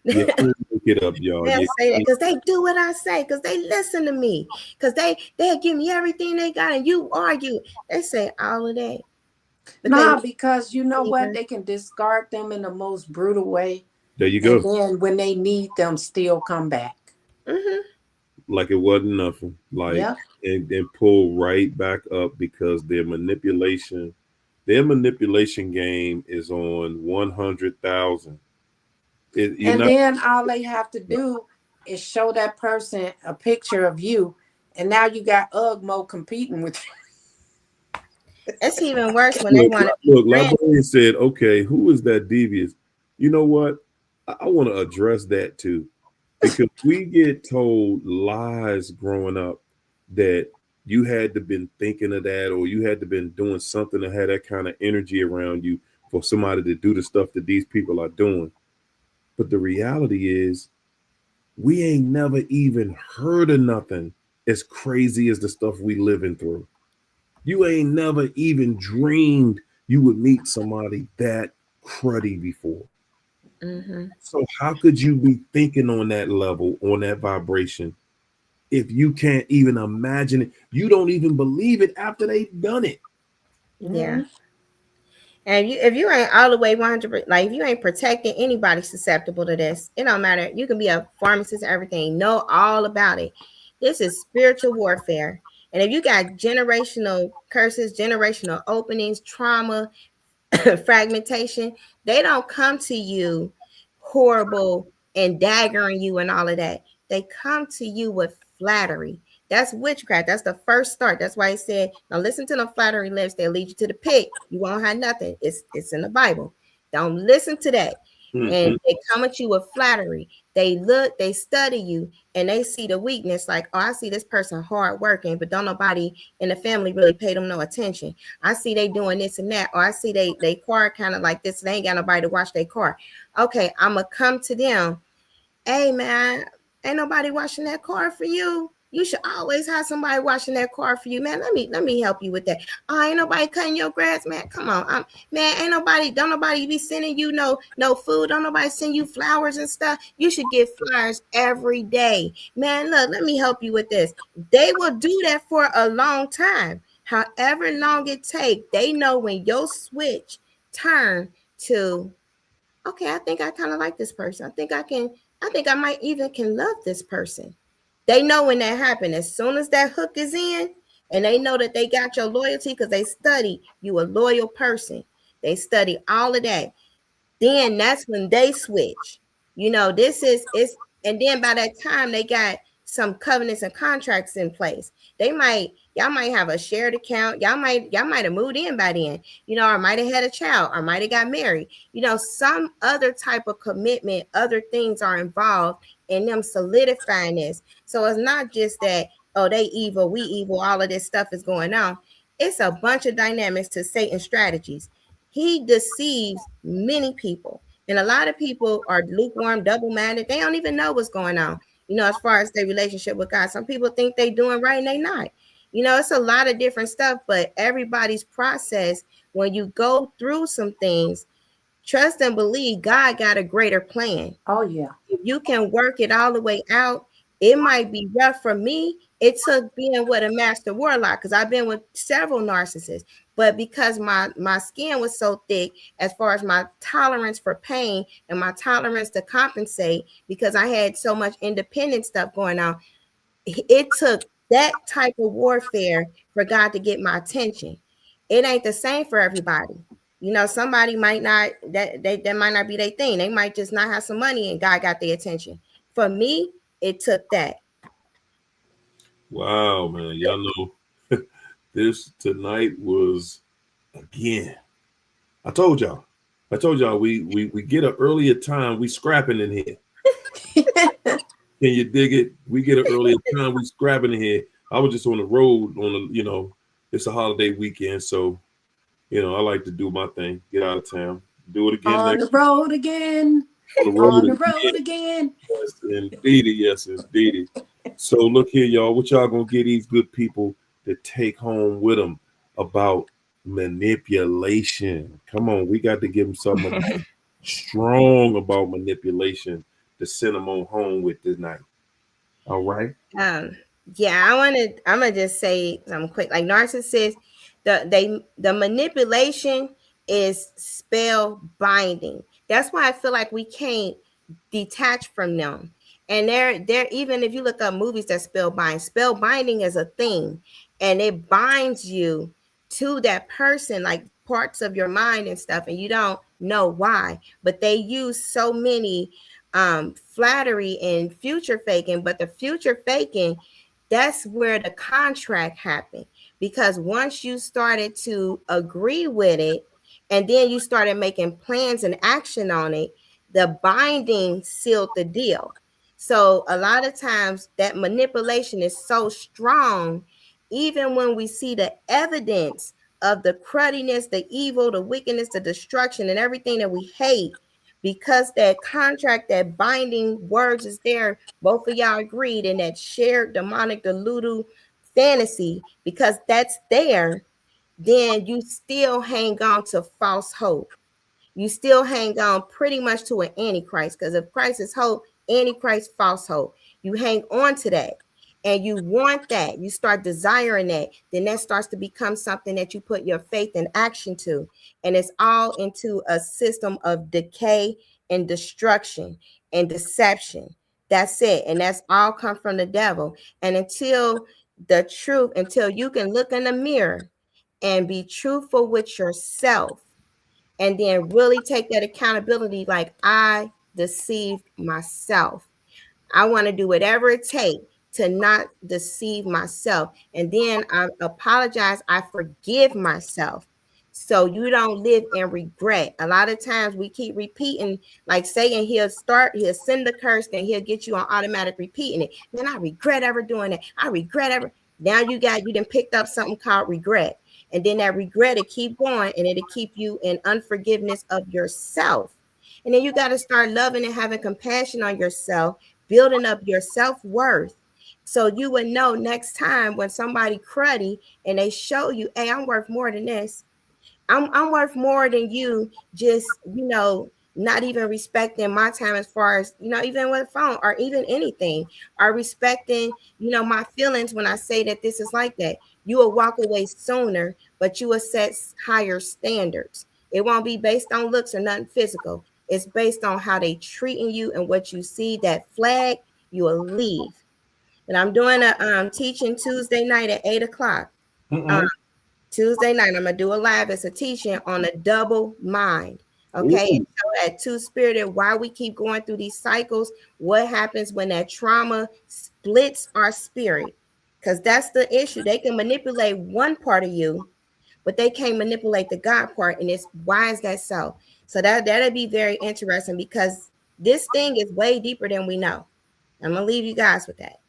Yeah, look it up, y'all. They'll Yeah. say that because they do what I say, because they listen to me, because they'll give me everything they got, and you argue. They say all of that. Nah, because you know what? They can discard them in the most brutal way. There you And go. then when they need them, still come back. Mm-hmm. Like it wasn't nothing. Like Yep. and pull right back up because their manipulation game is on 100,000. You're And not. then all they have to do is show that person a picture of you, and now you got Ugmo competing with you. It's even worse when they Look, want to be look, friends. librarian said, "Okay, who is that devious?" You know what? I want to address that too, because we get told lies growing up that you had to been thinking of that, or you had to been doing something that had that kind of energy around you for somebody to do the stuff that these people are doing. But the reality is, we ain't never even heard of nothing as crazy as the stuff we living through. You ain't never even dreamed you would meet somebody that cruddy before. Mm-hmm. So how could you be thinking on that level, on that vibration, if you can't even imagine it? You don't even believe it after they've done it. Yeah. Mhm. And if you ain't all the way 100, like if you ain't protecting anybody susceptible to this, it don't matter. You can be a pharmacist, everything, know all about it. This is spiritual warfare. And if you got generational curses, generational openings, trauma, fragmentation, they don't come to you horrible and daggering you and all of that. They come to you with flattery. That's witchcraft. That's the first start. That's why he said, now listen to the flattery lips. They'll lead you to the pit. You won't have nothing. It's in the Bible. Don't listen to that. And Mhm. they come at you with flattery. They look, they study you, and they see the weakness. Like, oh, I see this person hard working, but don't nobody in the family really pay them no attention. I see they doing this and that, or I see they car kind of like this. They ain't got nobody to watch their car. Okay, I'm gonna come to them. Hey man, ain't nobody washing that car for you. You should always have somebody washing that car for you, man. Let me help you with that. Oh, ain't nobody cutting your grass, man. Come on, man. Don't nobody be sending you no food. Don't nobody send you flowers and stuff. You should get flowers every day, man. Look, let me help you with this. They will do that for a long time, however long it take. They know when your switch turn to, okay, I think I kind of like this person. I think I might even can love this person. They know when that happened. As soon as that hook is in, and they know that they got your loyalty because they study you a loyal person. They study all of that. Then that's when they switch. This is and then by that time they got some covenants and contracts in place. They might Y'all might have a shared account. Y'all might have moved in by then, or might have had a child, or might have got married. Some other type of commitment, other things are involved in them solidifying this. So it's not just that, oh, they evil, we evil, all of this stuff is going on. It's a bunch of dynamics to Satan's strategies. He deceives many people. And a lot of people are lukewarm, double-minded. They don't even know what's going on, as far as their relationship with God. Some people think they doing right and they not. It's a lot of different stuff, but everybody's process, when you go through some things, trust and believe God got a greater plan. Oh yeah. If you can work it all the way out, it might be rough. For me, it took being with a master warlock, because I've been with several narcissists. But because my skin was so thick, as far as my tolerance for pain and my tolerance to compensate, because I had so much independent stuff going on, it took that type of warfare for God to get my attention. It ain't the same for everybody. Somebody might not, that might not be their thing. They might just not have some money and God got their attention. For me, it took that. Wow, man. Y'all know this tonight was, again, I told y'all we get an earlier time, we scrapping in here. Can you dig it? We get an earlier time, we scrapping in here. I was just on the road it's a holiday weekend, so I like to do my thing, get out of town, do it again on next the road again. On the road again. Yes, indeedy. Yes, indeedy. So look here, y'all. What y'all gonna get these good people to take home with them about manipulation? Come on, we got to give them something strong about manipulation to send them on home with tonight. All right. Yeah, I'm gonna just say something quick. Like narcissists, the manipulation is spell binding. That's why I feel like we can't detach from them. And they're even if you look up movies that spell binding is a thing, and it binds you to that person, like parts of your mind and stuff, and you don't know why. But they use so many flattery and future faking, but the future faking, that's where the contract happened. Because once you started to agree with it, and then you started making plans and action on it, the binding sealed the deal. So a lot of times that manipulation is so strong, even when we see the evidence of the cruddiness, the evil, the wickedness, the destruction, and everything that we hate, because that contract, that binding words is there, both of y'all agreed in that shared demonic deluded fantasy, because that's there, then you still hang on to false hope. You still hang on pretty much to an antichrist, because if Christ is hope, antichrist, false hope. You hang on to that and you want that, you start desiring that, then that starts to become something that you put your faith and action to. And it's all into a system of decay and destruction and deception. That's it. And that's all come from the devil. And until until you can look in the mirror and be truthful with yourself, and then really take that accountability, like, I deceived myself. I want to do whatever it takes to not deceive myself. And then I apologize. I forgive myself. So you don't live in regret. A lot of times we keep repeating, like Satan, he'll send the curse, then he'll get you on automatic repeating it. Man, I regret ever doing that. I regret ever. Now you done picked up something called regret. And then that regret, it keep going, and it'll keep you in unforgiveness of yourself. And then you got to start loving and having compassion on yourself, building up your self-worth, so you would know next time when somebody cruddy and they show you, hey, I'm worth more than this. I'm worth more than you just, not even respecting my time, as far as, even with phone or even anything, or respecting, my feelings when I say that this is like that. You will walk away sooner, but you will set higher standards. It won't be based on looks or nothing physical. It's based on how they treating you, and what you see, that flag, you will leave. And I'm doing a teaching Tuesday night at 8:00. Tuesday night, I'm gonna do a live as a teaching on a double mind. Okay. Ooh. So at Two Spirited, why we keep going through these cycles, what happens when that trauma splits our spirit. Because that's the issue. They can manipulate one part of you, but they can't manipulate the God part. And it's why is that so? So that'll be very interesting because this thing is way deeper than we know. I'm gonna leave you guys with that.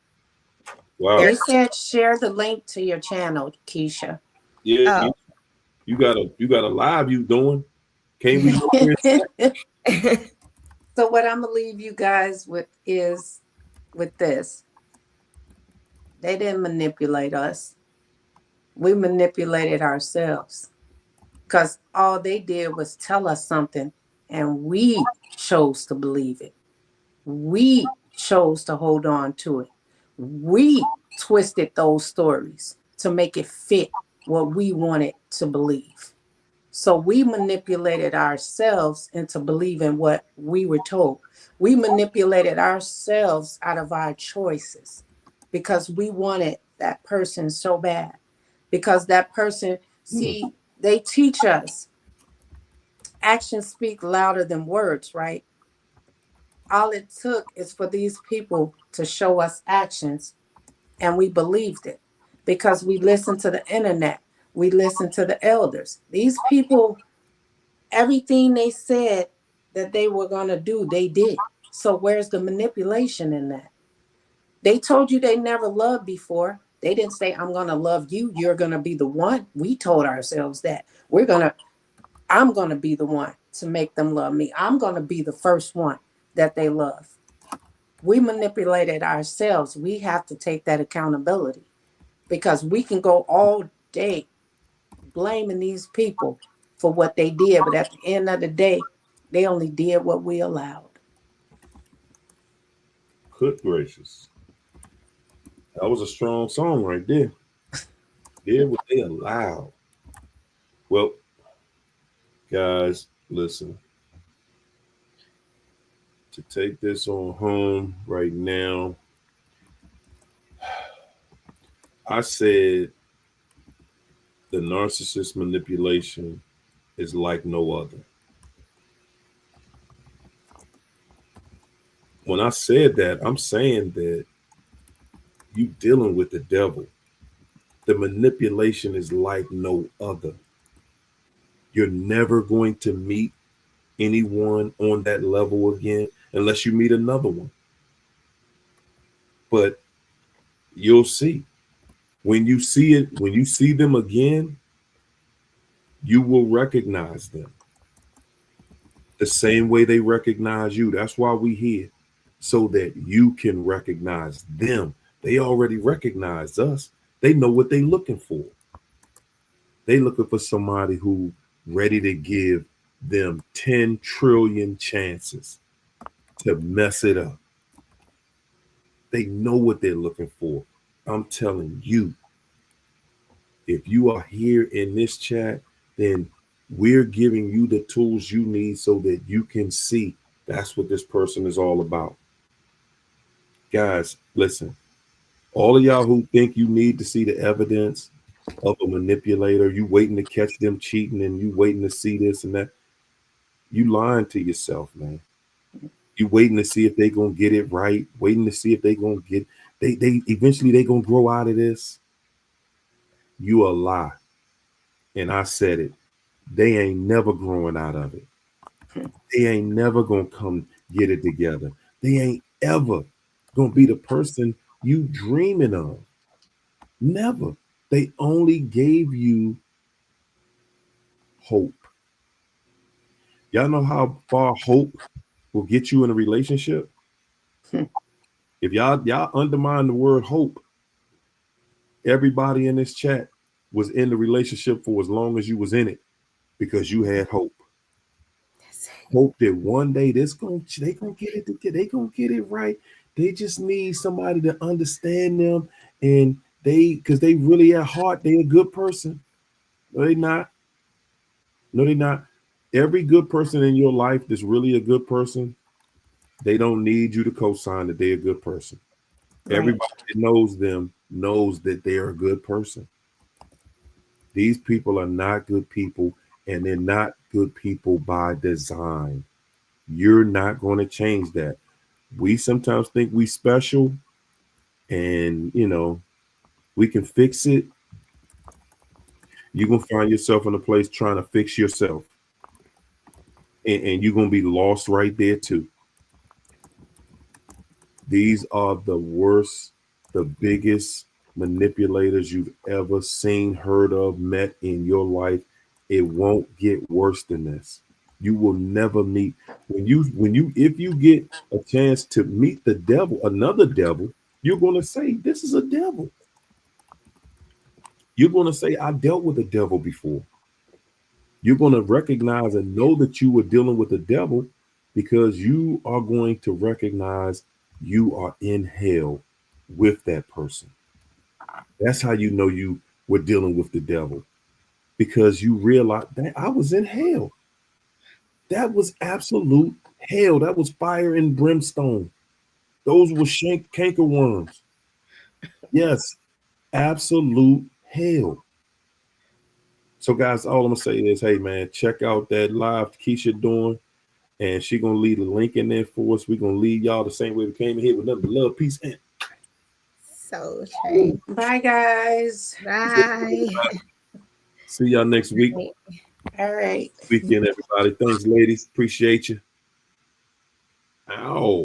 Wow. They There's said share the link to your channel, Keisha. Yeah, oh you got a live you doing. Can't we go there? So what I'm gonna leave you guys with is with this. They didn't manipulate us. We manipulated ourselves. Because all they did was tell us something and we chose to believe it. We chose to hold on to it. We twisted those stories to make it fit what we wanted to believe. So we manipulated ourselves into believing what we were told. We manipulated ourselves out of our choices because we wanted that person so bad. Because that person, see, they teach us actions speak louder than words, right? All it took is for these people to show us actions and we believed it because we listened to the internet. We listened to the elders. These people, everything they said that they were going to do, they did. So where's the manipulation in that? They told you they never loved before. They didn't say, I'm going to love you. You're going to be the one. We told ourselves that. I'm going to be the one to make them love me. I'm going to be the first one that they love. We manipulated ourselves. We have to take that accountability because we can go all day blaming these people for what they did. But at the end of the day, they only did what we allowed. Good gracious. That was a strong song right there. Did what they allowed. Well, guys, listen. To take this on home right now, I said the narcissist manipulation is like no other. When I said that, I'm saying that you dealing with the devil. The manipulation is like no other. You're never going to meet anyone on that level again unless you meet another one. But you'll see. When you see it, when you see them again, you will recognize them the same way they recognize you. That's why we here, so that you can recognize them. They already recognize us. They know what they're looking for. They looking for somebody who ready to give them 10 trillion chances to mess it up. They know what they're looking for. I'm telling you, if you are here in this chat, then we're giving you the tools you need so that you can see that's what this person is all about. Guys, listen, all of y'all who think you need to see the evidence of a manipulator, you waiting to catch them cheating and you waiting to see this and that, you lying to yourself, man. You waiting to see if they gonna get it right, waiting to see if they gonna get they eventually they gonna grow out of this. You a lie. And I said it. They ain't never growing out of it. They ain't never gonna come get it together. They ain't ever gonna be the person you dreaming of. Never. They only gave you hope. Y'all know how far hope will get you in a relationship? If y'all undermine the word hope, everybody in this chat was in the relationship for as long as you was in it because you had hope. Hope that one day they gonna get it together. They gonna get it right. They just need somebody to understand them, and because they really at heart they a good person. No, they not. No, they not. Every good person in your life that's really a good person, they don't need you to co-sign that they're a good person. Right. Everybody that knows them knows that they're a good person. These people are not good people, and they're not good people by design. You're not going to change that. We sometimes think we special, and We can fix it. You're gonna find yourself in a place trying to fix yourself. And you're gonna be lost right there too. These are the worst, the biggest manipulators you've ever seen, heard of, met in your life. It won't get worse than this. You will never meet if you get a chance to meet the devil, another devil, you're gonna say, this is a devil. You're gonna say, I dealt with the devil before. You're gonna recognize and know that you were dealing with the devil because you are going to recognize you are in hell with that person. That's how you know you were dealing with the devil, because you realize that I was in hell. That was absolute hell. That was fire and brimstone. Those were canker worms. Yes, absolute hell. So, guys, all I'm gonna say is, hey, man, check out that live Keisha doing, and she gonna leave the link in there for us. We're gonna leave y'all the same way we came in here, with nothing but love, peace, and So true. Bye, guys. Bye. see y'all next week. All right. Weekend, everybody. Thanks, ladies. Appreciate you. Ow.